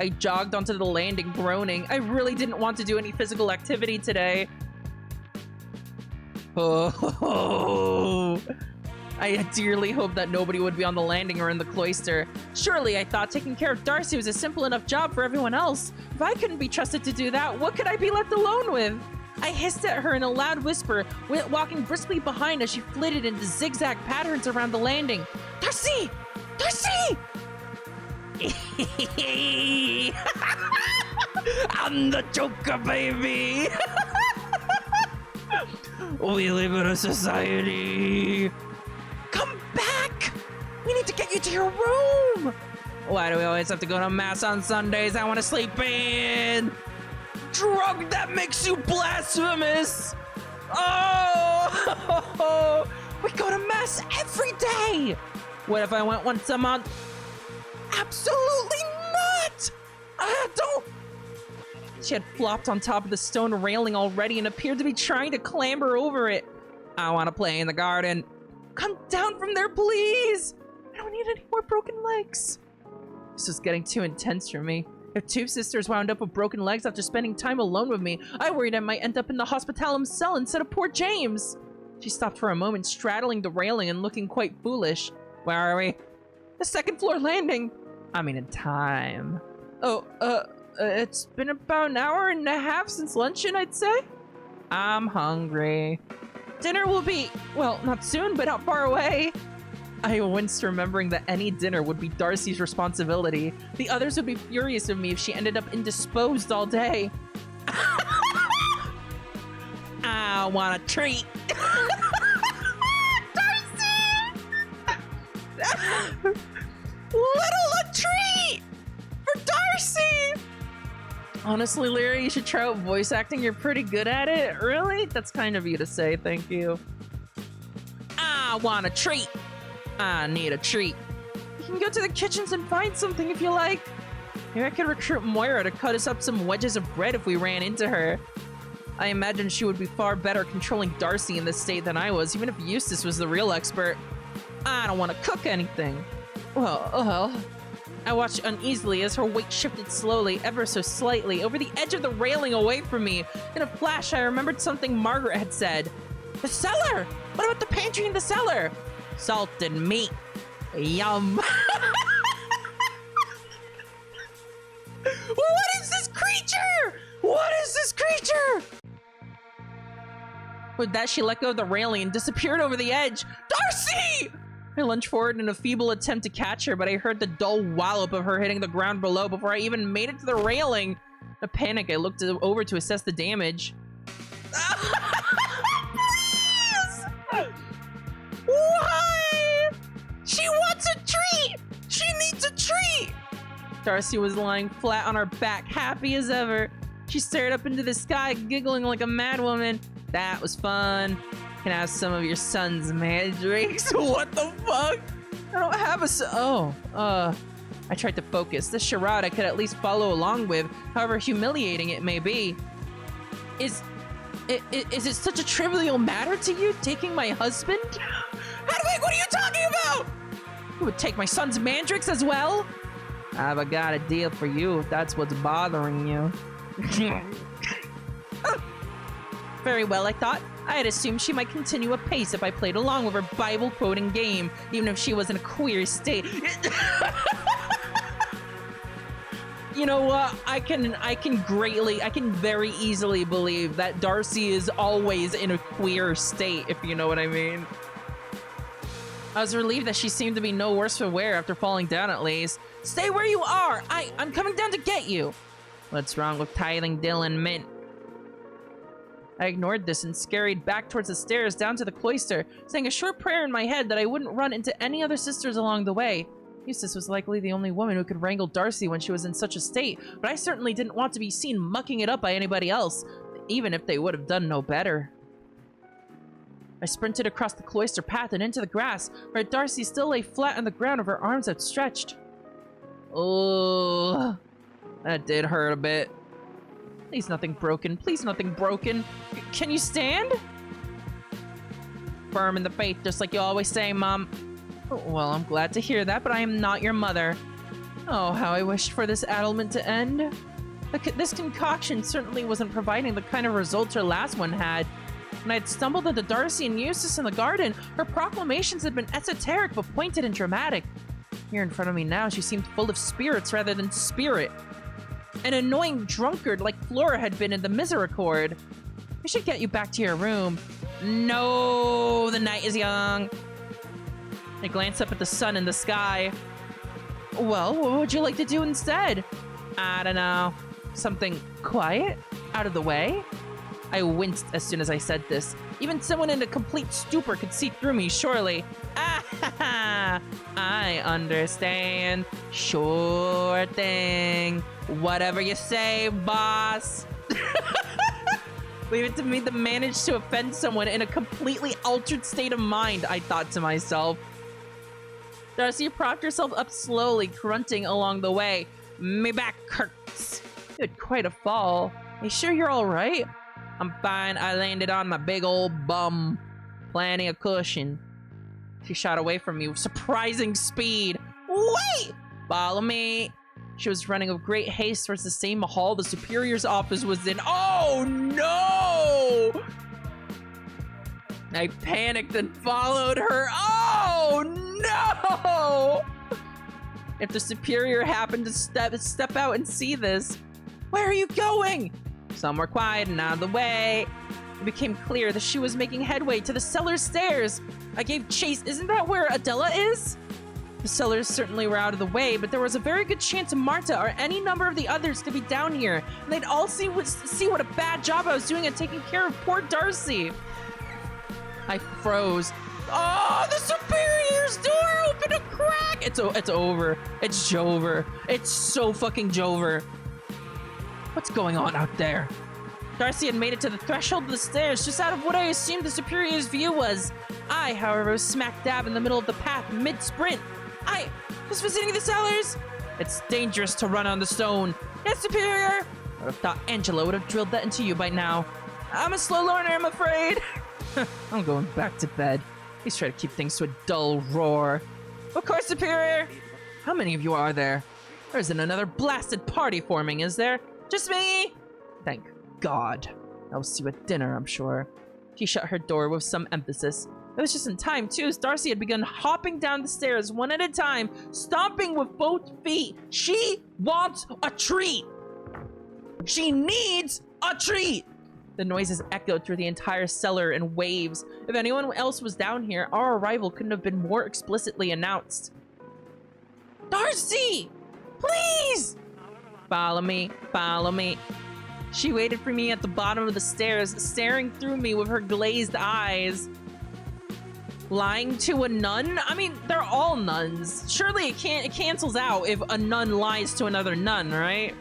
I jogged onto the landing, groaning. I really didn't want to do any physical activity today. Oh, I dearly hoped that nobody would be on the landing or in the cloister. Surely, I thought, taking care of Darcy was a simple enough job for everyone else. If I couldn't be trusted to do that, what could I be left alone with? I hissed at her in a loud whisper, walking briskly behind as she flitted into zigzag patterns around the landing. Darcy! Darcy! I'm the Joker, baby! We live in a society. Come back! We need to get you to your room! Why do we always have to go to mass on Sundays? I want to sleep in! Drug that makes you blasphemous! Oh! We go to mass every day! What if I went once a month? Absolutely not! Don't! She had flopped on top of the stone railing already and appeared to be trying to clamber over it. I want to play in the garden. Come down from there, please! I don't need any more broken legs. This was getting too intense for me. If two sisters wound up with broken legs after spending time alone with me, I worried I might end up in the hospitalum cell instead of poor James. She stopped for a moment, straddling the railing and looking quite foolish. Where are we? The second floor landing. I mean, in time. Oh, it's been about an hour and a half since luncheon, I'd say. I'm hungry. Dinner will be, well, not soon, but not far away. I winced, remembering that any dinner would be Darcy's responsibility. The others would be furious with me if she ended up indisposed all day. I want a treat. Darcy! Little a treat! For Darcy! Honestly, Lyra, you should try out voice acting. You're pretty good at it. Really? That's kind of you to say. Thank you. I want a treat. I need a treat. You can go to the kitchens and find something if you like. Maybe I could recruit Moira to cut us up some wedges of bread if we ran into her. I imagine she would be far better controlling Darcy in this state than I was, even if Eustace was the real expert. I don't want to cook anything. Well. I watched uneasily as her weight shifted slowly, ever so slightly, over the edge of the railing away from me. In a flash, I remembered something Margaret had said. The cellar! What about the pantry in the cellar? Salted meat. Yum. What is this creature? What is this creature? With that, she let go of the railing and disappeared over the edge. Darcy! I lunged forward in a feeble attempt to catch her, but I heard the dull wallop of her hitting the ground below before I even made it to the railing. In a panic, I looked over to assess the damage. Please! Why? She wants a treat! She needs a treat! Darcy was lying flat on her back, happy as ever. She stared up into the sky, giggling like a madwoman. That was fun. Can I have some of your son's mandrakes? What the fuck? I don't have a I tried to focus. This charade I could at least follow along with, however humiliating it may be. Is it such a trivial matter to you, taking my husband? Hedwig, what are you talking about? You would take my son's mandrakes as well? I've got a deal for you if that's what's bothering you. Very well, I thought. I had assumed she might continue apace if I played along with her Bible-quoting game, even if she was in a queer state. You know what? I can very easily believe that Darcy is always in a queer state, if you know what I mean. I was relieved that she seemed to be no worse for wear after falling down at least. Stay where you are! I'm coming down to get you! What's wrong with tithing Dylan Mint? I ignored this and scurried back towards the stairs down to the cloister, saying a short prayer in my head that I wouldn't run into any other sisters along the way. Eustace was likely the only woman who could wrangle Darcy when she was in such a state, but I certainly didn't want to be seen mucking it up by anybody else, even if they would have done no better. I sprinted across the cloister path and into the grass, where Darcy still lay flat on the ground with her arms outstretched. Oh, that did hurt a bit. Please nothing broken. Please nothing broken. Can you stand? Firm in the faith, just like you always say, Mom. Oh, well, I'm glad to hear that, but I am not your mother. Oh, how I wished for this ailment to end. This concoction certainly wasn't providing the kind of results her last one had. When I had stumbled into Darcy and Eustace in the garden, her proclamations had been esoteric but pointed and dramatic. Here in front of me now, she seemed full of spirits rather than spirit. An annoying drunkard like Flora had been in the Misericorde. I should get you back to your room. No, the night is young. I glanced up at the sun in the sky. Well, what would you like to do instead? I don't know. Something quiet? Out of the way? I winced as soon as I said this. Even someone in a complete stupor could see through me, surely. Ah, ha, ha. I understand. Sure thing. Whatever you say, boss. Leave it to me to manage to offend someone in a completely altered state of mind, I thought to myself. Darcy propped herself up slowly, grunting along the way. Me back hurts. You had quite a fall. Are you sure you're all right? I'm fine. I landed on my big old bum. Plenty of cushion. She shot away from me with surprising speed. Wait! Follow me. She was running with great haste towards the same hall the Superior's office was in. Oh, no! I panicked and followed her. Oh, no! If the Superior happened to step out and see this. Where are you going? Somewhere quiet and out of the way. It became clear that she was making headway to the cellar stairs. I gave chase. Isn't that where Adela is? The cellars certainly were out of the way, but there was a very good chance Marta or any number of the others could be down here, and they'd all see what a bad job I was doing at taking care of poor Darcy. I froze. Oh, the Superior's door opened a crack! It's over. It's Jover. It's so fucking Jover. What's going on out there? Darcy had made it to the threshold of the stairs, just out of what I assumed the Superior's view was. I, however, was smack dab in the middle of the path, mid-sprint. I was visiting the cellars. It's dangerous to run on the stone. Yes, Superior. I would have thought Angela would have drilled that into you by now. I'm a slow learner, I'm afraid. I'm going back to bed. Please try to keep things to a dull roar. Of course, Superior. How many of you are there? There isn't another blasted party forming, is there? Just me? Thank God. I'll see you at dinner, I'm sure. She shut her door with some emphasis. It was just in time, too, as Darcy had begun hopping down the stairs one at a time, stomping with both feet. She wants a treat. She needs a treat. The noises echoed through the entire cellar in waves. If anyone else was down here, our arrival couldn't have been more explicitly announced. Darcy! Please! Follow me, follow me. She waited for me at the bottom of the stairs, staring through me with her glazed eyes. Lying to a nun? I mean, they're all nuns. Surely it cancels out if a nun lies to another nun, right?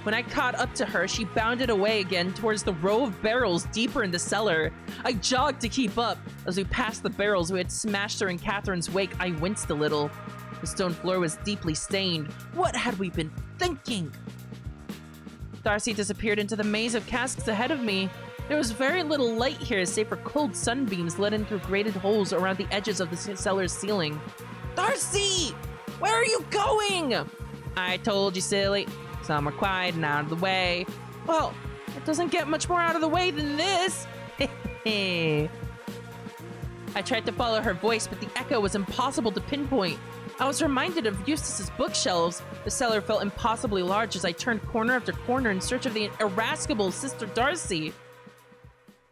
When I caught up to her, she bounded away again towards the row of barrels deeper in the cellar. I jogged to keep up. As we passed the barrels we had smashed her in Catherine's wake, I winced a little. The stone floor was deeply stained. What had we been thinking? Darcy disappeared into the maze of casks ahead of me. There was very little light here save for cold sunbeams let in through grated holes around the edges of the cellar's ceiling. Darcy! Where are you going? I told you, silly. Some are quiet and out of the way. Well, it doesn't get much more out of the way than this. I tried to follow her voice, but the echo was impossible to pinpoint. I was reminded of Eustace's bookshelves. The cellar felt impossibly large as I turned corner after corner in search of the irascible Sister Darcy.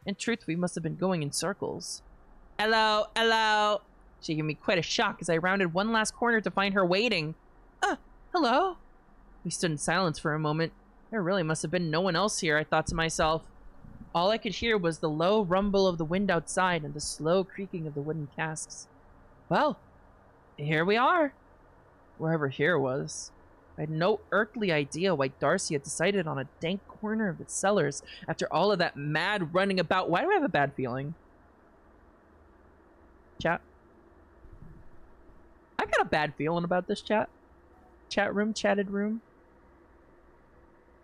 In truth, we must have been going in circles. Hello, hello. She gave me quite a shock as I rounded one last corner to find her waiting. Hello? We stood in silence for a moment. There really must have been no one else here, I thought to myself. All I could hear was the low rumble of the wind outside and the slow creaking of the wooden casks. Well, here we are. Wherever here was. I had no earthly idea why Darcy had decided on a dank corner of the cellars after all of that mad running about. Why do I have a bad feeling? Chat. I got a bad feeling about this chat. Chat room, chatted room.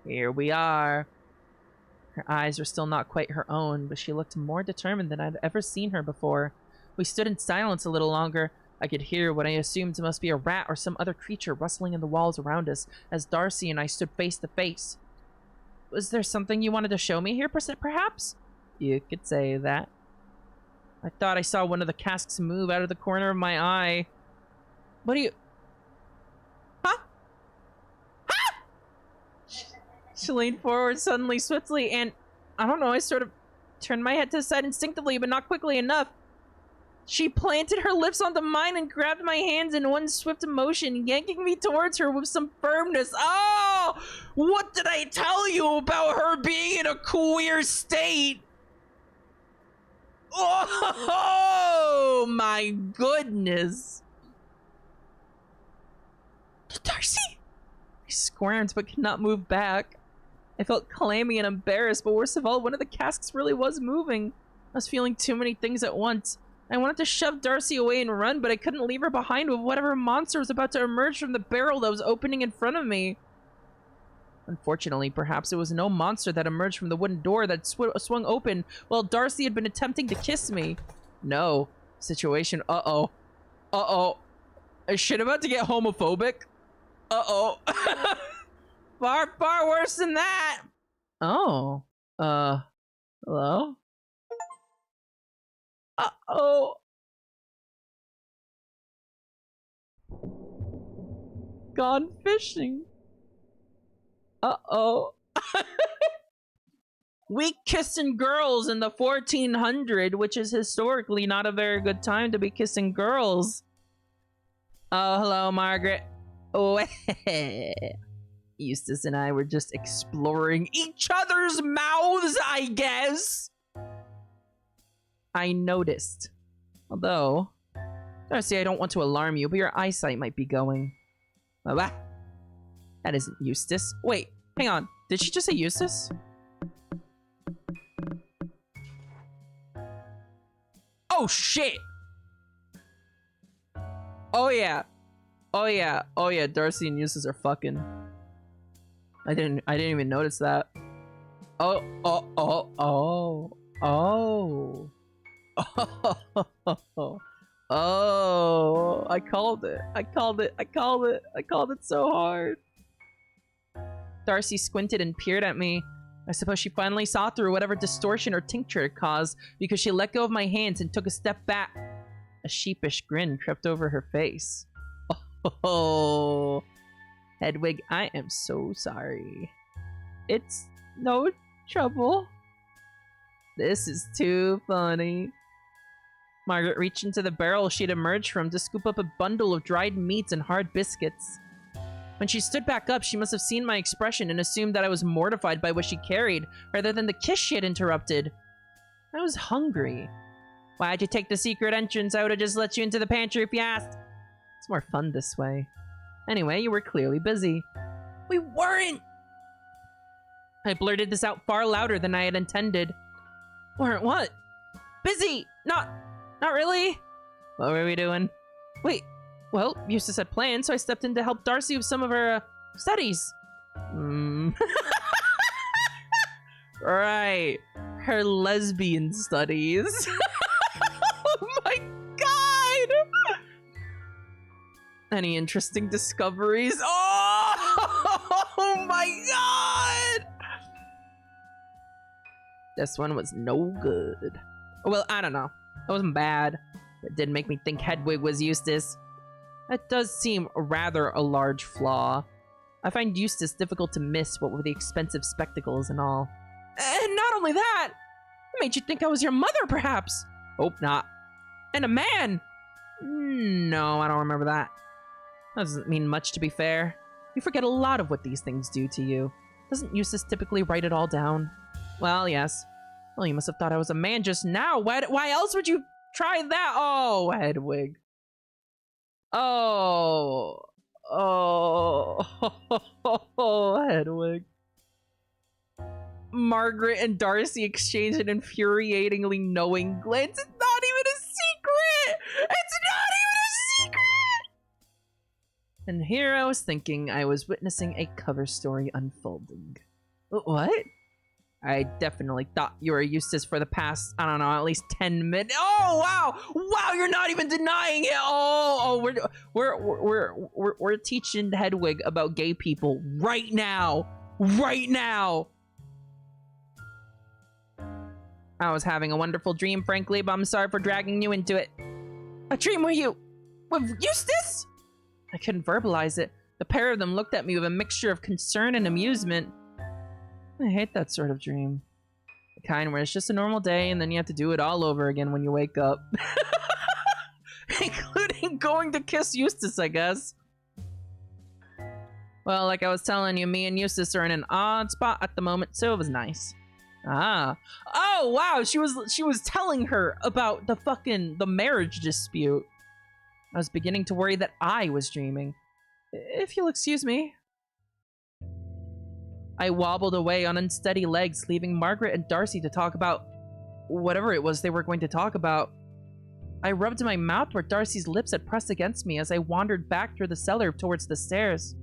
Here we are. Her eyes were still not quite her own, but she looked more determined than I'd ever seen her before. We stood in silence a little longer. I could hear what I assumed must be a rat or some other creature rustling in the walls around us as Darcy and I stood face to face. Was there something you wanted to show me here, perhaps? You could say that. I thought I saw one of the casks move out of the corner of my eye. What do you... Huh? Huh? She leaned forward suddenly, swiftly, and... I don't know, I sort of turned my head to the side instinctively, but not quickly enough. She planted her lips onto mine and grabbed my hands in one swift motion, yanking me towards her with some firmness. Oh! What did I tell you about her being in a queer state? Oh, my goodness. Darcy? I squirmed but could not move back. I felt clammy and embarrassed, but worst of all, one of the casks really was moving. I was feeling too many things at once. I wanted to shove Darcy away and run, but I couldn't leave her behind with whatever monster was about to emerge from the barrel that was opening in front of me. Unfortunately, perhaps it was no monster that emerged from the wooden door that swung open while Darcy had been attempting to kiss me. No. Situation. Uh-oh. Uh-oh. Is shit about to get homophobic? Uh-oh. Far, far worse than that. Oh. Hello? Uh-oh. Gone fishing. Uh-oh. We kissing girls in the 1400, which is historically not a very good time to be kissing girls. Oh, hello, Margaret. Oh, Eustace and I were just exploring each other's mouths, I guess. I noticed. Although, Darcy, I don't want to alarm you, but your eyesight might be going. That isn't Eustace. Wait, hang on. Did she just say Eustace? Oh, shit! Oh, yeah. Oh, yeah. Oh, yeah. Darcy and Eustace are fucking. I didn't even notice that. Oh, oh, oh, oh. Oh. Oh, I called it. I called it. I called it. I called it so hard. Darcy squinted and peered at me. I suppose she finally saw through whatever distortion or tincture it caused because she let go of my hands and took a step back. A sheepish grin crept over her face. Oh, Hedwig, I am so sorry. It's no trouble. This is too funny. Margaret reached into the barrel she'd emerged from to scoop up a bundle of dried meats and hard biscuits. When she stood back up, she must have seen my expression and assumed that I was mortified by what she carried, rather than the kiss she had interrupted. I was hungry. Why'd you take the secret entrance? I would've just let you into the pantry if you asked. It's more fun this way. Anyway, you were clearly busy. We weren't! I blurted this out far louder than I had intended. Weren't what? Busy! Not really? What were we doing? Wait, well, Eustace had plans, so I stepped in to help Darcy with some of her, studies. Right. Her lesbian studies. Oh my god! Any interesting discoveries? Oh my god! This one was no good. Well, I don't know. It wasn't bad. It did make me think Hedwig was Eustace. That does seem rather a large flaw. I find Eustace difficult to miss, what with the expensive spectacles and all. And not only that, it made you think I was your mother, perhaps. Hope not. And a man! No, I don't remember that. That doesn't mean much, to be fair. You forget a lot of what these things do to you. Doesn't Eustace typically write it all down? Well, yes. Well, you must have thought I was a man just now. Why else would you try that? Oh, Hedwig. Oh, Hedwig. Margaret and Darcy exchanged an infuriatingly knowing glance. It's not even a secret! It's not even a secret! And here I was thinking I was witnessing a cover story unfolding. What? I definitely thought you were Eustace for the past, I don't know, at least 10 minutes. Oh, wow! Wow, you're not even denying it! We're teaching Hedwig about gay people right now! Right now! I was having a wonderful dream, frankly, but I'm sorry for dragging you into it. A dream with Eustace? I couldn't verbalize it. The pair of them looked at me with a mixture of concern and amusement. I hate that sort of dream. The kind where it's just a normal day and then you have to do it all over again when you wake up. Including going to kiss Eustace, I guess. Well, like I was telling you, me and Eustace are in an odd spot at the moment, so it was nice. Ah. Oh, wow, she was telling her about the marriage dispute. I was beginning to worry that I was dreaming. If you'll excuse me. I wobbled away on unsteady legs, leaving Margaret and Darcy to talk about whatever it was they were going to talk about. I rubbed my mouth where Darcy's lips had pressed against me as I wandered back through the cellar towards the stairs.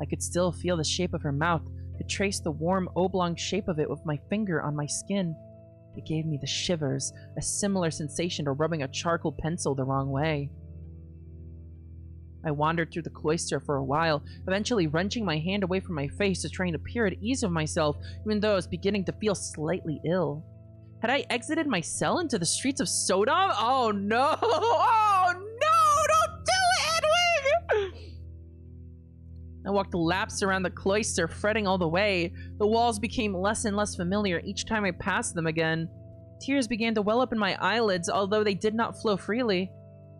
I could still feel the shape of her mouth, could trace the warm oblong shape of it with my finger on my skin. It gave me the shivers, a similar sensation to rubbing a charcoal pencil the wrong way. I wandered through the cloister for a while, eventually wrenching my hand away from my face to try and appear at ease with myself, even though I was beginning to feel slightly ill. Had I exited my cell into the streets of Sodom? Oh no! Oh no! Don't do it, Hedwig! I walked laps around the cloister, fretting all the way. The walls became less and less familiar each time I passed them again. Tears began to well up in my eyelids, although they did not flow freely.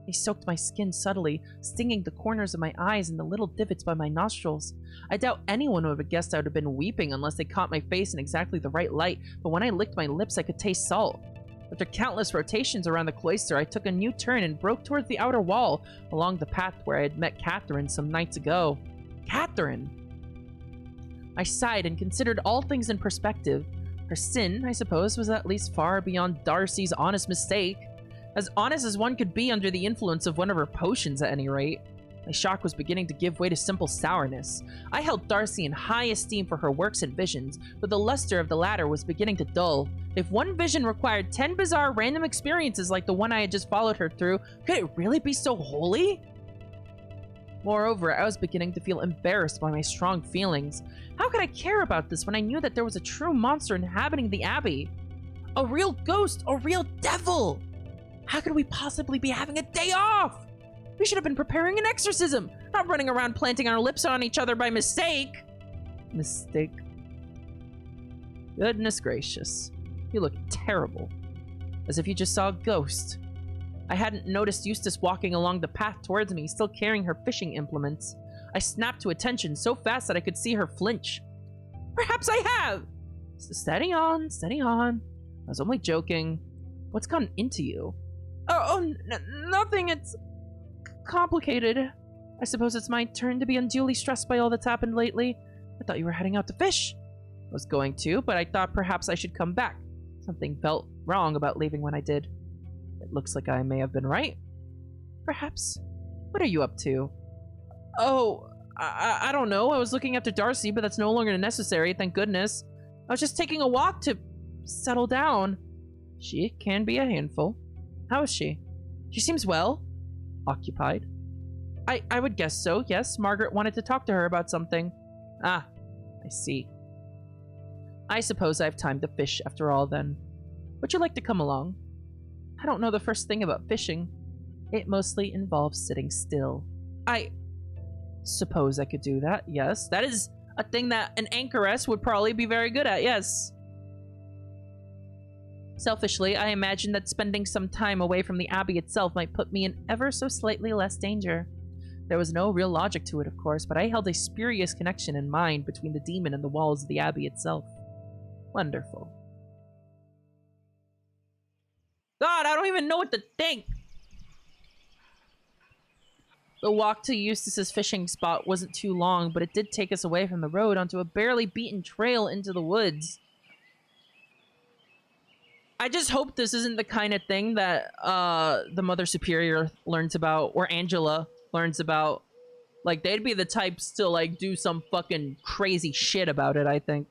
They soaked my skin subtly, stinging the corners of my eyes and the little divots by my nostrils. I doubt anyone would have guessed I would have been weeping unless they caught my face in exactly the right light, but when I licked my lips I could taste salt. After countless rotations around the cloister, I took a new turn and broke towards the outer wall, along the path where I had met Catherine some nights ago. Catherine! I sighed and considered all things in perspective. Her sin, I suppose, was at least far beyond Darcy's honest mistake. As honest as one could be under the influence of one of her potions, at any rate. My shock was beginning to give way to simple sourness. I held Darcy in high esteem for her works and visions, but the luster of the latter was beginning to dull. If one vision required 10 bizarre random experiences like the one I had just followed her through, could it really be so holy? Moreover, I was beginning to feel embarrassed by my strong feelings. How could I care about this when I knew that there was a true monster inhabiting the abbey? A real ghost, a real devil! How could we possibly be having a day off? We should have been preparing an exorcism, not running around planting our lips on each other by mistake. Mistake. Goodness gracious. You look terrible. As if you just saw a ghost. I hadn't noticed Eustace walking along the path towards me, still carrying her fishing implements. I snapped to attention so fast that I could see her flinch. Perhaps I have! Steady on, steady on. I was only joking. What's gone into you? Nothing. It's complicated. I suppose it's my turn to be unduly stressed by all that's happened lately. I thought you were heading out to fish. I was going to, but I thought perhaps I should come back. Something felt wrong about leaving when I did. It looks like I may have been right. Perhaps. What are you up to? Oh, I don't know. I was looking after Darcy, but that's no longer necessary, thank goodness. I was just taking a walk to settle down. She can be a handful. How is she? She seems well. Occupied. I would guess so, yes. Margaret wanted to talk to her about something. Ah, I see. I suppose I have time to fish after all, then. Would you like to come along? I don't know the first thing about fishing. It mostly involves sitting still. I suppose I could do that, yes. That is a thing that an anchoress would probably be very good at, yes. Selfishly, I imagined that spending some time away from the Abbey itself might put me in ever so slightly less danger. There was no real logic to it, of course, but I held a spurious connection in mind between the demon and the walls of the Abbey itself. Wonderful. God, I don't even know what to think! The walk to Eustace's fishing spot wasn't too long, but it did take us away from the road onto a barely beaten trail into the woods. I just hope this isn't the kind of thing that the Mother Superior learns about, or Angela learns about. Like, they'd be the types to, like, do some fucking crazy shit about it, I think.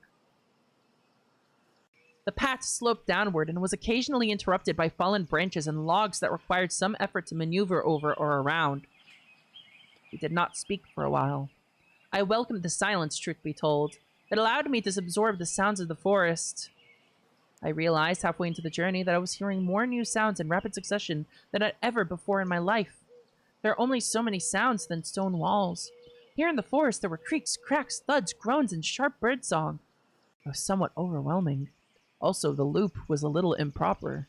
The path sloped downward and was occasionally interrupted by fallen branches and logs that required some effort to maneuver over or around. We did not speak for a while. I welcomed the silence, truth be told. It allowed me to absorb the sounds of the forest. I realized halfway into the journey that I was hearing more new sounds in rapid succession than I'd ever before in my life. There are only so many sounds than stone walls. Here in the forest there were creaks, cracks, thuds, groans, and sharp birdsong. It was somewhat overwhelming. Also, the loop was a little improper.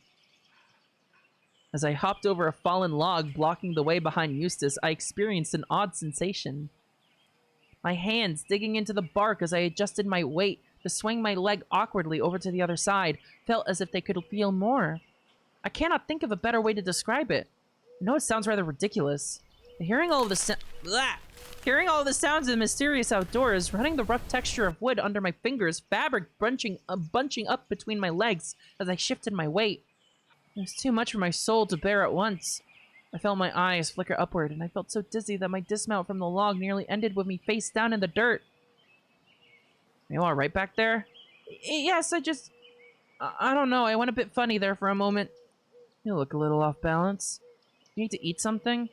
As I hopped over a fallen log blocking the way behind Eustace, I experienced an odd sensation. My hands digging into the bark as I adjusted my weight to swing my leg awkwardly over to the other side felt as if they could feel more. I cannot think of a better way to describe it. I know it sounds rather ridiculous. But hearing all of the sounds of the mysterious outdoors, running the rough texture of wood under my fingers, fabric bunching up between my legs as I shifted my weight. It was too much for my soul to bear at once. I felt my eyes flicker upward, and I felt so dizzy that my dismount from the log nearly ended with me face down in the dirt. Are you all right back there? Yes, I don't know. I went a bit funny there for a moment. You look a little off balance. You need to eat something?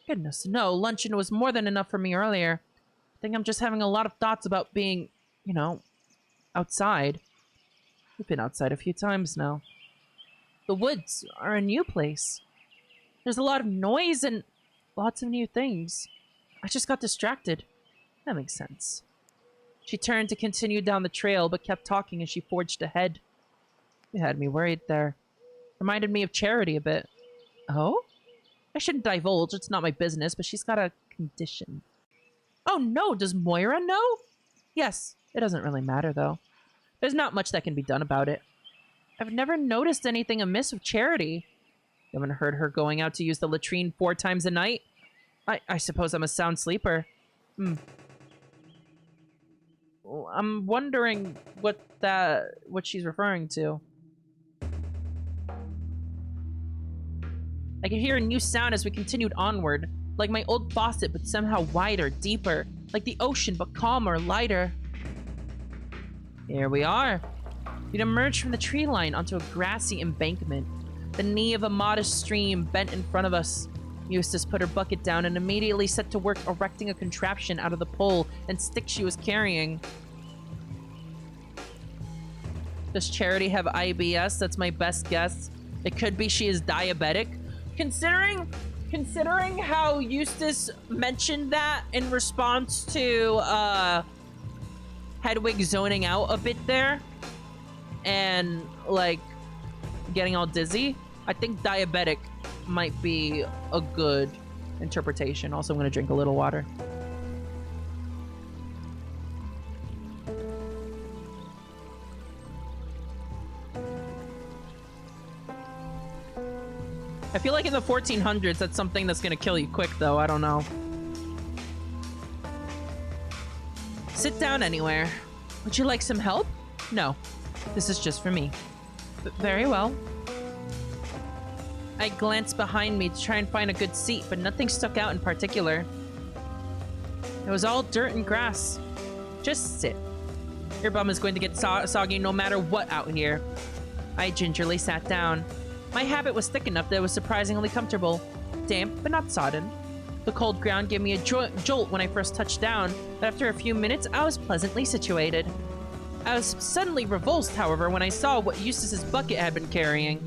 Goodness, no. Luncheon was more than enough for me earlier. I think I'm just having a lot of thoughts about being, you know, outside. We've been outside a few times now. The woods are a new place. There's a lot of noise and lots of new things. I just got distracted. That makes sense. She turned to continue down the trail, but kept talking as she forged ahead. You had me worried there. Reminded me of Charity a bit. Oh? I shouldn't divulge, it's not my business, but she's got a condition. Oh no, does Moira know? Yes, it doesn't really matter though. There's not much that can be done about it. I've never noticed anything amiss with Charity. You haven't heard her going out to use the latrine 4 times a night? I suppose I'm a sound sleeper. Well, I'm wondering what she's referring to. I could hear a new sound as we continued onward, like my old faucet but somehow wider, deeper, like the ocean but calmer, lighter. Here we are. We'd emerged from the tree line onto a grassy embankment. The knee of a modest stream bent in front of us. Eustace put her bucket down and immediately set to work erecting a contraption out of the pole and stick she was carrying. Does Charity have IBS? That's my best guess. It could be she is diabetic. Considering how Eustace mentioned that in response to Hedwig zoning out a bit there, and like getting all dizzy, I think diabetic might be a good interpretation. Also, I'm gonna drink a little water. I feel like in the 1400s, that's something that's gonna kill you quick, though. I don't know. Sit down anywhere. Would you like some help? No. This is just for me. Very well. I glanced behind me to try and find a good seat, but nothing stuck out in particular. It was all dirt and grass. Just sit. Your bum is going to get soggy no matter what out here. I gingerly sat down. My habit was thick enough that it was surprisingly comfortable. Damp, but not sodden. The cold ground gave me a jolt when I first touched down, but after a few minutes, I was pleasantly situated. I was suddenly revulsed, however, when I saw what Eustace's bucket had been carrying.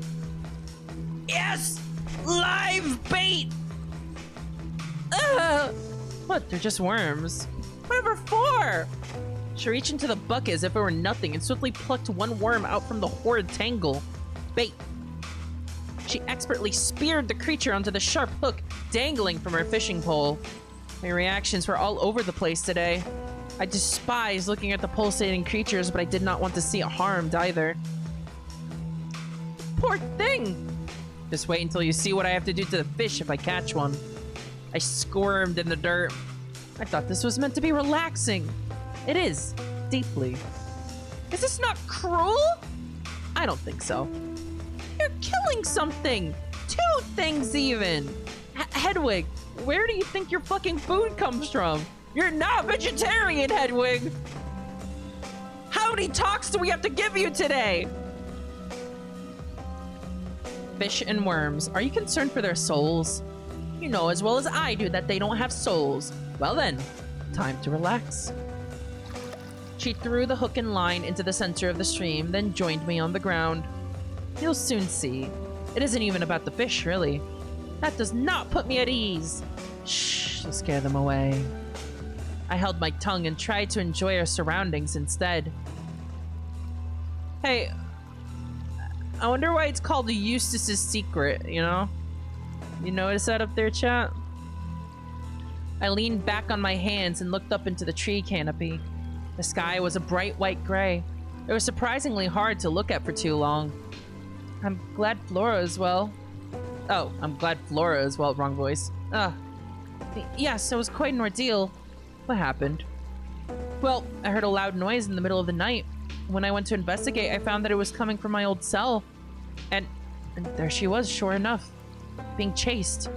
Yes! Live bait! Ugh! What? They're just worms. Whatever for? She reached into the bucket as if it were nothing and swiftly plucked one worm out from the horrid tangle. Bait. She expertly speared the creature onto the sharp hook dangling from her fishing pole. My reactions were all over the place today. I despised looking at the pulsating creatures, but I did not want to see it harmed either. Poor thing! Just wait until you see what I have to do to the fish if I catch one. I squirmed in the dirt. I thought this was meant to be relaxing. It is, deeply. Is this not cruel? I don't think so. You're killing something! 2 things even! Hedwig, where do you think your fucking food comes from? You're not vegetarian, Hedwig! How many talks do we have to give you today? Fish and worms. Are you concerned for their souls? You know as well as I do that they don't have souls. Well then, time to relax. She threw the hook and line into the center of the stream, then joined me on the ground. You'll soon see. It isn't even about the fish, really. That does not put me at ease. Shh, to scare them away. I held my tongue and tried to enjoy our surroundings instead. Hey, I wonder why it's called the Eustace's Secret, you know? You notice that up there, chat? I leaned back on my hands and looked up into the tree canopy. The sky was a bright white gray. It was surprisingly hard to look at for too long. I'm glad Flora is well. Oh, I'm glad Flora is well. Wrong voice. Yes, it was quite an ordeal. What happened? Well, I heard a loud noise in the middle of the night. When I went to investigate, I found that it was coming from my old cell. And there she was, sure enough. Being chased.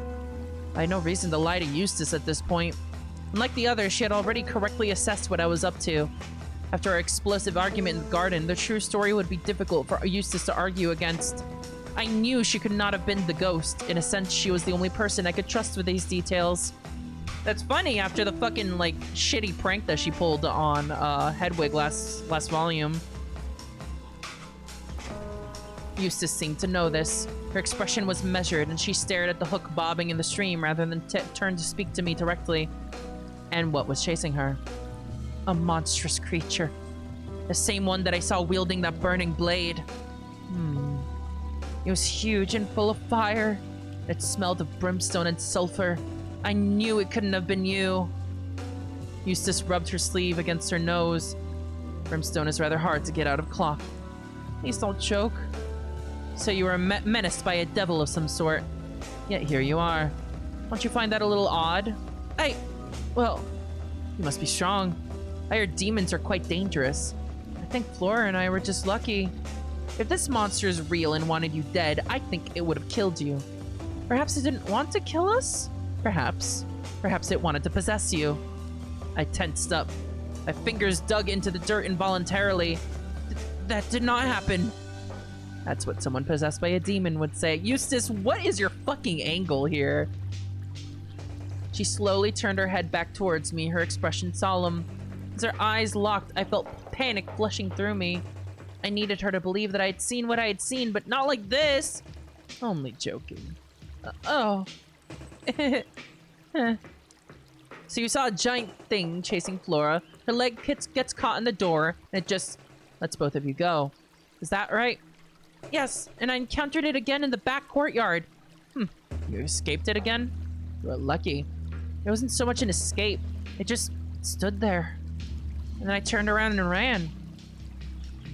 I had no reason to lie to Eustace at this point. Unlike the others, she had already correctly assessed what I was up to. After our explosive argument in the garden, the true story would be difficult for Eustace to argue against. I knew she could not have been the ghost. In a sense, she was the only person I could trust with these details. That's funny, after the fucking, like, shitty prank that she pulled on Hedwig last volume. Eustace seemed to know this. Her expression was measured, and she stared at the hook bobbing in the stream rather than turn to speak to me directly. And what was chasing her? A monstrous creature. The same one that I saw wielding that burning blade. It was huge and full of fire. It smelled of brimstone and sulfur. I knew it couldn't have been you. Eustace rubbed her sleeve against her nose. Brimstone is rather hard to get out of cloth. Please don't choke. So you were menaced by a devil of some sort. Yet here you are. Don't you find that a little odd? Well, you must be strong. I heard demons are quite dangerous. I think Flora and I were just lucky. If this monster is real and wanted you dead, I think it would have killed you. Perhaps it didn't want to kill us? Perhaps. Perhaps it wanted to possess you. I tensed up. My fingers dug into the dirt involuntarily. That did not happen. That's what someone possessed by a demon would say. Eustace, what is your fucking angle here? She slowly turned her head back towards me, her expression solemn. As her eyes locked, I felt panic flushing through me. I needed her to believe that I had seen what I had seen, but not like this. Only joking. Oh. So you saw a giant thing chasing Flora. Her leg gets caught in the door, and it just lets both of you go. Is that right? Yes, and I encountered it again in the back courtyard. You escaped it again? You were lucky. It wasn't so much an escape. It just stood there. And then I turned around and ran.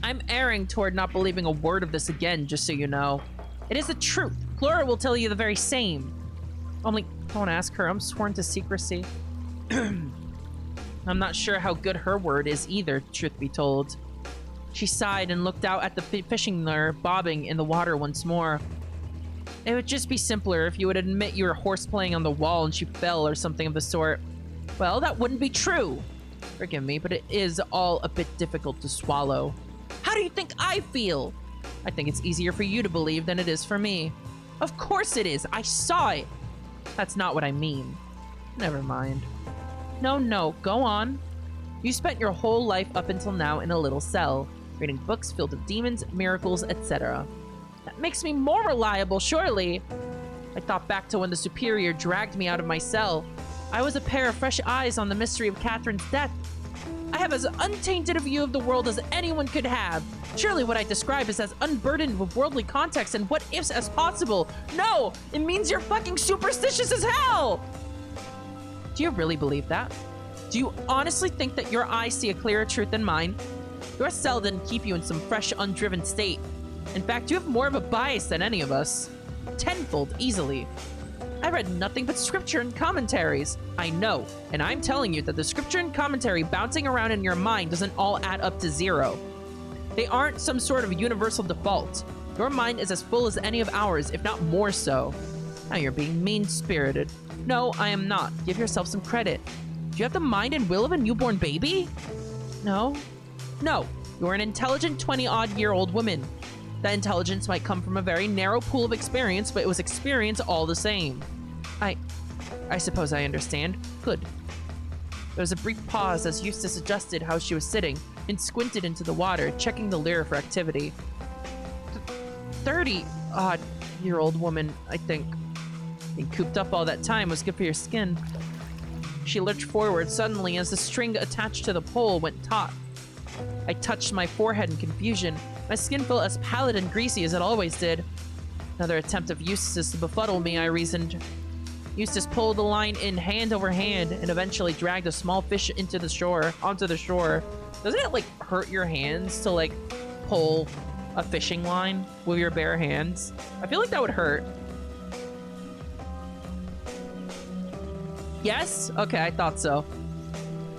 I'm erring toward not believing a word of this again, just so you know. It is the truth. Lyra will tell you the very same. Only, don't ask her. I'm sworn to secrecy. I'm not sure how good her word is either, truth be told. She sighed and looked out at the fishing lure bobbing in the water once more. It would just be simpler if you would admit you were horseplaying on the wall and she fell or something of the sort. Well, that wouldn't be true. Forgive me, but it is all a bit difficult to swallow. How do you think I feel? I think it's easier for you to believe than it is for me. Of course it is. I saw it. That's not what I mean. Never mind. No, go on. You spent your whole life up until now in a little cell, reading books filled with demons, miracles, etc. That makes me more reliable, surely. I thought back to when the Superior dragged me out of my cell. I was a pair of fresh eyes on the mystery of Catherine's death. I have as untainted a view of the world as anyone could have. Surely what I describe is as unburdened with worldly context and what-ifs as possible. No, it means you're fucking superstitious as hell! Do you really believe that? Do you honestly think that your eyes see a clearer truth than mine? Your cell didn't keep you in some fresh, undriven state. In fact, you have more of a bias than any of us. Tenfold, easily. I read nothing but scripture and commentaries. I know, and I'm telling you that the scripture and commentary bouncing around in your mind doesn't all add up to zero. They aren't some sort of universal default. Your mind is as full as any of ours, if not more so. Now you're being mean-spirited. No, I am not. Give yourself some credit. Do you have the mind and will of a newborn baby? No. No, you're an intelligent 20-odd-year-old woman. That intelligence might come from a very narrow pool of experience, but it was experience all the same. I suppose I understand. Good. There was a brief pause as Eustace adjusted how she was sitting and squinted into the water, checking the Lyra for activity. 30-odd-year-old woman, I think. Being cooped up all that time was good for your skin. She lurched forward suddenly as the string attached to the pole went taut. I touched my forehead in confusion. My skin felt as pallid and greasy as it always did. Another attempt of Eustace's to befuddle me, I reasoned. Eustace pulled the line in hand over hand and eventually dragged a small fish onto the shore. Doesn't it, hurt your hands to, pull a fishing line with your bare hands? I feel like that would hurt. Yes? Okay, I thought so.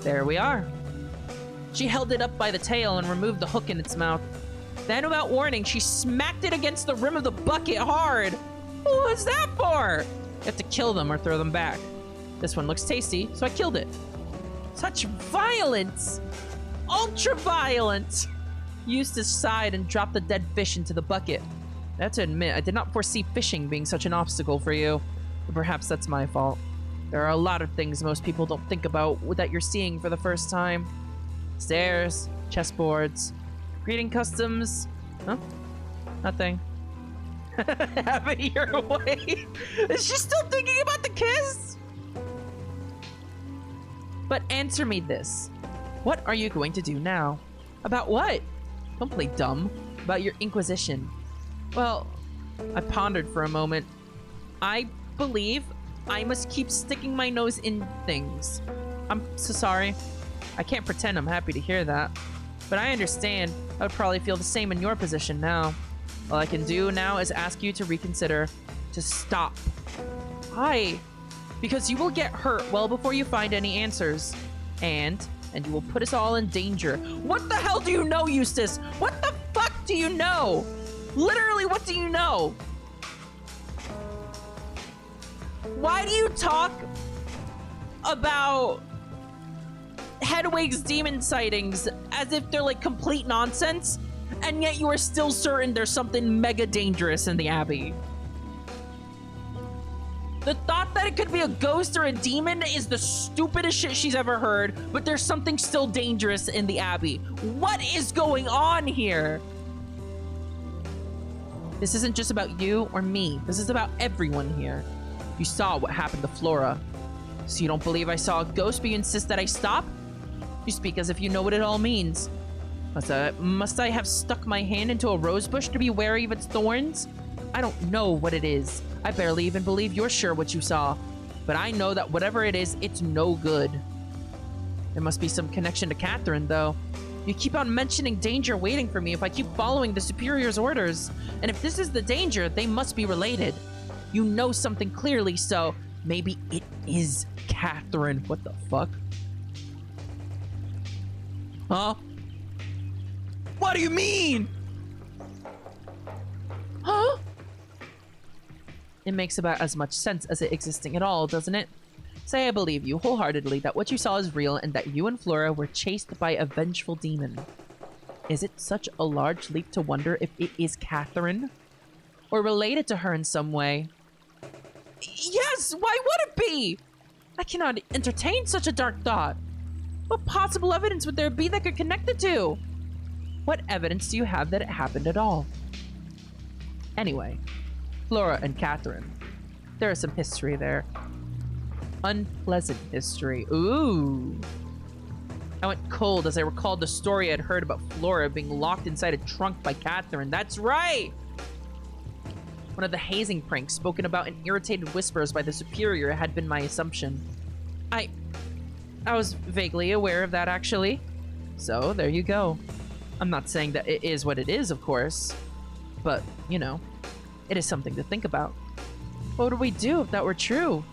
There we are. She held it up by the tail and removed the hook in its mouth. Then, without warning, she smacked it against the rim of the bucket hard. What was that for? You have to kill them or throw them back. This one looks tasty, so I killed it. Such violence! Ultra violence! Eustace sighed and dropped the dead fish into the bucket. I have to admit, I did not foresee fishing being such an obstacle for you. But perhaps that's my fault. There are a lot of things most people don't think about that you're seeing for the first time. Stairs, chessboards, greeting customs. Huh? Nothing. Have it your way. Is she still thinking about the kiss? But answer me this. What are you going to do now? About what? Don't play dumb. About your inquisition. Well, I pondered for a moment. I believe I must keep sticking my nose in things. I'm so sorry. I can't pretend I'm happy to hear that. But I understand. I would probably feel the same in your position now. All I can do now is ask you to reconsider. To stop. Why? Because you will get hurt well before you find any answers. And you will put us all in danger. What the hell do you know, Eustace? What the fuck do you know? Literally, what do you know? Why do you talk about Hedwig's demon sightings as if they're complete nonsense, and yet you are still certain there's something mega dangerous in the Abbey? The thought that it could be a ghost or a demon is the stupidest shit she's ever heard, but there's something still dangerous in the Abbey. What is going on here? This isn't just about you or me. This is about everyone here. You saw what happened to Flora. So you don't believe I saw a ghost, but you insist that I stop? You speak as if you know what it all means. Must I have stuck my hand into a rose bush to be wary of its thorns? I don't know what it is. I barely even believe you're sure what you saw. But I know that whatever it is, it's no good. There must be some connection to Catherine, though. You keep on mentioning danger waiting for me if I keep following the Superior's orders. And if this is the danger, they must be related. You know something clearly, so maybe it is Catherine. What the fuck? Huh? What do you mean? Huh? It makes about as much sense as it existing at all, doesn't it? Say I believe you wholeheartedly that what you saw is real and that you and Flora were chased by a vengeful demon. Is it such a large leap to wonder if it is Catherine? Or related to her in some way? Yes! Why would it be? I cannot entertain such a dark thought. What possible evidence would there be that could connect the two? What evidence do you have that it happened at all? Anyway, Flora and Catherine. There is some history there. Unpleasant history. Ooh. I went cold as I recalled the story I'd heard about Flora being locked inside a trunk by Catherine. That's right! One of the hazing pranks spoken about in irritated whispers by the Superior had been my assumption. I was vaguely aware of that, actually. So, there you go. I'm not saying that it is what it is, of course. But, you know, it is something to think about. What would we do if that were true?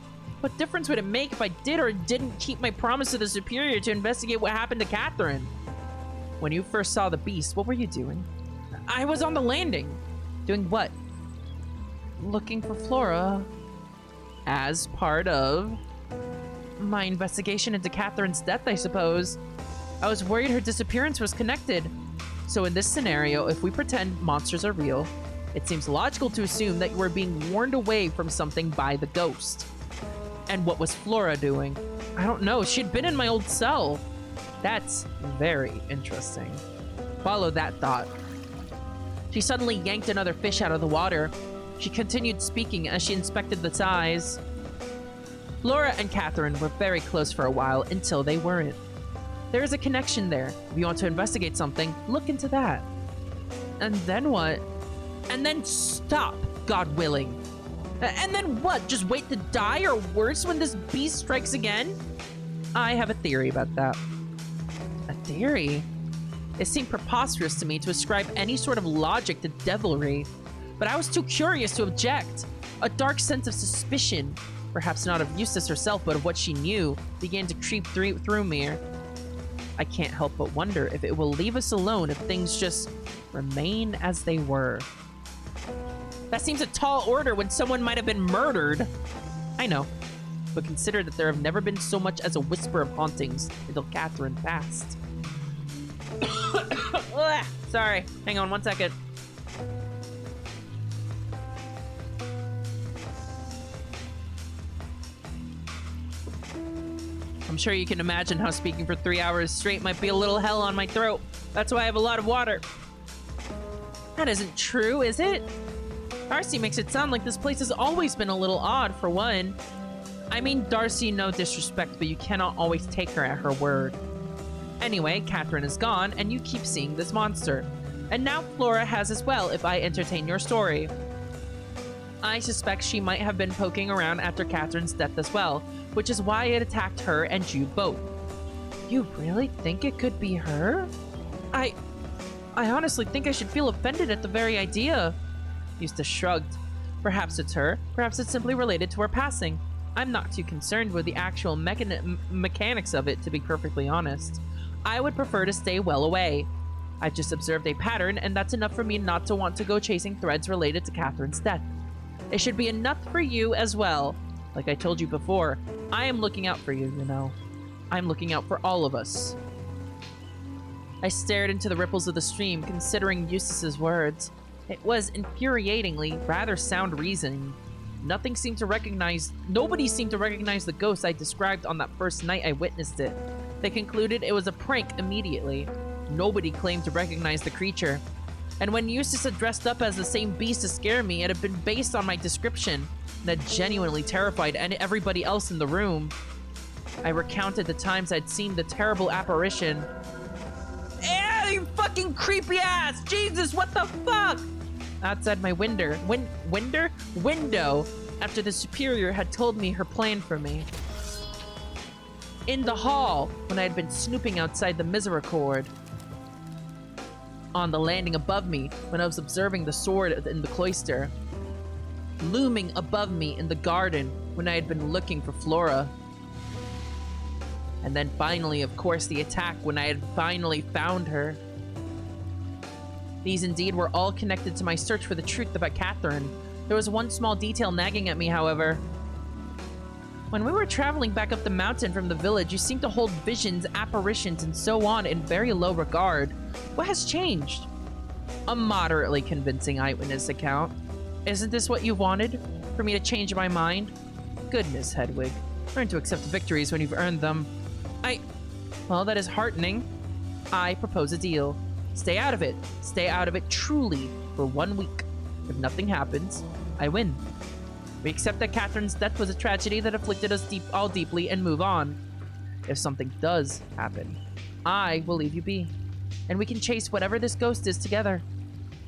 What difference would it make if I did or didn't keep my promise to the Superior to investigate what happened to Catherine? When you first saw the beast, what were you doing? I was on the landing. Doing what? Looking for Flora. As part of my investigation into Catherine's death, I suppose. I was worried her disappearance was connected. So in this scenario, if we pretend monsters are real, it seems logical to assume that you were being warned away from something by the ghost. And what was Flora doing? I don't know. She'd been in my old cell. That's very interesting. Follow that thought. She suddenly yanked another fish out of the water. She continued speaking as she inspected the size. Flora and Catherine were very close for a while until they weren't. There is a connection there. If you want to investigate something, look into that. And then what? And then stop, God willing. And then what? Just wait to die or worse when this beast strikes again? I have a theory about that. A theory? It seemed preposterous to me to ascribe any sort of logic to devilry, but I was too curious to object. A dark sense of suspicion, perhaps not of Eustace herself, but of what she knew, began to creep through me. I can't help but wonder if it will leave us alone if things just remain as they were. That seems a tall order when someone might have been murdered. I know, but consider that there have never been so much as a whisper of hauntings until Catherine passed. Sorry, hang on 1 second. I'm sure you can imagine how speaking for 3 hours straight might be a little hell on my throat. That's why I have a lot of water. That isn't true, is it? Darcy makes it sound like this place has always been a little odd, for one. I mean, Darcy, no disrespect, but you cannot always take her at her word. Anyway, Catherine is gone, and you keep seeing this monster. And now Flora has as well, if I entertain your story. I suspect she might have been poking around after Catherine's death as well, which is why it attacked her and you both. You really think it could be her? I honestly think I should feel offended at the very idea. Eustace shrugged. Perhaps it's her. Perhaps it's simply related to her passing. I'm not too concerned with the actual mechanics of it, to be perfectly honest. I would prefer to stay well away. I've just observed a pattern, and that's enough for me not to want to go chasing threads related to Catherine's death. It should be enough for you as well. Like I told you before, I am looking out for you, you know. I'm looking out for all of us. I stared into the ripples of the stream, considering Eustace's words. It was infuriatingly rather sound reasoning. Nobody seemed to recognize the ghost I described on that first night I witnessed it. They concluded it was a prank immediately. Nobody claimed to recognize the creature. And when Eustace had dressed up as the same beast to scare me, it had been based on my description, and had genuinely terrified everybody else in the room. I recounted the times I'd seen the terrible apparition. You fucking fucking creepy ass! Jesus, what the fuck? Outside my window, after the superior had told me her plan for me. In the hall, when I had been snooping outside the Misericorde. On the landing above me, when I was observing the sword in the cloister. Looming above me in the garden, when I had been looking for Flora. And then finally, of course, the attack when I had finally found her. These indeed were all connected to my search for the truth about Catherine. There was one small detail nagging at me, however. When we were traveling back up the mountain from the village, you seemed to hold visions, apparitions, and so on in very low regard. What has changed? A moderately convincing eyewitness account. Isn't this what you wanted? For me to change my mind? Goodness, Hedwig. Learn to accept victories when you've earned them. Well, that is heartening. I propose a deal. Stay out of it. Stay out of it truly for 1 week. If nothing happens, I win. We accept that Catherine's death was a tragedy that afflicted us all deeply and move on. If something does happen, I will leave you be. And we can chase whatever this ghost is together.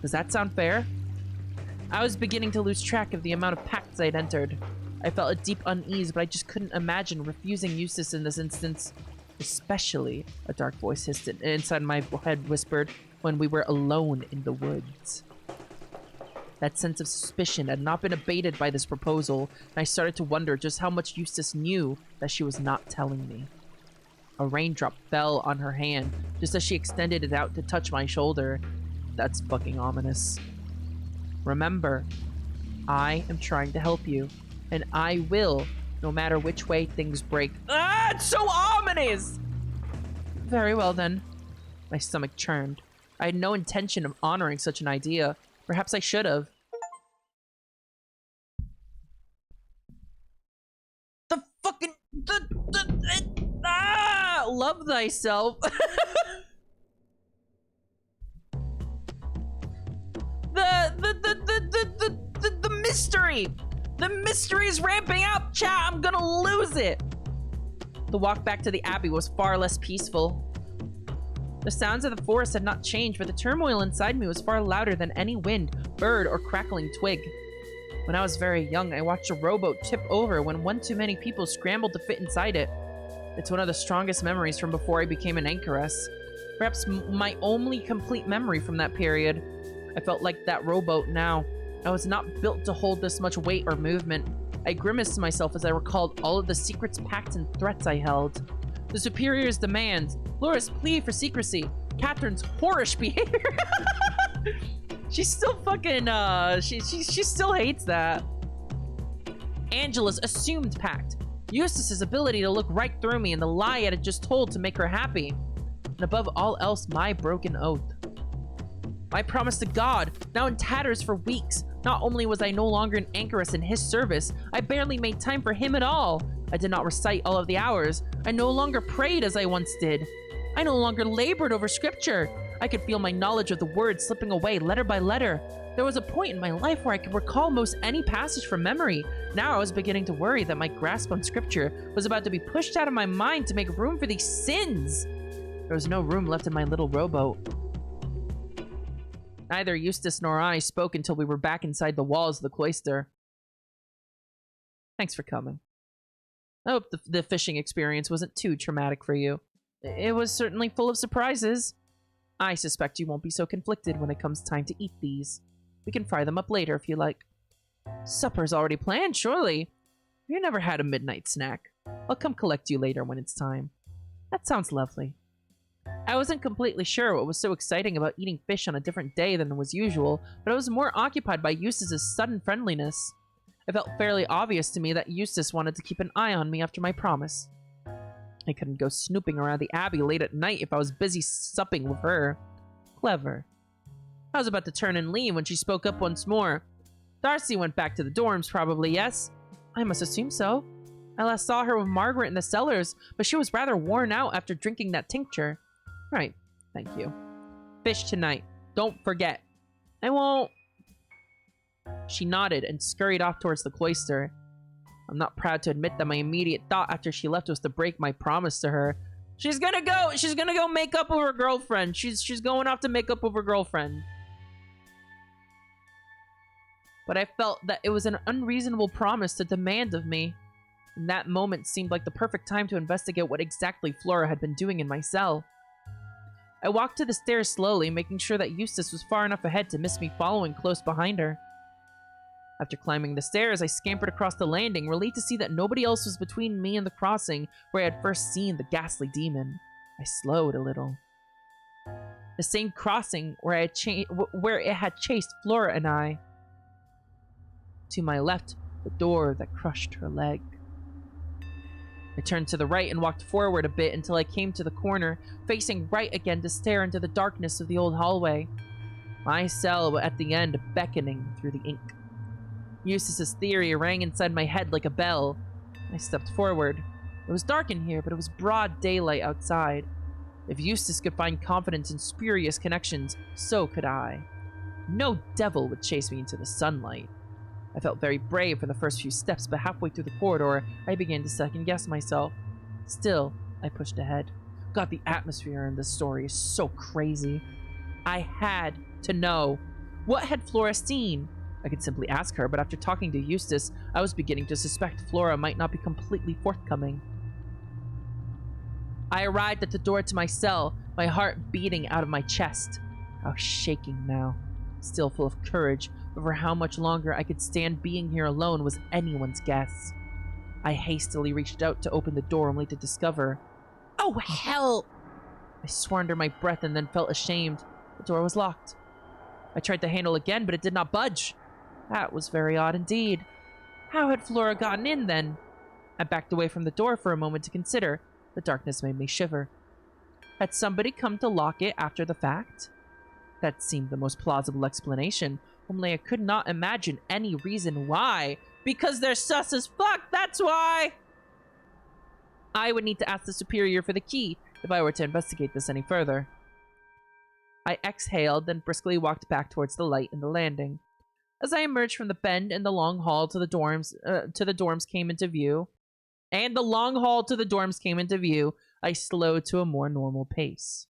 Does that sound fair? I was beginning to lose track of the amount of pacts I'd entered. I felt a deep unease, but I just couldn't imagine refusing Eustace in this instance. Especially, a dark voice hissed inside my head whispered, when we were alone in the woods. That sense of suspicion had not been abated by this proposal, and I started to wonder just how much Eustace knew that she was not telling me. A raindrop fell on her hand, just as she extended it out to touch my shoulder. That's fucking ominous. Remember, I am trying to help you, and I will, no matter which way things break. Ah, it's so ominous! Very well, then. My stomach churned. I had no intention of honoring such an idea. Perhaps I should have. The fucking... Love thyself. The mystery! The mystery is ramping up, chat! I'm gonna lose it! The walk back to the Abbey was far less peaceful. The sounds of the forest had not changed, but the turmoil inside me was far louder than any wind, bird, or crackling twig. When I was very young, I watched a rowboat tip over when one too many people scrambled to fit inside it. It's one of the strongest memories from before I became an anchoress. Perhaps my only complete memory from that period. I felt like that rowboat now. I was not built to hold this much weight or movement. I grimaced to myself as I recalled all of the secrets, pacts, and threats I held. The superior's demands, Laura's plea for secrecy, Catherine's whorish behavior. She's still fucking, she still hates that. Angela's assumed pact, Eustace's ability to look right through me and the lie I had just told to make her happy. And above all else, my broken oath. My promise to God, now in tatters for weeks. Not only was I no longer an anchoress in his service, I barely made time for him at all. I did not recite all of the hours. I no longer prayed as I once did. I no longer labored over scripture. I could feel my knowledge of the words slipping away letter by letter. There was a point in my life where I could recall most any passage from memory. Now I was beginning to worry that my grasp on scripture was about to be pushed out of my mind to make room for these sins. There was no room left in my little rowboat. Neither Eustace nor I spoke until we were back inside the walls of the cloister. Thanks for coming. I hope the fishing experience wasn't too traumatic for you. It was certainly full of surprises. I suspect you won't be so conflicted when it comes time to eat these. We can fry them up later if you like. Supper's already planned, surely. You never had a midnight snack. I'll come collect you later when it's time. That sounds lovely. I wasn't completely sure what was so exciting about eating fish on a different day than was usual, but I was more occupied by Eustace's sudden friendliness. It felt fairly obvious to me that Eustace wanted to keep an eye on me after my promise. I couldn't go snooping around the Abbey late at night if I was busy supping with her. Clever. I was about to turn and leave when she spoke up once more. Darcy went back to the dorms, probably, yes? I must assume so. I last saw her with Margaret in the cellars, but she was rather worn out after drinking that tincture. Right, thank you. Fish tonight. Don't forget. I won't. She nodded and scurried off towards the cloister. I'm not proud to admit that my immediate thought after she left was to break my promise to her. She's gonna go make up with her girlfriend. She's going off to make up with her girlfriend. But I felt that it was an unreasonable promise to demand of me. And that moment seemed like the perfect time to investigate what exactly Flora had been doing in my cell. I walked to the stairs slowly, making sure that Eustace was far enough ahead to miss me following close behind her. After climbing the stairs, I scampered across the landing, relieved to see that nobody else was between me and the crossing where I had first seen the ghastly demon. I slowed a little. The same crossing where it had chased Flora and I. To my left, the door that crushed her leg. I turned to the right and walked forward a bit until I came to the corner, facing right again to stare into the darkness of the old hallway. My cell at the end beckoning through the ink. Eustace's theory rang inside my head like a bell. I stepped forward. It was dark in here, but it was broad daylight outside. If Eustace could find confidence in spurious connections, so could I. No devil would chase me into the sunlight. I felt very brave for the first few steps, but halfway through the corridor, I began to second-guess myself. Still, I pushed ahead. God, the atmosphere in this story is so crazy. I had to know. What had Flora seen? I could simply ask her, but after talking to Eustace, I was beginning to suspect Flora might not be completely forthcoming. I arrived at the door to my cell, my heart beating out of my chest. I was shaking now, still full of courage, but for how much longer I could stand being here alone was anyone's guess. I hastily reached out to open the door only to discover... Oh, hell! I swore under my breath and then felt ashamed. The door was locked. I tried the handle again, but it did not budge. That was very odd indeed. How had Flora gotten in, then? I backed away from the door for a moment to consider. The darkness made me shiver. Had somebody come to lock it after the fact? That seemed the most plausible explanation, only I could not imagine any reason why. Because they're sus as fuck, that's why! I would need to ask the superior for the key if I were to investigate this any further. I exhaled, then briskly walked back towards the light in the landing. As I emerged from the bend in the long hall to the dorms came into view, I slowed to a more normal pace.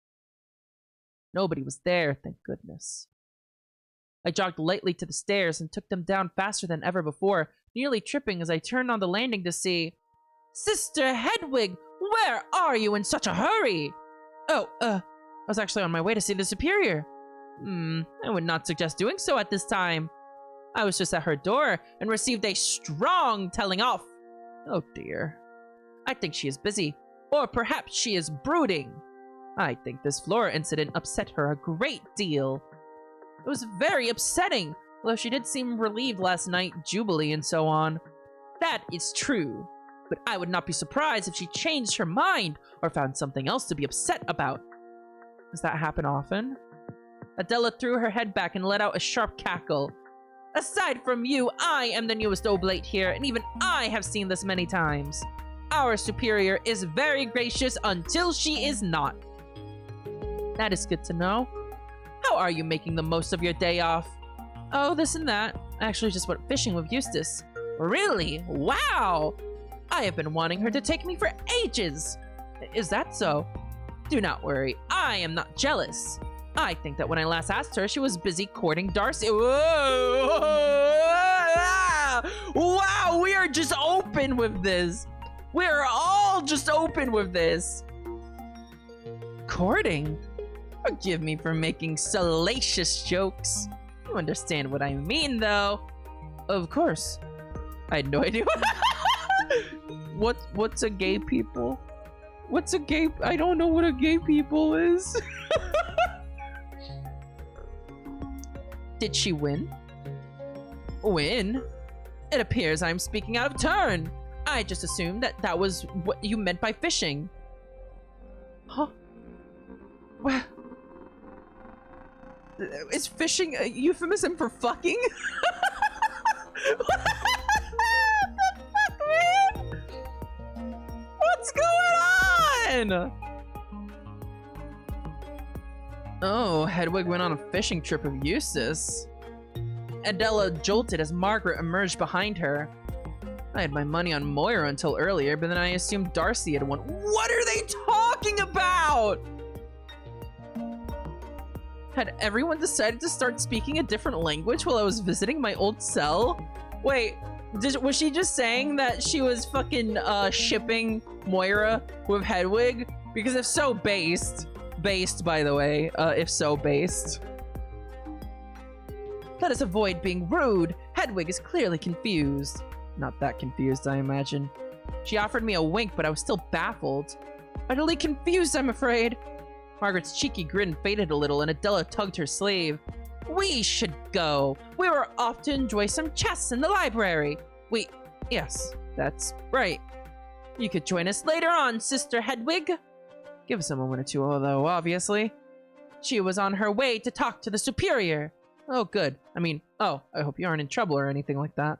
Nobody was there, thank goodness. I jogged lightly to the stairs and took them down faster than ever before, nearly tripping as I turned on the landing to see... Sister Hedwig, where are you in such a hurry? Oh, I was actually on my way to see the superior. I would not suggest doing so at this time. I was just at her door and received a strong telling off. Oh dear. I think she is busy, or perhaps she is brooding. I think this Flora incident upset her a great deal. It was very upsetting, although she did seem relieved last night, Jubilee and so on. That is true, but I would not be surprised if she changed her mind or found something else to be upset about. Does that happen often? Adela threw her head back and let out a sharp cackle. Aside from you, I am the newest oblate here, and even I have seen this many times. Our superior is very gracious until she is not. That is good to know. How are you making the most of your day off? Oh, this and that. I actually just went fishing with Eustace. Really? Wow! I have been wanting her to take me for ages. Is that so? Do not worry, I am not jealous. I think that when I last asked her, she was busy courting Darcy. Whoa! Wow, we are just open with this. We're all just open with this. Courting? Forgive me for making salacious jokes. You understand what I mean, though. Of course. I had no idea. What's a gay people? What's a gay... I don't know what a gay people is. Did she win? Win? It appears I'm speaking out of turn. I just assumed that was what you meant by fishing. Huh? Well... Is fishing a euphemism for fucking? What the fuck, man? What's going on? Oh, Hedwig went on a fishing trip with Eustace. Adela jolted as Margaret emerged behind her. I had my money on Moira until earlier, but then I assumed Darcy had won. What are they talking talking about? Had everyone decided to start speaking a different language while I was visiting my old cell? Wait, was she just saying that she was fucking shipping Moira with Hedwig? Because if so, based, by the way, if so, based. Let us avoid being rude. Hedwig is clearly confused. Not that confused, I imagine. She offered me a wink, but I was still baffled. Utterly confused, I'm afraid. Margaret's cheeky grin faded a little, and Adela tugged her sleeve. We should go. We were off to enjoy some chess in the library. Yes, that's right. You could join us later on, Sister Hedwig. Give us a moment or two, though, obviously. She was on her way to talk to the superior. Oh, good. I mean, I hope you aren't in trouble or anything like that.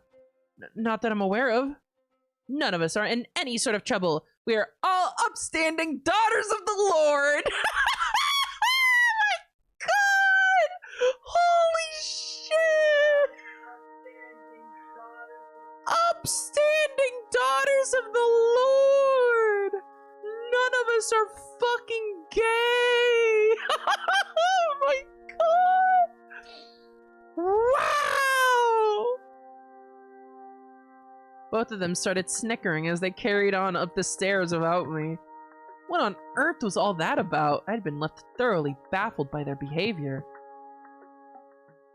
Not that I'm aware of. None of us are in any sort of trouble. We are all upstanding daughters of the Lord. Oh my god! Holy shit! Upstanding daughters of the Lord. None of us are fucking gay. Oh my god! Wow! Both of them started snickering as they carried on up the stairs without me. What on earth was all that about? I'd been left thoroughly baffled by their behavior.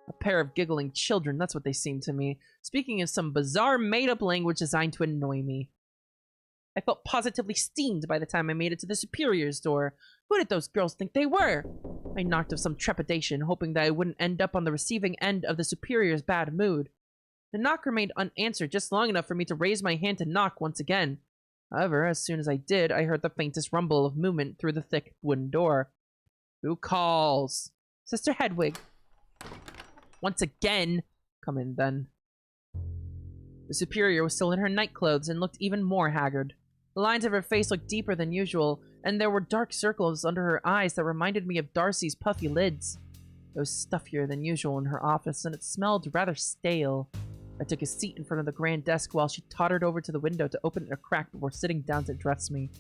A pair of giggling children, that's what they seemed to me, speaking in some bizarre made-up language designed to annoy me. I felt positively steamed by the time I made it to the superior's door. Who did those girls think they were? I knocked with some trepidation, hoping that I wouldn't end up on the receiving end of the superior's bad mood. The knock remained unanswered just long enough for me to raise my hand to knock once again. However, as soon as I did, I heard the faintest rumble of movement through the thick wooden door. Who calls? Sister Hedwig. Once again. Come in, then. The superior was still in her nightclothes and looked even more haggard. The lines of her face looked deeper than usual, and there were dark circles under her eyes that reminded me of Darcy's puffy lids. It was stuffier than usual in her office, and it smelled rather stale. I took a seat in front of the grand desk while she tottered over to the window to open it a crack before sitting down to address me.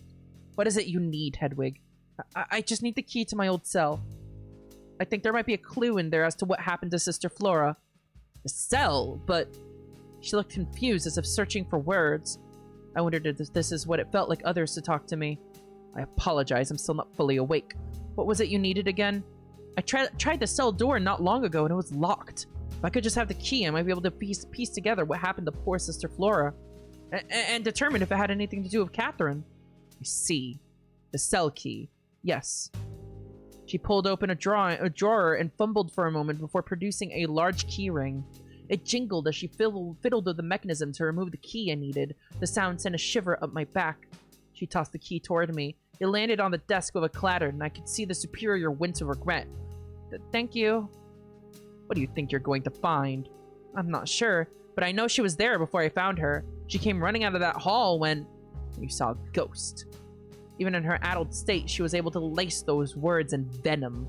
What is it you need, Hedwig? I just need the key to my old cell. I think there might be a clue in there as to what happened to Sister Flora. The cell? But... She looked confused, as if searching for words. I wondered if this is what it felt like others to talk to me. I apologize, I'm still not fully awake. What was it you needed again? I tried the cell door not long ago and it was locked. If I could just have the key, I might be able to piece together what happened to poor Sister Flora. And determine if it had anything to do with Catherine. I see. The cell key. Yes. She pulled open a drawer and fumbled for a moment before producing a large key ring. It jingled as she fiddled with the mechanism to remove the key I needed. The sound sent a shiver up my back. She tossed the key toward me. It landed on the desk with a clatter, and I could see the superior wince of regret. Thank you. What do you think you're going to find? I'm not sure, but I know she was there before I found her. She came running out of that hall when you saw a ghost. Even in her addled state, she was able to lace those words in venom.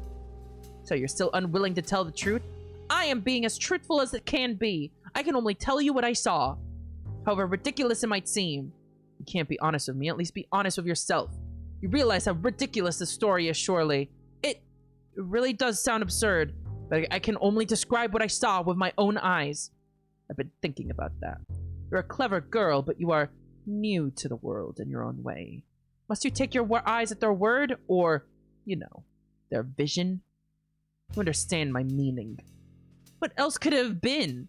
So you're still unwilling to tell the truth? I am being as truthful as it can be. I can only tell you what I saw. However ridiculous it might seem. You can't be honest with me, at least be honest with yourself. You realize how ridiculous this story is, surely. It really does sound absurd, but I can only describe what I saw with my own eyes. I've been thinking about that. You're a clever girl, but you are new to the world in your own way. Must you take your eyes at their word, or, their vision? You understand my meaning. What else could it have been?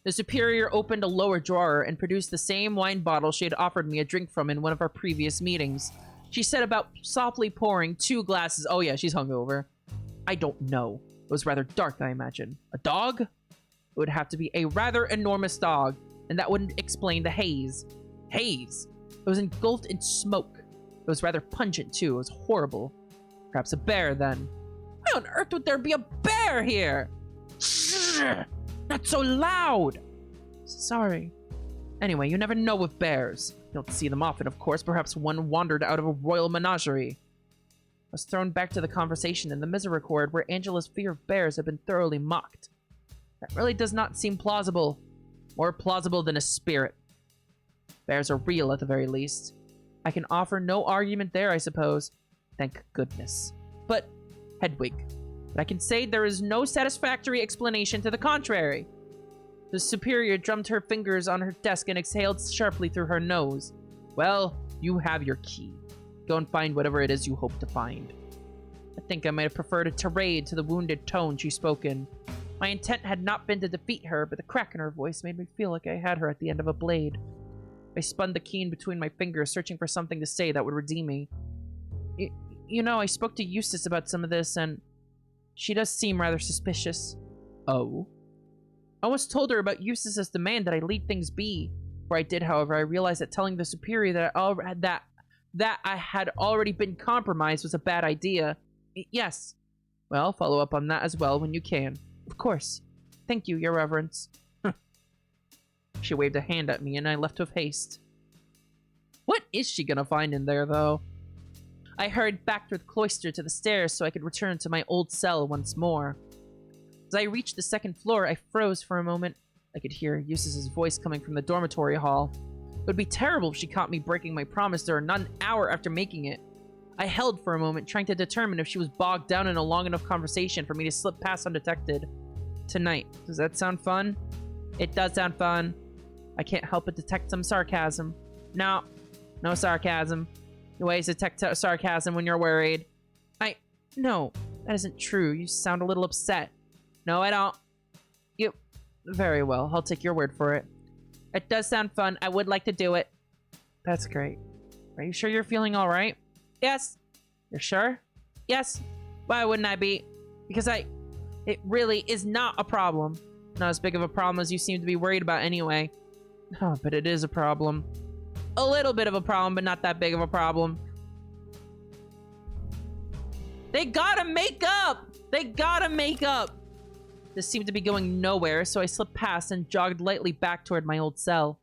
The superior opened a lower drawer and produced the same wine bottle she had offered me a drink from in one of our previous meetings. She set about softly pouring 2 glasses. Oh yeah, she's hungover. I don't know. It was rather dark, I imagine. A dog? It would have to be a rather enormous dog, and that wouldn't explain the haze. Haze? It was engulfed in smoke. It was rather pungent, too. It was horrible. Perhaps a bear, then. Why on earth would there be a bear here? Not so loud! Sorry. Anyway, you never know with bears. You don't see them often, of course. Perhaps one wandered out of a royal menagerie. I was thrown back to the conversation in the Misericorde where Angela's fear of bears had been thoroughly mocked. That really does not seem plausible. More plausible than a spirit. Bears are real, at the very least. I can offer no argument there, I suppose. Thank goodness. But, Hedwig, I can say there is no satisfactory explanation to the contrary. The superior drummed her fingers on her desk and exhaled sharply through her nose. Well, you have your key. Go and find whatever it is you hope to find. I think I might have preferred a tirade to the wounded tone she spoke in. My intent had not been to defeat her, but the crack in her voice made me feel like I had her at the end of a blade. I spun the key in between my fingers, searching for something to say that would redeem me. You know, I spoke to Eustace about some of this, and she does seem rather suspicious. Oh? I once told her about Eustace's demand that I leave things be. Before I did, however, I realized that telling the superior that I had already been compromised was a bad idea. Yes. Well, follow up on that as well when you can. Of course. Thank you, Your Reverence. She waved a hand at me, and I left with haste. What is she gonna find in there, though? I hurried back through the cloister to the stairs so I could return to my old cell once more. As I reached the second floor, I froze for a moment. I could hear Eustace's voice coming from the dormitory hall. It would be terrible if she caught me breaking my promise to her not an hour after making it. I held for a moment, trying to determine if she was bogged down in a long enough conversation for me to slip past undetected. Tonight. Does that sound fun? It does sound fun. I can't help but detect some sarcasm. No sarcasm. You always detect sarcasm when you're worried. No, that isn't true. You sound a little upset. No, I don't. You... Very well, I'll take your word for it. It does sound fun. I would like to do it. That's great. Are you sure you're feeling all right? Yes. You're sure? Yes. Why wouldn't I be? Because it really is not a problem. Not as big of a problem as you seem to be worried about anyway. Oh, but it is a problem. A little bit of a problem, but not that big of a problem. They gotta make up! They gotta make up! This seemed to be going nowhere, so I slipped past and jogged lightly back toward my old cell.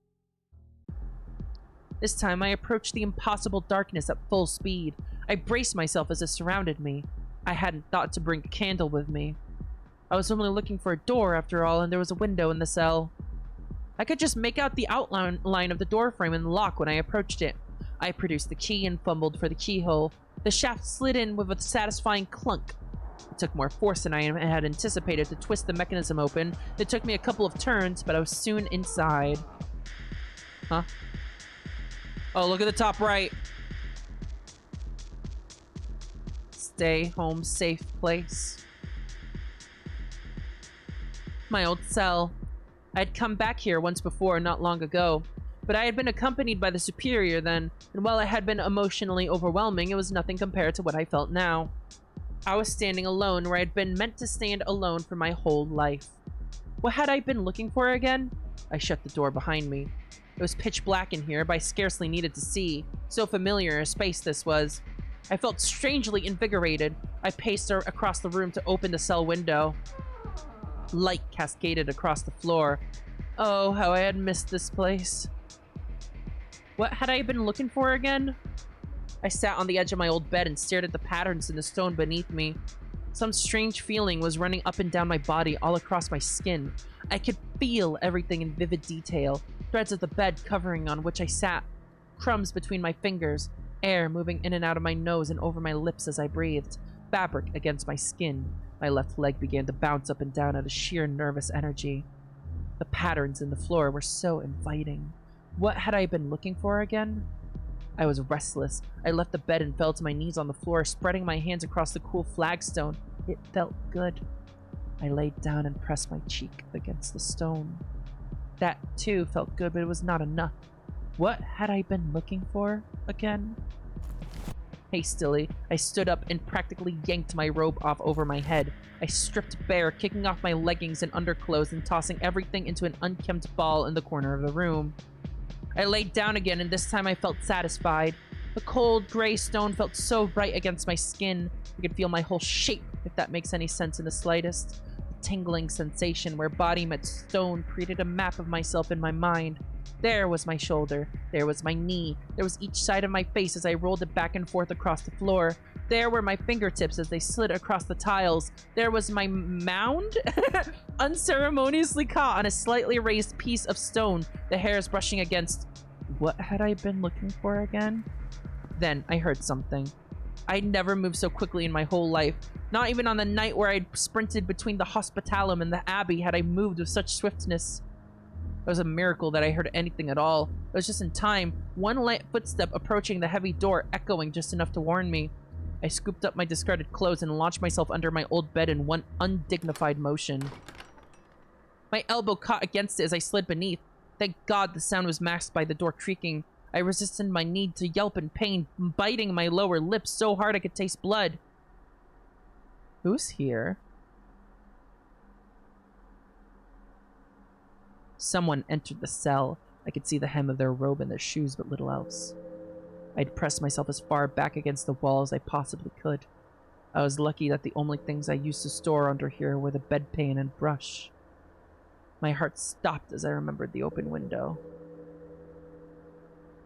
This time, I approached the impossible darkness at full speed. I braced myself as it surrounded me. I hadn't thought to bring a candle with me. I was only looking for a door, after all, and there was a window in the cell. I could just make out the outline of the doorframe and lock when I approached it. I produced the key and fumbled for the keyhole. The shaft slid in with a satisfying clunk. It took more force than I had anticipated to twist the mechanism open. It took me a couple of turns, but I was soon inside. Huh? Oh, look at the top right. Stay home safe place. My old cell. I had come back here once before, not long ago, but I had been accompanied by the superior then, and while it had been emotionally overwhelming, it was nothing compared to what I felt now. I was standing alone where I had been meant to stand alone for my whole life. What had I been looking for again? I shut the door behind me. It was pitch black in here, but I scarcely needed to see. So familiar a space this was. I felt strangely invigorated. I paced across the room to open the cell window. Light cascaded across the floor. Oh, how I had missed this place. What had I been looking for again? I sat on the edge of my old bed and stared at the patterns in the stone beneath me. Some strange feeling was running up and down my body, all across my skin. I could feel everything in vivid detail. Threads of the bed covering on which I sat. Crumbs between my fingers. Air moving in and out of my nose and over my lips as I breathed. Fabric against my skin. My left leg began to bounce up and down out of sheer nervous energy. The patterns in the floor were so inviting. What had I been looking for again? I was restless. I left the bed and fell to my knees on the floor, spreading my hands across the cool flagstone. It felt good. I laid down and pressed my cheek against the stone. That, too, felt good, but it was not enough. What had I been looking for again? Hastily, I stood up and practically yanked my robe off over my head. I stripped bare, kicking off my leggings and underclothes and tossing everything into an unkempt ball in the corner of the room. I laid down again, and this time I felt satisfied. The cold, gray stone felt so right against my skin. I could feel my whole shape, if that makes any sense in the slightest. The tingling sensation where body met stone created a map of myself in my mind. There was my shoulder. There was my knee. There was each side of my face as I rolled it back and forth across the floor. There were my fingertips as they slid across the tiles. There was my mound, unceremoniously caught on a slightly raised piece of stone, the hairs brushing against. What had I been looking for again? Then I heard something. I'd never moved so quickly in my whole life. Not even on the night where I'd sprinted between the hospitalum and the abbey had I moved with such swiftness. It was a miracle that I heard anything at all. It was just in time, one light footstep approaching the heavy door, echoing just enough to warn me. I scooped up my discarded clothes and launched myself under my old bed in one undignified motion. My elbow caught against it as I slid beneath. Thank God the sound was masked by the door creaking. I resisted my need to yelp in pain, biting my lower lip so hard I could taste blood. Who's here? Someone entered the cell. I could see the hem of their robe and their shoes, but little else. I'd pressed myself as far back against the wall as I possibly could. I was lucky that the only things I used to store under here were the bedpan and brush. My heart stopped as I remembered the open window.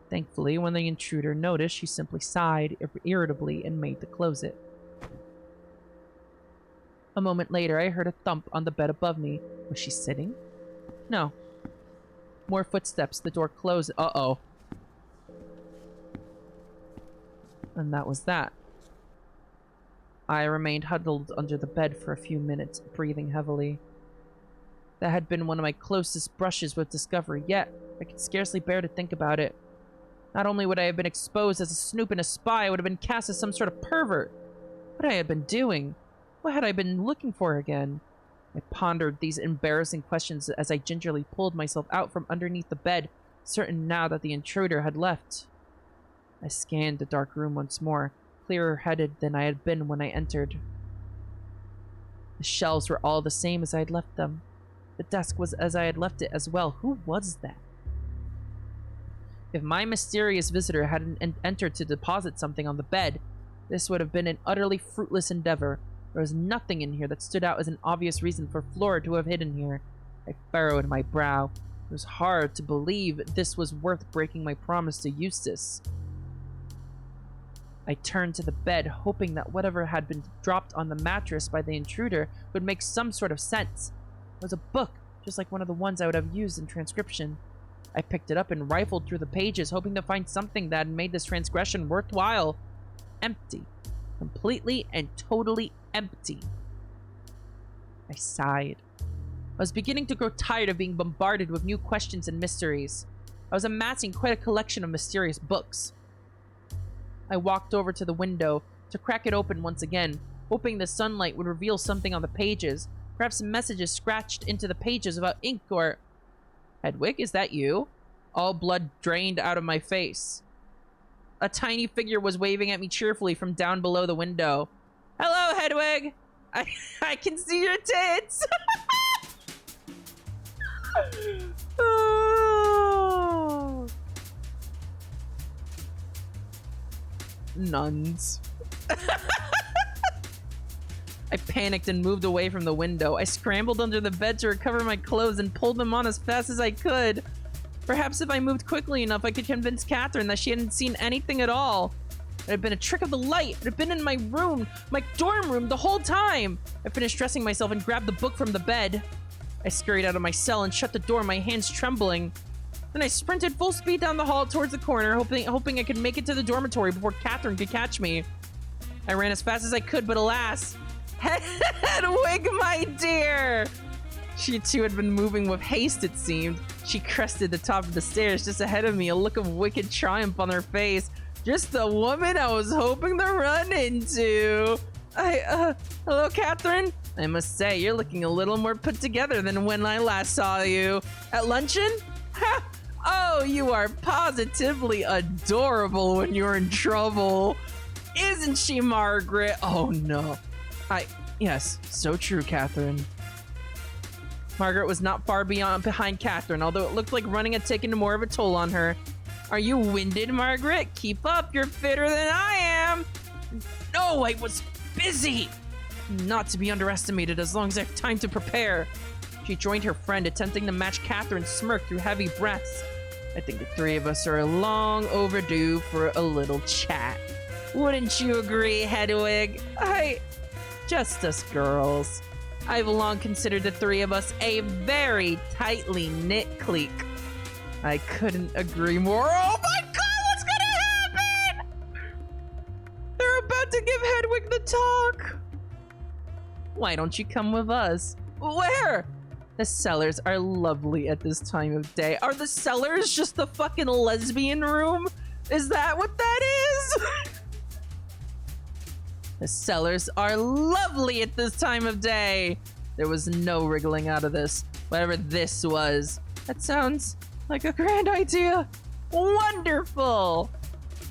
Thankfully, when the intruder noticed, she simply sighed irritably and made to close it. A moment later, I heard a thump on the bed above me. Was she sitting? No. More footsteps. The door closed. Uh-oh. And that was that. I remained huddled under the bed for a few minutes, breathing heavily. That had been one of my closest brushes with discovery, yet I could scarcely bear to think about it. Not only would I have been exposed as a snoop and a spy, I would have been cast as some sort of pervert. What I had been doing? What had I been looking for again? I pondered these embarrassing questions as I gingerly pulled myself out from underneath the bed, certain now that the intruder had left. I scanned the dark room once more, clearer-headed than I had been when I entered. The shelves were all the same as I had left them. The desk was as I had left it as well. Who was that? If my mysterious visitor hadn't entered to deposit something on the bed, this would have been an utterly fruitless endeavor. There was nothing in here that stood out as an obvious reason for Flora to have hidden here. I furrowed my brow. It was hard to believe this was worth breaking my promise to Eustace. I turned to the bed, hoping that whatever had been dropped on the mattress by the intruder would make some sort of sense. It was a book, just like one of the ones I would have used in transcription. I picked it up and rifled through the pages, hoping to find something that had made this transgression worthwhile. Empty. Completely and totally empty. I sighed. I was beginning to grow tired of being bombarded with new questions and mysteries. I was amassing quite a collection of mysterious books. I walked over to the window to crack it open once again, hoping the sunlight would reveal something on the pages, perhaps messages scratched into the pages about ink or... Hedwig, is that you? All blood drained out of my face. A tiny figure was waving at me cheerfully from down below the window. Hello, Hedwig! I can see your tits! Oh. Nuns. I panicked and moved away from the window. I scrambled under the bed to recover my clothes and pulled them on as fast as I could. Perhaps if I moved quickly enough, I could convince Catherine that she hadn't seen anything at all. It had been a trick of the light. It had been in my room, my dorm room, the whole time. I finished dressing myself and grabbed the book from the bed. I scurried out of my cell and shut the door, my hands trembling. Then I sprinted full speed down the hall towards the corner, hoping I could make it to the dormitory before Catherine could catch me. I ran as fast as I could, but alas... Hedwig, my dear! She too had been moving with haste, it seemed. She crested the top of the stairs just ahead of me, a look of wicked triumph on her face. Just the woman I was hoping to run into. Hello, Catherine? I must say, you're looking a little more put together than when I last saw you. At luncheon? Ha! Oh, you are positively adorable when you're in trouble. Isn't she, Margaret? Oh, no. Yes, so true, Catherine. Margaret was not far behind Catherine, although it looked like running had taken more of a toll on her. Are you winded, Margaret? Keep up, you're fitter than I am. No, I was busy. Not to be underestimated as long as I have time to prepare. She joined her friend, attempting to match Catherine's smirk through heavy breaths. I think the three of us are long overdue for a little chat. Wouldn't you agree, Hedwig? Just us girls. I've long considered the three of us a very tightly knit clique. I couldn't agree more. Oh my god, what's gonna happen? talk. Why don't you come with us? Where? The cellars are lovely at this time of day. Are the cellars just the fucking lesbian room? Is that what that is? The cellars are lovely at this time of day. There was no wriggling out of this, whatever this was. That sounds like a grand idea. Wonderful!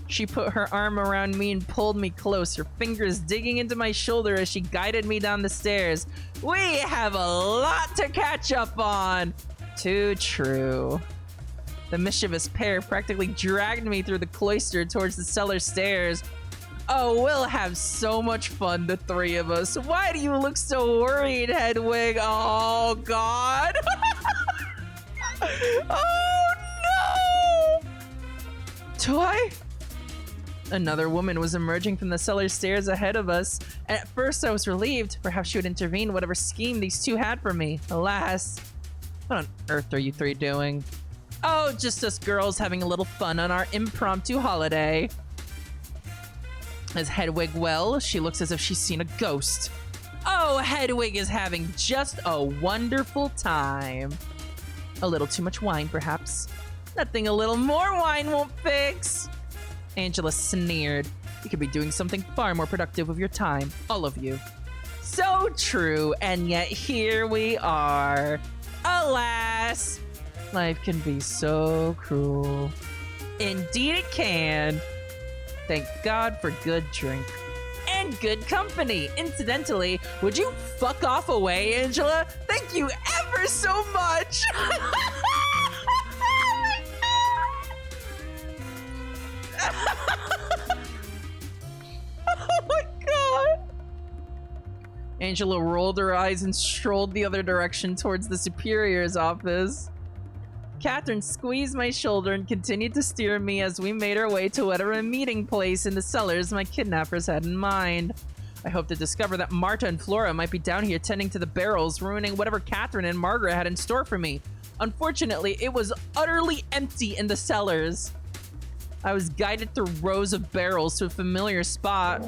She put her arm around me and pulled me close, her fingers digging into my shoulder as she guided me down the stairs. We have a lot to catch up on. Too true. The mischievous pair practically dragged me through the cloister towards the cellar stairs. Oh, we'll have so much fun, the three of us. Why do you look so worried, Hedwig? Oh, God. Oh, no! Toy? Another woman was emerging from the cellar stairs ahead of us. At first, I was relieved. Perhaps she would intervene whatever scheme these two had for me. Alas. What on earth are you three doing? Oh, just us girls having a little fun on our impromptu holiday. As Hedwig well, she looks as if she's seen a ghost. Oh, Hedwig is having just a wonderful time. A little too much wine, perhaps. Nothing a little more wine won't fix. Angela sneered. You could be doing something far more productive with your time, all of you. So true, and yet here we are. Alas, life can be so cruel. Indeed it can. Thank God for good drink. And good company. Incidentally, would you fuck off away, Angela? Thank you ever so much. Oh my God. Angela rolled her eyes and strolled the other direction towards the superior's office. Catherine squeezed my shoulder and continued to steer me as we made our way to whatever meeting place in the cellars my kidnappers had in mind. I hoped to discover that Marta and Flora might be down here tending to the barrels, ruining whatever Catherine and Margaret had in store for me. Unfortunately, it was utterly empty in the cellars. I was guided through rows of barrels to a familiar spot.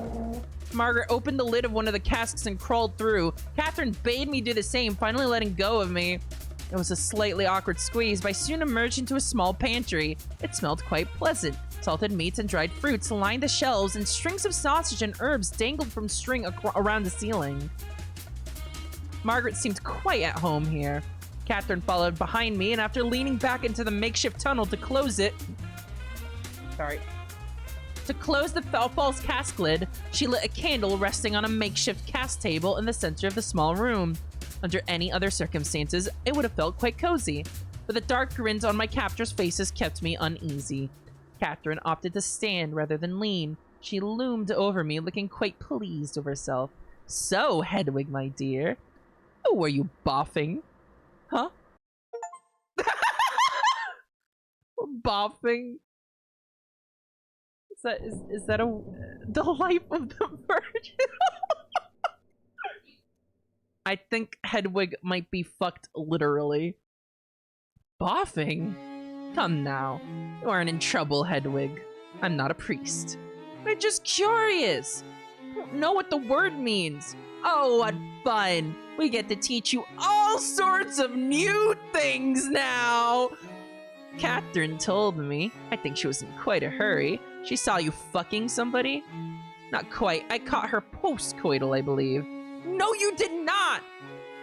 Margaret opened the lid of one of the casks and crawled through. Catherine bade me do the same, finally letting go of me. It was a slightly awkward squeeze, but I soon emerged into a small pantry. It smelled quite pleasant. Salted meats and dried fruits lined the shelves, and strings of sausage and herbs dangled from string around the ceiling. Margaret seemed quite at home here. Catherine followed behind me, and after leaning back into the makeshift tunnel to close the false cask lid, she lit a candle resting on a makeshift cask table in the center of the small room. Under any other circumstances, it would have felt quite cozy, but the dark grins on my captors' faces kept me uneasy. Catherine opted to stand rather than lean. She loomed over me, looking quite pleased with herself. So, Hedwig, my dear, who were you boffing? Huh? Boffing? Is that the life of the virgin? I think Hedwig might be fucked literally. Boffing? Come now. You aren't in trouble, Hedwig. I'm not a priest. I'm just curious. I don't know what the word means. Oh, what fun. We get to teach you all sorts of new things now. Catherine told me. I think she was in quite a hurry. She saw you fucking somebody? Not quite. I caught her post-coital, I believe. No, you did not!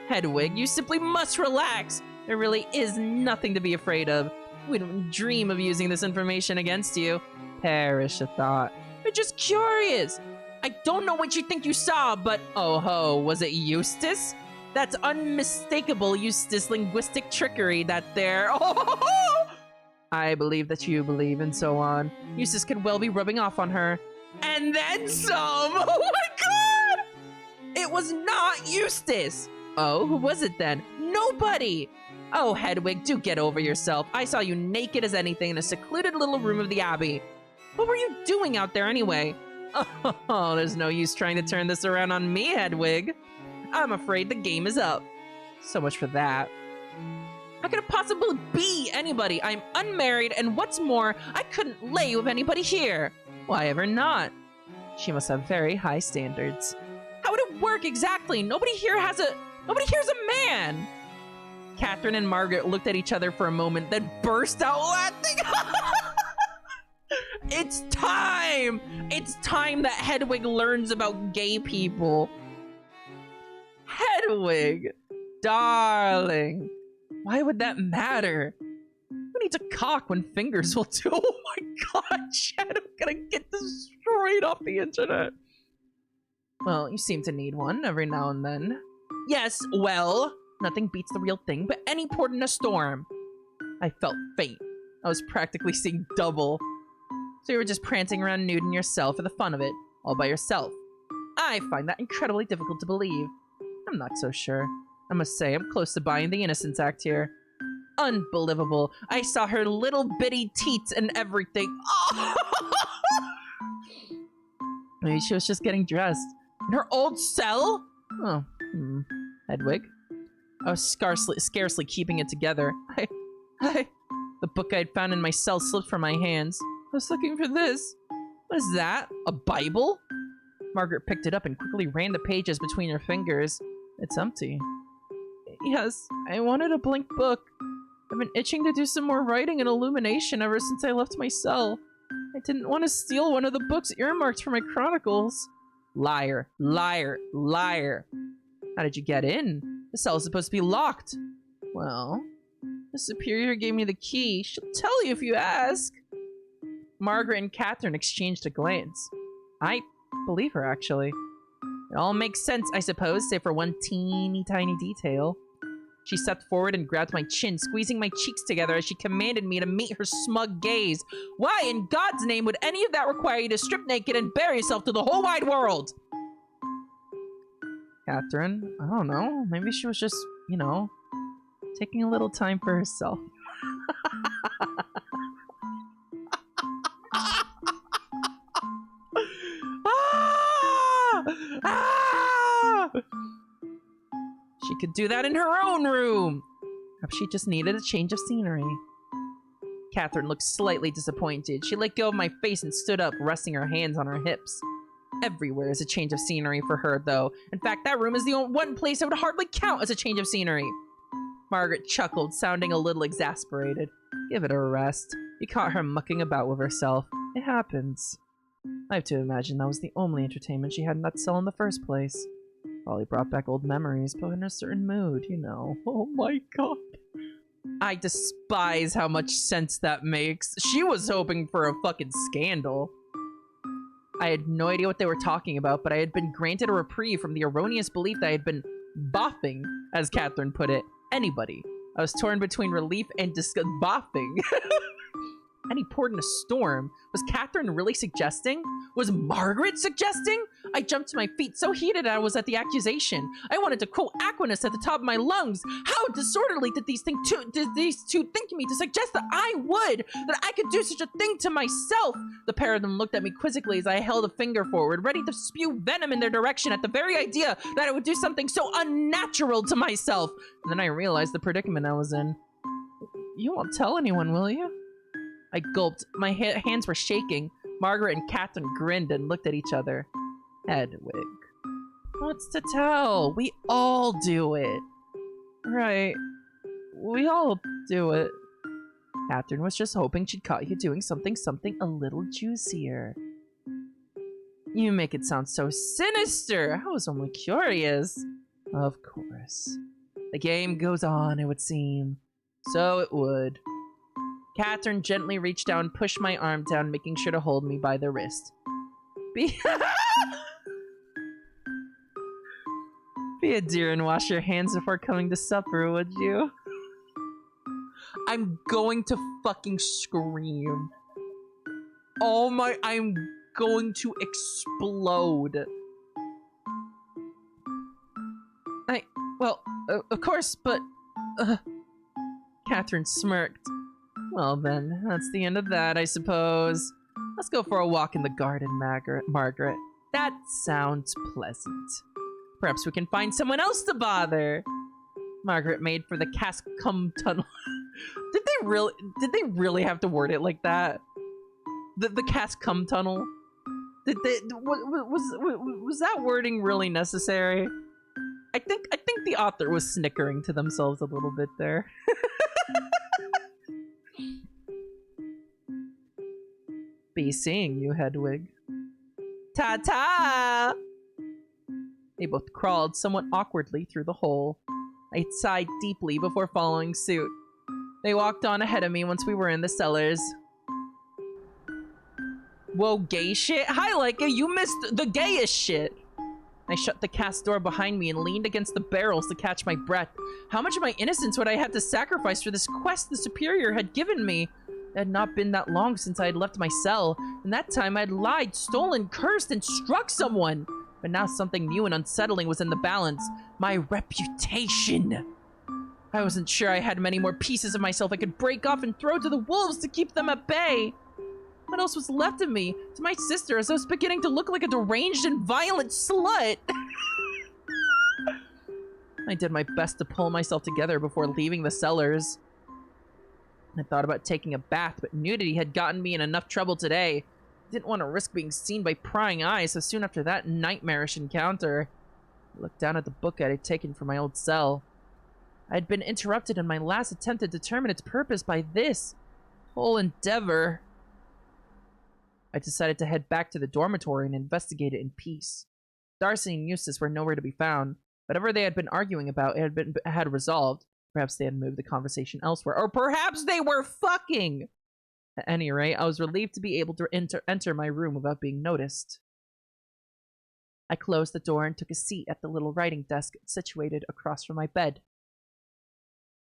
Hedwig, you simply must relax. There really is nothing to be afraid of. We don't dream of using this information against you. Perish a thought. We're just curious. I don't know what you think you saw, but oh ho, was it Eustace? That's unmistakable Eustace linguistic trickery, that there. Oh, I believe that you believe, and so on. Eustace could well be rubbing off on her. And then some! Oh my God! It was not Eustace! Oh, who was it then? Nobody! Oh, Hedwig, do get over yourself. I saw you naked as anything in a secluded little room of the Abbey. What were you doing out there anyway? Oh, there's no use trying to turn this around on me, Hedwig. I'm afraid the game is up. So much for that. How could it possibly be anybody? I'm unmarried, and what's more, I couldn't lay with anybody here. Why ever not? She must have very high standards. How would it work exactly? Nobody here's a man! Catherine and Margaret looked at each other for a moment, then burst out laughing. It's time! It's time that Hedwig learns about gay people. Hedwig! Darling! Why would that matter? Who needs a cock when fingers will do? Oh my god, Chad, I'm gonna get destroyed off the internet. Well, you seem to need one every now and then. Yes, well, nothing beats the real thing, but any port in a storm. I felt faint. I was practically seeing double. So you were just prancing around nude in yourself for the fun of it, all by yourself. I find that incredibly difficult to believe. I'm not so sure. I must say, I'm close to buying the Innocence Act here. Unbelievable. I saw her little bitty teats and everything. Oh! Maybe she was just getting dressed. In her old cell? Oh, Hedwig. I was scarcely keeping it together. The book I'd found in my cell slipped from my hands. I was looking for this. What is that? A Bible? Margaret picked it up and quickly ran the pages between her fingers. It's empty. Yes, I wanted a blank book. I've been itching to do some more writing and illumination ever since I left my cell. I didn't want to steal one of the books earmarked for my chronicles. Liar, liar, liar. How did you get in? The cell is supposed to be locked. Well, the superior gave me the key. She'll tell you if you ask. Margaret and Catherine exchanged a glance. I believe her, actually. It all makes sense, I suppose, save for one teeny tiny detail. She stepped forward and grabbed my chin, squeezing my cheeks together as she commanded me to meet her smug gaze. Why in God's name would any of that require you to strip naked and bare yourself to the whole wide world? Catherine, I don't know. Maybe she was just, you know, taking a little time for herself. She could do that in her own room. Perhaps she just needed a change of scenery. Catherine looked slightly disappointed. She let go of my face and stood up, resting her hands on her hips. Everywhere is a change of scenery for her, though. In fact, that room is the only one place that would hardly count as a change of scenery. Margaret chuckled, sounding a little exasperated. Give it a rest. You caught her mucking about with herself. It happens. I have to imagine that was the only entertainment she had in that cell in the first place. Probably brought back old memories, but in a certain mood, you know. Oh my god. I despise how much sense that makes. She was hoping for a fucking scandal. I had no idea what they were talking about, but I had been granted a reprieve from the erroneous belief that I had been boffing, as Catherine put it, anybody. I was torn between relief and disgust. Boffing. Any port in a storm. Was Catherine really suggesting? Was Margaret suggesting? I jumped to my feet, so heated I was at the accusation. I wanted to quote Aquinas at the top of my lungs. How disorderly did these two think me to suggest that I could do such a thing to myself? The pair of them looked at me quizzically as I held a finger forward, ready to spew venom in their direction at the very idea that I would do something so unnatural to myself. And then I realized the predicament I was in. You won't tell anyone, will you? I gulped. My hands were shaking. Margaret and Catherine grinned and looked at each other. Hedwig. What's to tell? We all do it. Right. We all do it. Catherine was just hoping she'd caught you doing something a little juicier. You make it sound so sinister. I was only curious. Of course. The game goes on, it would seem. So it would. Catherine gently reached down and pushed my arm down, making sure to hold me by the wrist. Be a dear and wash your hands before coming to supper, would you? I'm going to fucking scream. Oh my, I'm going to explode. Well, of course, but... Catherine smirked. Well then, that's the end of that, I suppose. Let's go for a walk in the garden, Margaret. That sounds pleasant. Perhaps we can find someone else to bother. Margaret made for the cask cum tunnel. Did they really have to word it like that? The cask cum tunnel? Was that wording really necessary? I think the author was snickering to themselves a little bit there. Be seeing you, Hedwig. Ta-ta! They both crawled somewhat awkwardly through the hole. I sighed deeply before following suit. They walked on ahead of me once we were in the cellars. Whoa, gay shit? Hi, Leica, you missed the gayest shit! I shut the cast door behind me and leaned against the barrels to catch my breath. How much of my innocence would I have to sacrifice for this quest the Superior had given me? It had not been that long since I had left my cell, and that time I had lied, stolen, cursed, and struck someone. But now something new and unsettling was in the balance. My reputation. I wasn't sure I had many more pieces of myself I could break off and throw to the wolves to keep them at bay. What else was left of me? To my sister, as I was beginning to look like a deranged and violent slut. I did my best to pull myself together before leaving the cellars. I thought about taking a bath, but nudity had gotten me in enough trouble today. I didn't want to risk being seen by prying eyes so soon after that nightmarish encounter. I looked down at the book I had taken from my old cell. I had been interrupted in my last attempt to determine its purpose by this whole endeavor. I decided to head back to the dormitory and investigate it in peace. Darcy and Eustace were nowhere to be found. Whatever they had been arguing about had resolved. Perhaps they had moved the conversation elsewhere, or perhaps they were fucking! At any rate, I was relieved to be able to enter my room without being noticed. I closed the door and took a seat at the little writing desk situated across from my bed.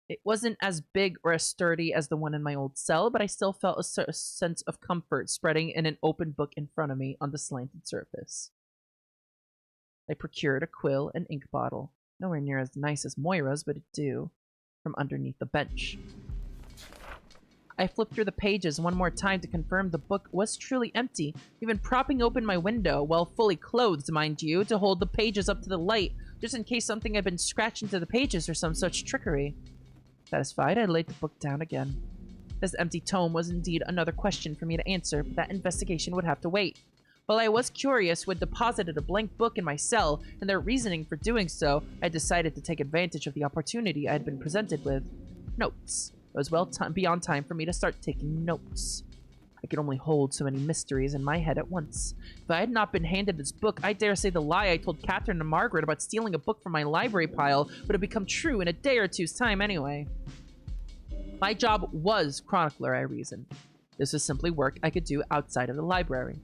It wasn't as big or as sturdy as the one in my old cell, but I still felt a sense of comfort spreading in an open book in front of me on the slanted surface. I procured a quill and ink bottle, nowhere near as nice as Moira's, but it'd do, from underneath the bench. I flipped through the pages one more time to confirm the book was truly empty, even propping open my window, well fully clothed, mind you, to hold the pages up to the light, just in case something had been scratched into the pages or some such trickery. Satisfied, I laid the book down again. This empty tome was indeed another question for me to answer, but that investigation would have to wait. While I was curious who had deposited a blank book in my cell, and their reasoning for doing so, I decided to take advantage of the opportunity I had been presented with. Notes. It was well beyond time for me to start taking notes. I could only hold so many mysteries in my head at once. If I had not been handed this book, I dare say the lie I told Catherine and Margaret about stealing a book from my library pile would have become true in a day or two's time anyway. My job was chronicler, I reasoned. This was simply work I could do outside of the library.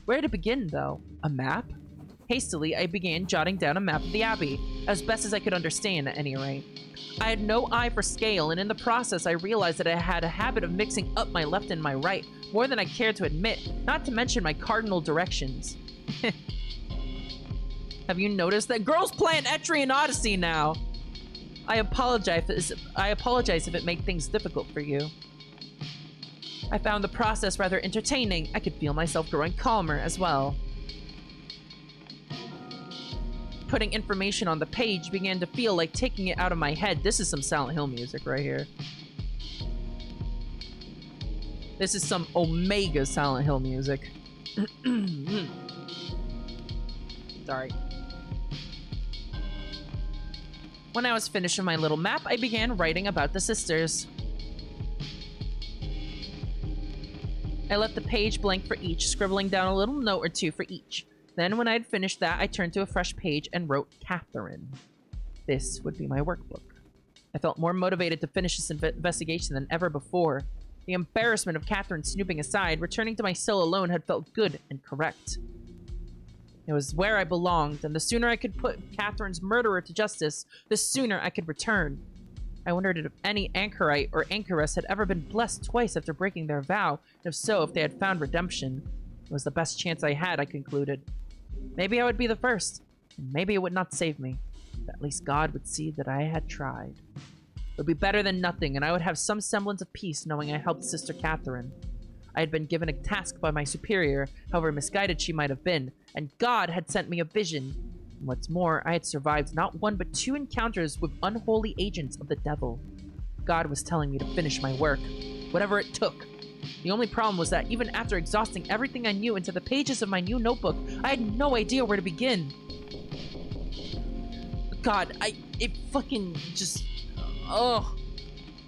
Where to begin, though? A map? Hastily, I began jotting down a map of the Abbey, as best as I could understand at any rate. I had no eye for scale, and in the process I realized that I had a habit of mixing up my left and my right, more than I cared to admit, not to mention my cardinal directions. Have you noticed that girls play an Etrian Odyssey now? I apologize if it made things difficult for you. I found the process rather entertaining. I could feel myself growing calmer as well. Putting information on the page began to feel like taking it out of my head. This is some Silent Hill music right here. This is some Omega Silent Hill music. Sorry. When I was finished with my little map, I began writing about the sisters. I left the page blank for each, scribbling down a little note or two for each. Then, when I had finished that, I turned to a fresh page and wrote Catherine. This would be my workbook. I felt more motivated to finish this investigation than ever before. The embarrassment of Catherine snooping aside, returning to my cell alone had felt good and correct. It was where I belonged, and the sooner I could put Catherine's murderer to justice, the sooner I could return. I wondered if any anchorite or anchoress had ever been blessed twice after breaking their vow, and if so, if they had found redemption. It was the best chance I had, I concluded. Maybe I would be the first, and maybe it would not save me, but at least God would see that I had tried. It would be better than nothing, and I would have some semblance of peace knowing I helped Sister Catherine. I had been given a task by my superior, however misguided she might have been, and God had sent me a vision. And what's more, I had survived not one but 2 encounters with unholy agents of the devil. God was telling me to finish my work, whatever it took. The only problem was that even after exhausting everything I knew into the pages of my new notebook, I had no idea where to begin. God, it fucking just, oh.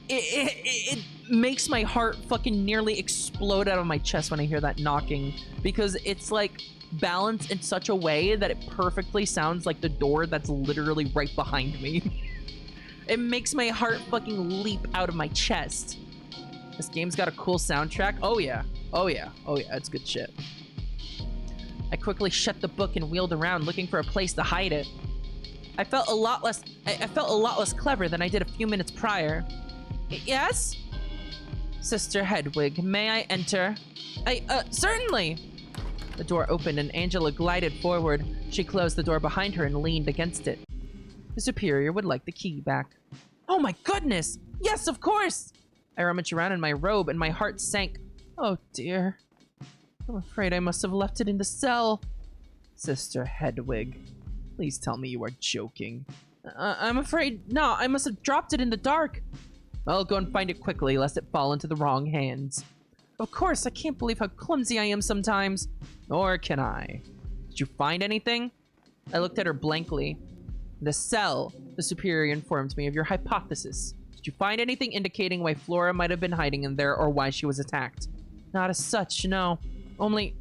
It makes my heart fucking nearly explode out of my chest when I hear that knocking, because it's like balanced in such a way that it perfectly sounds like the door that's literally right behind me. It makes my heart fucking leap out of my chest. This game's got a cool soundtrack. Oh yeah, oh yeah, oh yeah, it's good shit. I quickly shut the book and wheeled around looking for a place to hide it. I felt a lot less clever than I did a few minutes prior. Yes? Sister Hedwig, may I enter? Certainly! The door opened and Angela glided forward. She closed the door behind her and leaned against it. The superior would like the key back. Oh my goodness! Yes, of course! I rummaged around in my robe and my heart sank. Oh dear. I'm afraid I must have left it in the cell. Sister Hedwig, please tell me you are joking. I'm afraid not. I must have dropped it in the dark. I'll go and find it quickly, lest it fall into the wrong hands. Of course, I can't believe how clumsy I am sometimes. Nor can I. Did you find anything? I looked at her blankly. The cell, the superior informed me of your hypothesis. Did you find anything indicating why Flora might have been hiding in there or why she was attacked? Not as such, no. Only,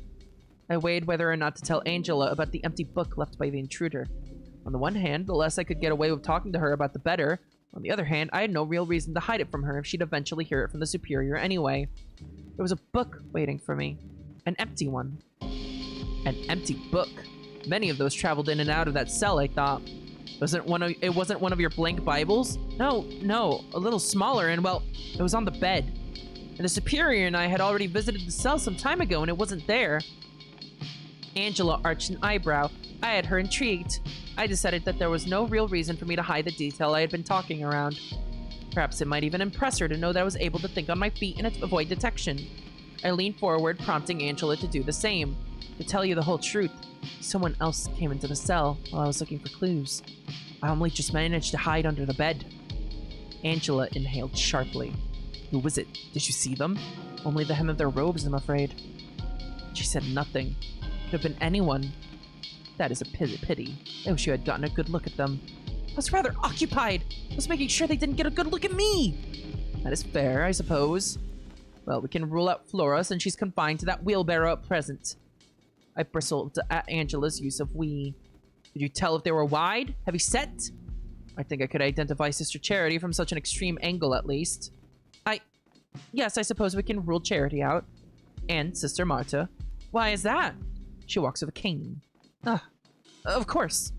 I weighed whether or not to tell Angela about the empty book left by the intruder. On the one hand, the less I could get away with talking to her about the better. On the other hand, I had no real reason to hide it from her if she'd eventually hear it from the superior anyway. There was a book waiting for me. An empty one. An empty book. Many of those traveled in and out of that cell, I thought. It wasn't one of your blank Bibles? No, a little smaller, and well, it was on the bed. And the superior and I had already visited the cell some time ago, and it wasn't there. Angela arched an eyebrow. I had her intrigued. I decided that there was no real reason for me to hide the detail I had been talking around. Perhaps it might even impress her to know that I was able to think on my feet and avoid detection. I leaned forward, prompting Angela to do the same. To tell you the whole truth, someone else came into the cell while I was looking for clues. I only just managed to hide under the bed. Angela inhaled sharply. Who was it? Did you see them? Only the hem of their robes, I'm afraid. She said nothing. Could have been anyone. That is a pity. I wish you had gotten a good look at them. I was rather occupied. I was making sure they didn't get a good look at me. That is fair, I suppose. Well, we can rule out Flora since she's confined to that wheelbarrow at present. I bristled at Angela's use of we. Could you tell if they were wide? Heavy set? I think I could identify Sister Charity from such an extreme angle, at least. Yes, I suppose we can rule Charity out. And Sister Marta. Why is that? She walks with a cane. Of course.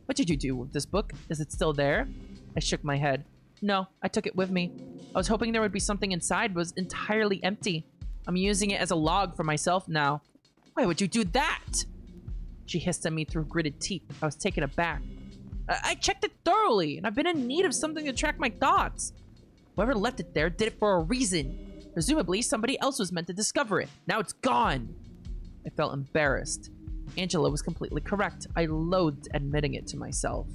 What did you do with this book? Is it still there? I shook my head. No, I took it with me. I was hoping there would be something inside, but it was entirely empty. I'm using it as a log for myself now. Why would you do that? She hissed at me through gritted teeth. I was taken aback. I checked it thoroughly, and I've been in need of something to track my thoughts. Whoever left it there did it for a reason. Presumably, somebody else was meant to discover it. Now it's gone. I felt embarrassed. Angela was completely correct. I loathed admitting it to myself.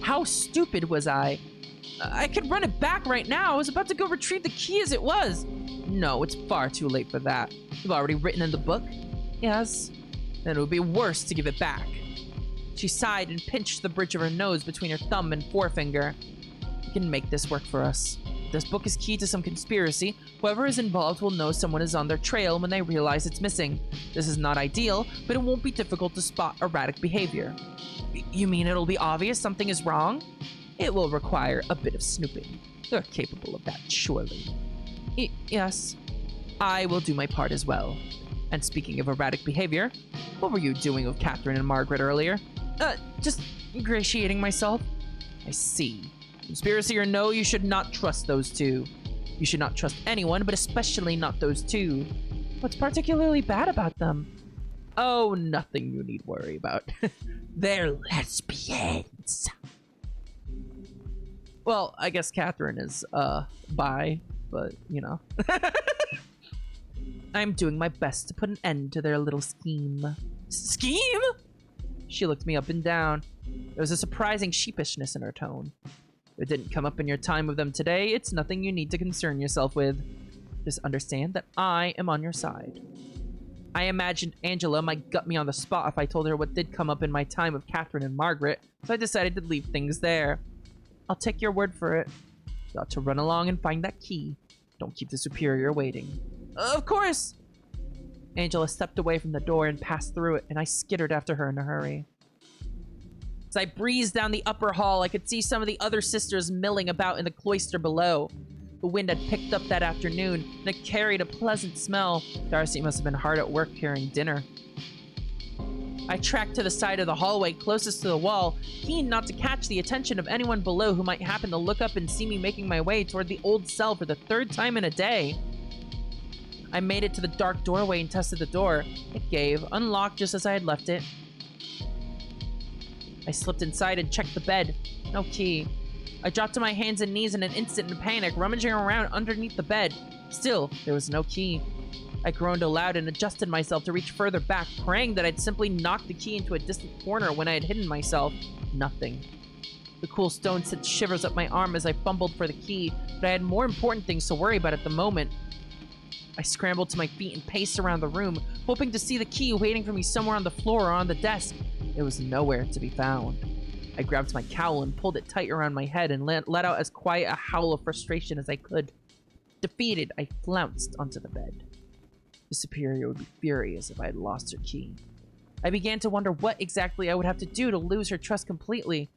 How stupid was I? I could run it back right now. I was about to go retrieve the key as it was. No, it's far too late for that. You've already written in the book. Yes. Then it would be worse to give it back. She sighed and pinched the bridge of her nose between her thumb and forefinger. We can make this work for us. If this book is key to some conspiracy, whoever is involved will know someone is on their trail when they realize it's missing. This is not ideal, but it won't be difficult to spot erratic behavior. You mean it'll be obvious something is wrong? It will require a bit of snooping. You're capable of that, surely. Yes. I will do my part as well. And speaking of erratic behavior, what were you doing with Catherine and Margaret earlier? Just ingratiating myself. I see. Conspiracy or no, you should not trust those two. You should not trust anyone, but especially not those two. What's particularly bad about them? Oh, nothing you need worry about. They're lesbians. Well, I guess Catherine is, bi, but, you know. I'm doing my best to put an end to their little scheme. Scheme? She looked me up and down. There was a surprising sheepishness in her tone. If it didn't come up in your time with them today, it's nothing you need to concern yourself with. Just understand that I am on your side. I imagined Angela might gut me on the spot if I told her what did come up in my time with Catherine and Margaret, so I decided to leave things there. I'll take your word for it. You ought to run along and find that key. Don't keep the superior waiting. Of course! Angela stepped away from the door and passed through it, and I skittered after her in a hurry. As I breezed down the upper hall, I could see some of the other sisters milling about in the cloister below. The wind had picked up that afternoon, and it carried a pleasant smell. Darcy must have been hard at work carrying dinner. I tracked to the side of the hallway closest to the wall, keen not to catch the attention of anyone below who might happen to look up and see me making my way toward the old cell for the third time in a day. I made it to the dark doorway and tested the door. It gave, unlocked just as I had left it. I slipped inside and checked the bed. No key. I dropped to my hands and knees in an instant in panic, rummaging around underneath the bed. Still, there was no key. I groaned aloud and adjusted myself to reach further back, praying that I'd simply knocked the key into a distant corner when I had hidden myself. Nothing. The cool stone sent shivers up my arm as I fumbled for the key, but I had more important things to worry about at the moment. I scrambled to my feet and paced around the room, hoping to see the key waiting for me somewhere on the floor or on the desk. It was nowhere to be found. I grabbed my cowl and pulled it tight around my head and let out as quiet a howl of frustration as I could. Defeated, I flounced onto the bed. The superior would be furious if I had lost her key. I began to wonder what exactly I would have to do to lose her trust completely.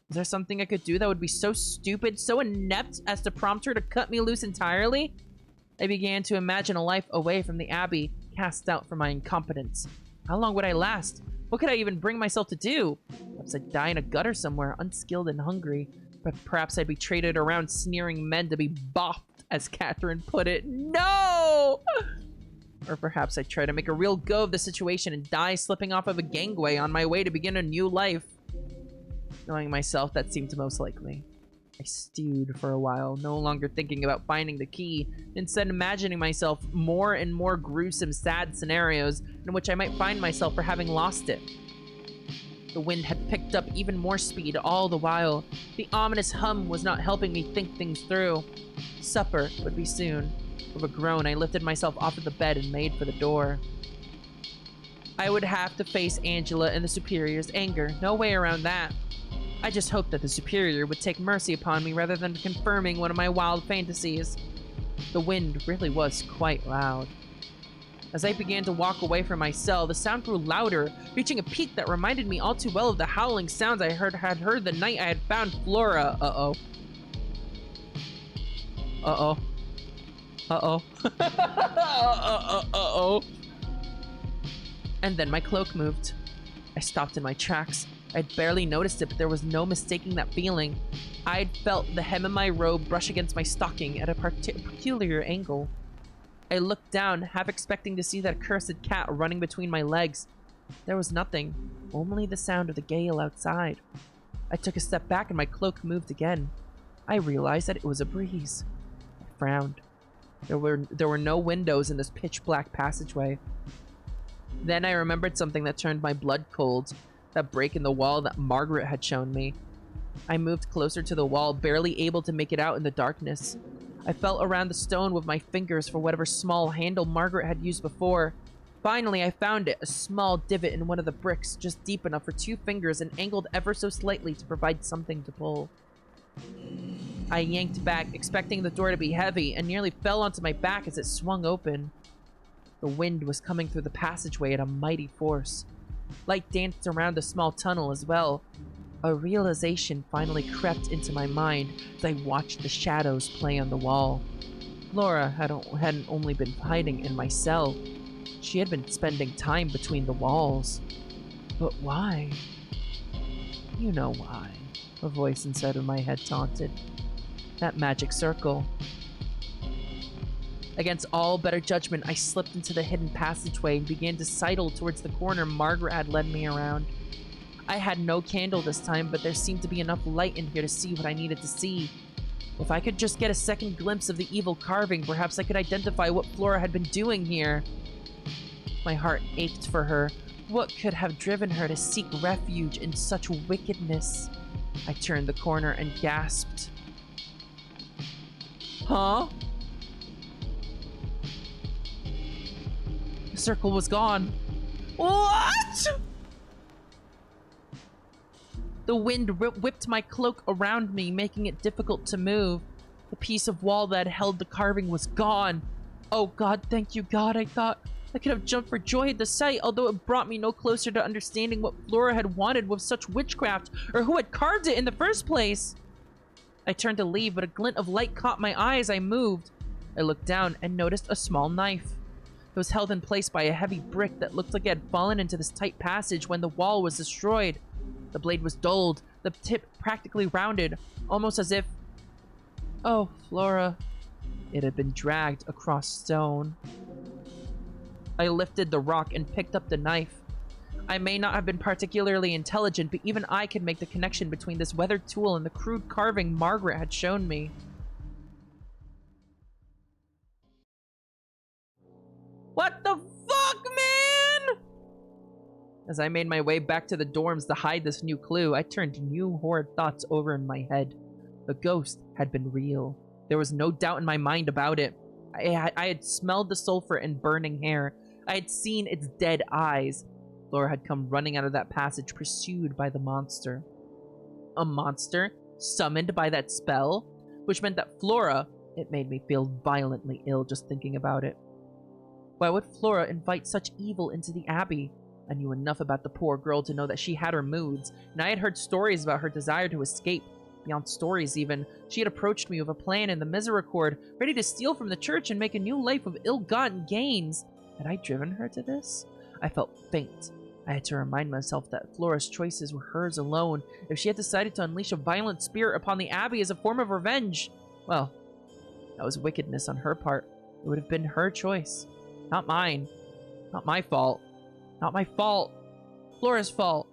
Was there something I could do that would be so stupid, so inept as to prompt her to cut me loose entirely? I began to imagine a life away from the Abbey, cast out for my incompetence. How long would I last? What could I even bring myself to do? Perhaps I'd die in a gutter somewhere, unskilled and hungry. But perhaps I'd be traded around sneering men to be boffed, as Catherine put it. No! Or perhaps I'd try to make a real go of the situation and die slipping off of a gangway on my way to begin a new life. Knowing myself, that seemed most likely. I stewed for a while, no longer thinking about finding the key, instead imagining myself more and more gruesome, sad scenarios in which I might find myself for having lost it. The wind had picked up even more speed all the while. The ominous hum was not helping me think things through. Supper would be soon. With a groan, I lifted myself off of the bed and made for the door. I would have to face Angela and the Superior's anger. No way around that. I just hoped that the Superior would take mercy upon me rather than confirming one of my wild fantasies. The wind really was quite loud. As I began to walk away from my cell, the sound grew louder, reaching a peak that reminded me all too well of the howling sounds I had heard the night I had found Flora. Uh-oh. Uh-oh. Uh-oh. Uh-oh. And then my cloak moved. I stopped in my tracks. I'd barely noticed it, but there was no mistaking that feeling. I'd felt the hem of my robe brush against my stocking at a peculiar angle. I looked down, half expecting to see that accursed cat running between my legs. There was nothing, only the sound of the gale outside. I took a step back and my cloak moved again. I realized that it was a breeze. I frowned. There were no windows in this pitch-black passageway. Then I remembered something that turned my blood cold. That break in the wall that Margaret had shown me. I moved closer to the wall, barely able to make it out in the darkness. I felt around the stone with my fingers for whatever small handle Margaret had used before. Finally, I found it, a small divot in one of the bricks, just deep enough for 2 fingers and angled ever so slightly to provide something to pull. I yanked back, expecting the door to be heavy, and nearly fell onto my back as it swung open. The wind was coming through the passageway at a mighty force. Light danced around the small tunnel as well. A realization finally crept into my mind as I watched the shadows play on the wall. Laura hadn't only been hiding in my cell. She had been spending time between the walls. But why? You know why, a voice inside of my head taunted. That magic circle. Against all better judgment, I slipped into the hidden passageway and began to sidle towards the corner Margaret had led me around. I had no candle this time, but there seemed to be enough light in here to see what I needed to see. If I could just get a second glimpse of the evil carving, perhaps I could identify what Flora had been doing here. My heart ached for her. What could have driven her to seek refuge in such wickedness? I turned the corner and gasped. Huh? The circle was gone. What? The wind whipped my cloak around me, making it difficult to move. The piece of wall that held the carving was gone. Oh God, thank you God, I thought. I could have jumped for joy at the sight, although it brought me no closer to understanding what Flora had wanted with such witchcraft, or who had carved it in the first place. I turned to leave, but a glint of light caught my eye as I moved. I looked down and noticed a small knife. It was held in place by a heavy brick that looked like it had fallen into this tight passage when the wall was destroyed. The blade was dulled, the tip practically rounded, almost as if... Oh, Flora. It had been dragged across stone. I lifted the rock and picked up the knife. I may not have been particularly intelligent, but even I could make the connection between this weathered tool and the crude carving Margaret had shown me. What the fuck, man? As I made my way back to the dorms to hide this new clue, I turned new horrid thoughts over in my head. The ghost had been real. There was no doubt in my mind about it. I had smelled the sulfur and burning hair. I had seen its dead eyes. Flora had come running out of that passage, pursued by the monster. A monster? Summoned by that spell? Which meant that Flora... It made me feel violently ill just thinking about it. Why would Flora invite such evil into the Abbey? I knew enough about the poor girl to know that she had her moods, and I had heard stories about her desire to escape. Beyond stories, even, she had approached me with a plan in the Misericorde, ready to steal from the church and make a new life of ill-gotten gains. Had I driven her to this? I felt faint. I had to remind myself that Flora's choices were hers alone. If she had decided to unleash a violent spirit upon the Abbey as a form of revenge, well, that was wickedness on her part. It would have been her choice. Not mine. Not my fault. Not my fault. Flora's fault.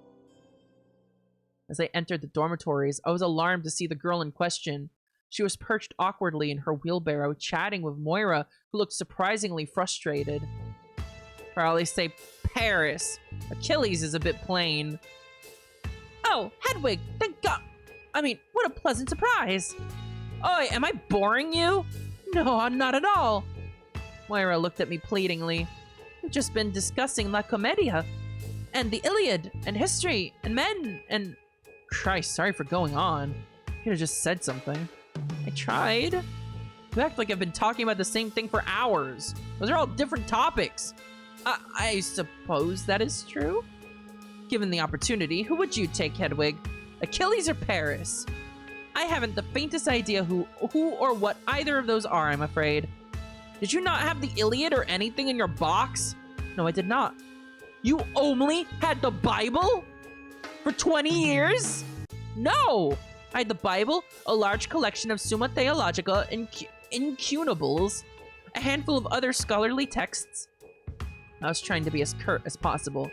As I entered the dormitories, I was alarmed to see the girl in question. She was perched awkwardly in her wheelbarrow, chatting with Moira, who looked surprisingly frustrated. Probably say Paris. Achilles is a bit plain. Oh, Hedwig, thank God. I mean, what a pleasant surprise. Oi, am I boring you? No, not at all. Moira looked at me pleadingly. We've just been discussing La Commedia, and the Iliad, and history, and men, and... Christ, sorry for going on. You could have just said something. I tried. You act like I've been talking about the same thing for hours. Those are all different topics. I suppose that is true. Given the opportunity, who would you take, Hedwig? Achilles or Paris? I haven't the faintest idea who or what either of those are, I'm afraid. Did you not have the Iliad or anything in your box? No, I did not. You only had the Bible? For 20 years? No! I had the Bible, a large collection of Summa Theologica incunables, a handful of other scholarly texts. I was trying to be as curt as possible.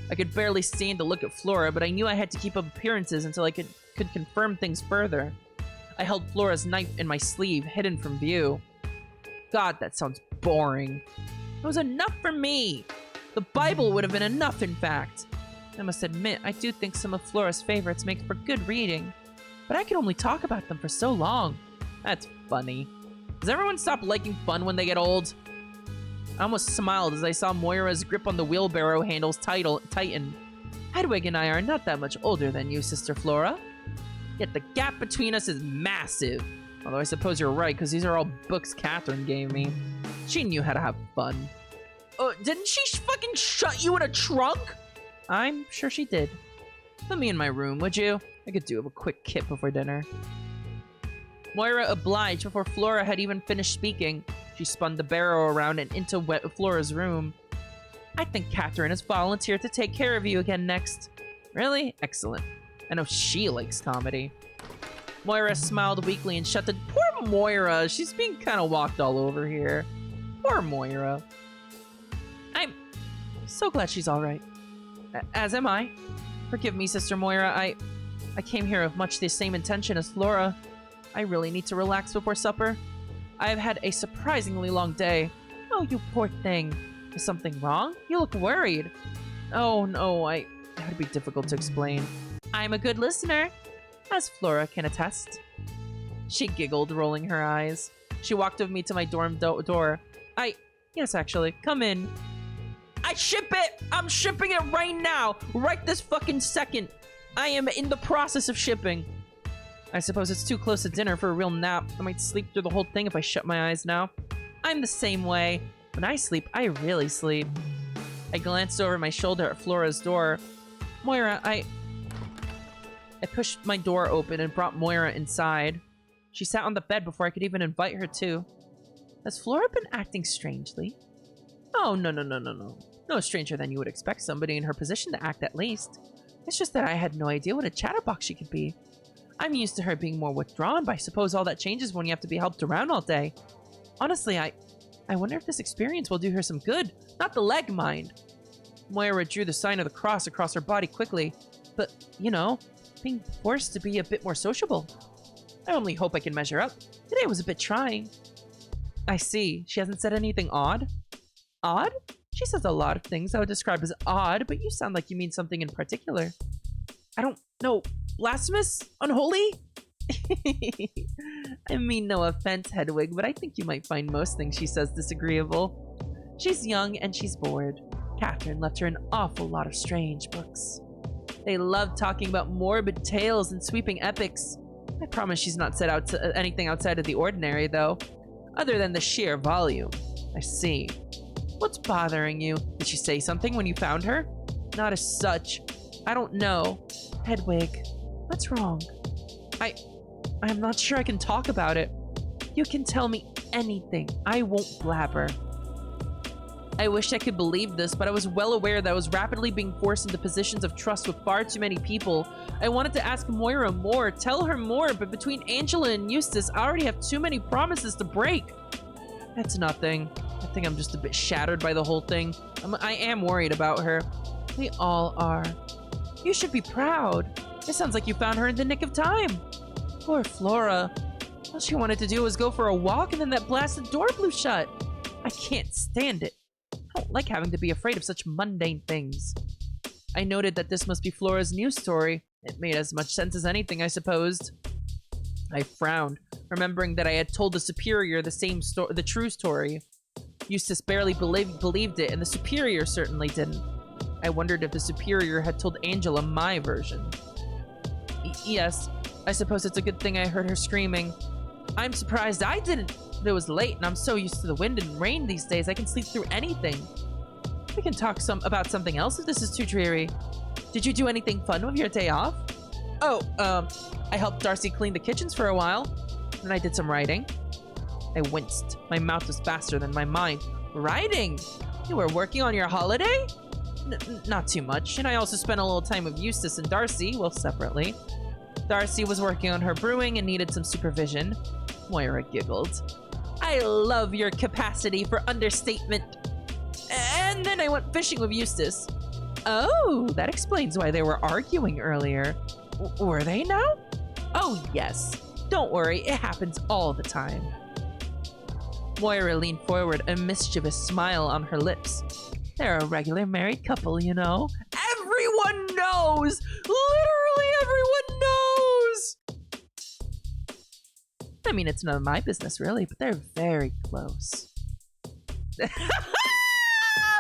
I could barely stand to look at Flora, but I knew I had to keep up appearances until I could confirm things further. I held Flora's knife in my sleeve, hidden from view. God, that sounds boring. It was enough for me. The Bible would have been enough, in fact. I must admit, I do think some of Flora's favorites make for good reading, but I can only talk about them for so long. That's funny. Does everyone stop liking fun when they get old? I almost smiled as I saw Moira's grip on the wheelbarrow handles tighten. Hedwig and I are not that much older than you, Sister Flora. Yet the gap between us is massive. Although I suppose you're right, because these are all books Catherine gave me. She knew how to have fun. Didn't she fucking shut you in a trunk? I'm sure she did. Put me in my room, would you? I could do a quick kip before dinner. Moira obliged before Flora had even finished speaking. She spun the barrow around and into Flora's room. I think Catherine has volunteered to take care of you again next. Really? Excellent. I know she likes comedy. Moira smiled weakly and shut the... Poor Moira! She's being kind of walked all over here. Poor Moira. I'm so glad she's alright. As am I. Forgive me, Sister Moira. I came here with much the same intention as Flora. I really need to relax before supper. I have had a surprisingly long day. Oh, you poor thing. Is something wrong? You look worried. Oh, no, that'd be difficult to explain. I'm a good listener, as Flora can attest. She giggled, rolling her eyes. She walked with me to my dorm door. Yes, actually, come in. I ship it! I'm shipping it right now! Right this fucking second! I am in the process of shipping. I suppose it's too close to dinner for a real nap. I might sleep through the whole thing if I shut my eyes now. I'm the same way. When I sleep, I really sleep. I glanced over my shoulder at Flora's door. Moira, I pushed my door open and brought Moira inside. She sat on the bed before I could even invite her to. Has Flora been acting strangely? Oh, no. No stranger than you would expect somebody in her position to act, at least. It's just that I had no idea what a chatterbox she could be. I'm used to her being more withdrawn, but I suppose all that changes when you have to be helped around all day. Honestly, I wonder if this experience will do her some good. Not the leg, mind. Moira drew the sign of the cross across her body quickly. But, you know, being forced to be a bit more sociable. I only hope I can measure up. Today was a bit trying. I see. She hasn't said anything odd? Odd? She says a lot of things I would describe as odd, but you sound like you mean something in particular. I don't know. Blasphemous? Unholy? I mean no offense, Hedwig, but I think you might find most things she says disagreeable. She's young and she's bored. Catherine left her an awful lot of strange books. They love talking about morbid tales and sweeping epics. I promise she's not set out to anything outside of the ordinary, though. Other than the sheer volume. I see. What's bothering you? Did she say something when you found her? Not as such. I don't know. Hedwig, what's wrong? I'm not sure I can talk about it. You can tell me anything. I won't blabber. I wish I could believe this, but I was well aware that I was rapidly being forced into positions of trust with far too many people. I wanted to ask Moira more, tell her more, but between Angela and Eustace, I already have too many promises to break. That's nothing. I think I'm just a bit shattered by the whole thing. I am worried about her. We all are. You should be proud. It sounds like you found her in the nick of time. Poor Flora. All she wanted to do was go for a walk and then that blasted door blew shut. I can't stand it. I don't like having to be afraid of such mundane things. I noted that this must be Flora's new story. It made as much sense as anything, I supposed. I frowned, remembering that I had told the Superior the true story. Eustace barely believed it, and the Superior certainly didn't. I wondered if the Superior had told Angela my version. Yes, I suppose it's a good thing I heard her screaming. I'm surprised I didn't. It was late, and I'm so used to the wind and rain these days, I can sleep through anything. We can talk about something else if this is too dreary. Did you do anything fun with your day off? Oh, I helped Darcy clean the kitchens for a while, and I did some writing. I winced. My mouth was faster than my mind. Writing? You were working on your holiday? Not too much, and I also spent a little time with Eustace and Darcy, well, separately. Darcy was working on her brewing and needed some supervision. Moira giggled. I love your capacity for understatement. And then I went fishing with Eustace. Oh, that explains why they were arguing earlier. Were they now? Oh, yes. Don't worry, it happens all the time. Moira leaned forward, a mischievous smile on her lips. They're a regular married couple, you know. Everyone knows! Literally everyone knows! I mean, it's none of my business, really, but they're very close. Oh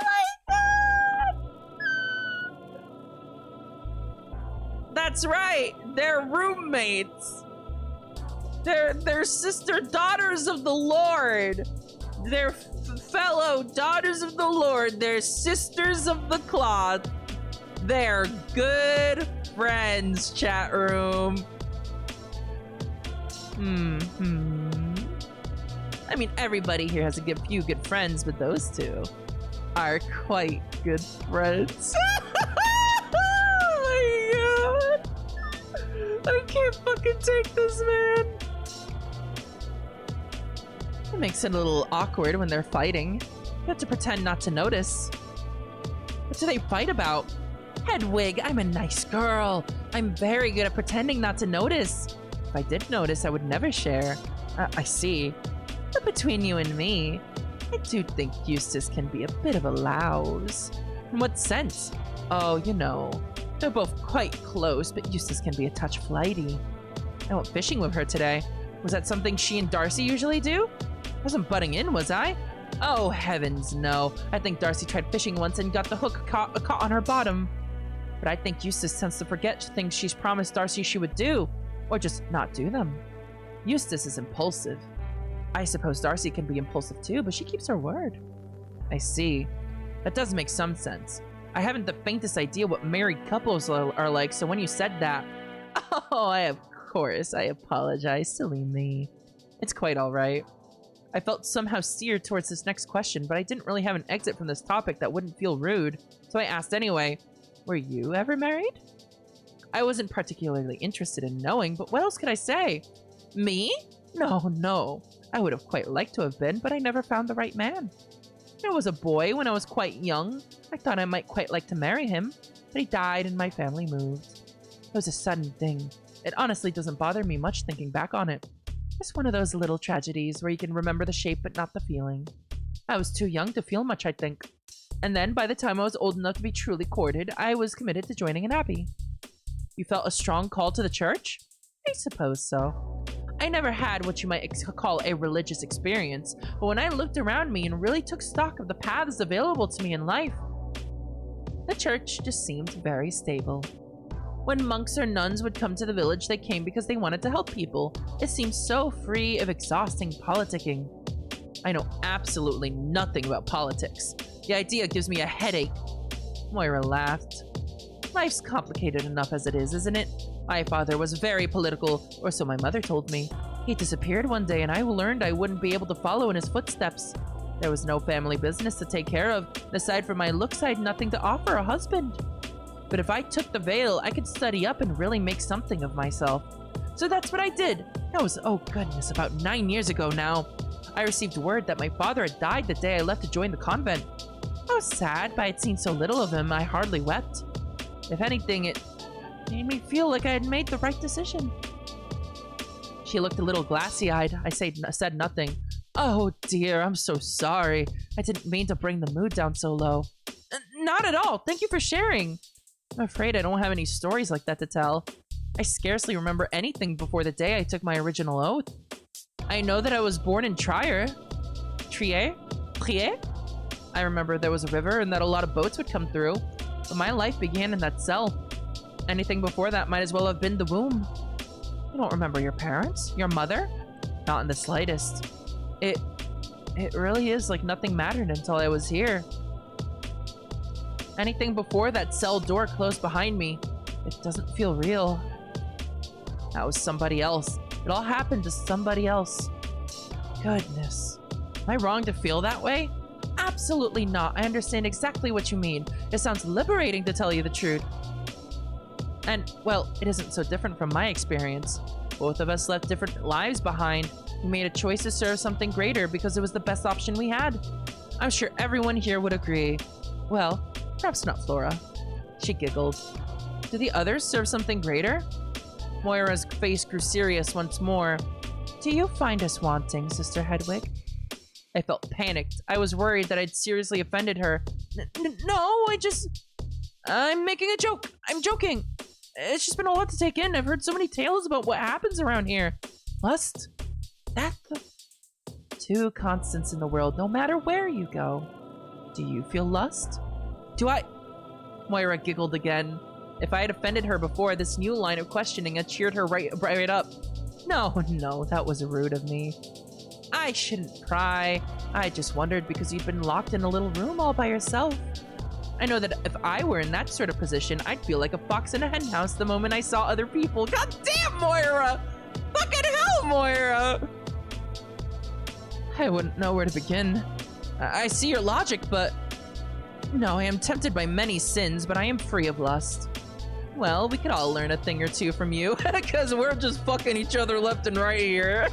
my god! That's right! They're roommates! They're sister daughters of the Lord! They're fellow daughters of the Lord. They're sisters of the cloth. They're good friends, chat room. I mean, everybody here has a few good friends, but those two are quite good friends. Oh my god. I can't fucking take this, man. It makes it a little awkward when they're fighting. You have to pretend not to notice. What do they fight about? Hedwig, I'm a nice girl. I'm very good at pretending not to notice. If I did notice, I would never share. I see. But between you and me, I do think Eustace can be a bit of a louse. In what sense? Oh, you know, they're both quite close, but Eustace can be a touch flighty. I went fishing with her today. Was that something she and Darcy usually do? I wasn't butting in, was I? Oh, heavens, no. I think Darcy tried fishing once and got the hook caught on her bottom. But I think Eustace tends to forget things she's promised Darcy she would do, or just not do them. Eustace is impulsive. I suppose Darcy can be impulsive too, but she keeps her word. I see. That does make some sense. I haven't the faintest idea what married couples are like, so when you said that... Oh, of course. I apologize. Silly me. It's quite alright. I felt somehow steered towards this next question, but I didn't really have an exit from this topic that wouldn't feel rude, so I asked anyway. Were you ever married? I wasn't particularly interested in knowing, but what else could I say? Me? No. I would have quite liked to have been, but I never found the right man. I was a boy when I was quite young. I thought I might quite like to marry him, but he died and my family moved. It was a sudden thing. It honestly doesn't bother me much thinking back on it. It's one of those little tragedies where you can remember the shape but not the feeling. I was too young to feel much, I think. And then, by the time I was old enough to be truly courted, I was committed to joining an abbey. You felt a strong call to the church? I suppose so. I never had what you might call a religious experience, but when I looked around me and really took stock of the paths available to me in life, the church just seemed very stable. When monks or nuns would come to the village, they came because they wanted to help people. It seemed so free of exhausting politicking. I know absolutely nothing about politics. The idea gives me a headache. Moira laughed. Life's complicated enough as it is, isn't it? My father was very political, or so my mother told me. He disappeared one day and I learned I wouldn't be able to follow in his footsteps. There was no family business to take care of. Aside from my looks, I had nothing to offer a husband. But if I took the veil, I could study up and really make something of myself. So that's what I did. That was, oh goodness, about 9 years ago now. I received word that my father had died the day I left to join the convent. I was sad, but I had seen so little of him, I hardly wept. If anything, it made me feel like I had made the right decision. She looked a little glassy-eyed. I said nothing. Oh dear, I'm so sorry. I didn't mean to bring the mood down so low. Not at all. Thank you for sharing. I'm afraid I don't have any stories like that to tell. I scarcely remember anything before the day I took my original oath. I know that I was born in Trier. Trier? I remember there was a river and that a lot of boats would come through. But my life began in that cell. Anything before that might as well have been the womb. You don't remember your parents? Your mother? Not in the slightest. It really is like nothing mattered until I was here. Anything before that cell door closed behind me, it doesn't feel real. That was somebody else. It all happened to somebody else. Goodness. Am I wrong to feel that way? Absolutely not. I understand exactly what you mean. It sounds liberating to tell you the truth. And, well, it isn't so different from my experience. Both of us left different lives behind. We made a choice to serve something greater because it was the best option we had. I'm sure everyone here would agree. Well, perhaps not Flora. She giggled. Do the others serve something greater? Moira's face grew serious once more. Do you find us wanting, Sister Hedwig? I felt panicked. I was worried that I'd seriously offended her. No, I'm making a joke. I'm joking. It's just been a lot to take in. I've heard so many tales about what happens around here. Lust? That's the two constants in the world, no matter where you go. Do you feel lust? Do I? Moira giggled again. If I had offended her before, this new line of questioning had cheered her right up. No, that was rude of me. I shouldn't pry. I just wondered because you'd been locked in a little room all by yourself. I know that if I were in that sort of position, I'd feel like a fox in a henhouse the moment I saw other people. God damn, Moira! Fucking hell, Moira! I wouldn't know where to begin. I see your logic, but... No, I am tempted by many sins, but I am free of lust. Well, we could all learn a thing or two from you, because we're just fucking each other left and right here.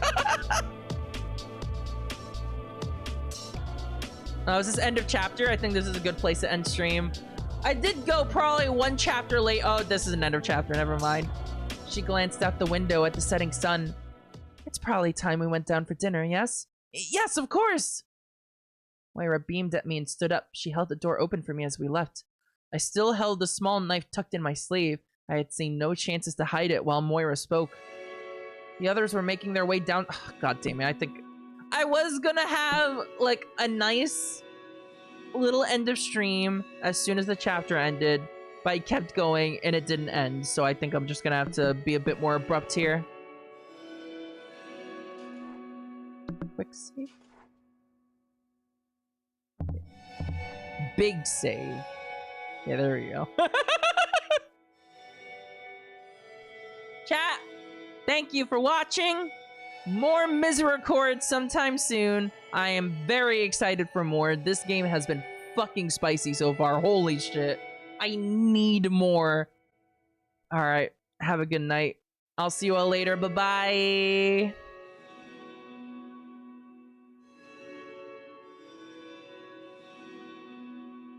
Is this end of chapter? I think this is a good place to end stream. I did go probably one chapter late. Oh, this is an end of chapter. Never mind. She glanced out the window at the setting sun. It's probably time we went down for dinner, yes? Yes, of course! Moira beamed at me and stood up. She held the door open for me as we left. I still held the small knife tucked in my sleeve. I had seen no chances to hide it while Moira spoke. The others were making their way down. Oh, God damn it. I I was gonna have like a nice little end of stream as soon as the chapter ended, but I kept going and it didn't end, so I think I'm just gonna have to be a bit more abrupt here. Quick save. Big save. Yeah, there we go. Chat, thank you for watching. More Misericorde sometime soon. I am very excited for more. This game has been fucking spicy so far. Holy shit. I need more. All right. Have a good night. I'll see you all later. Bye-bye.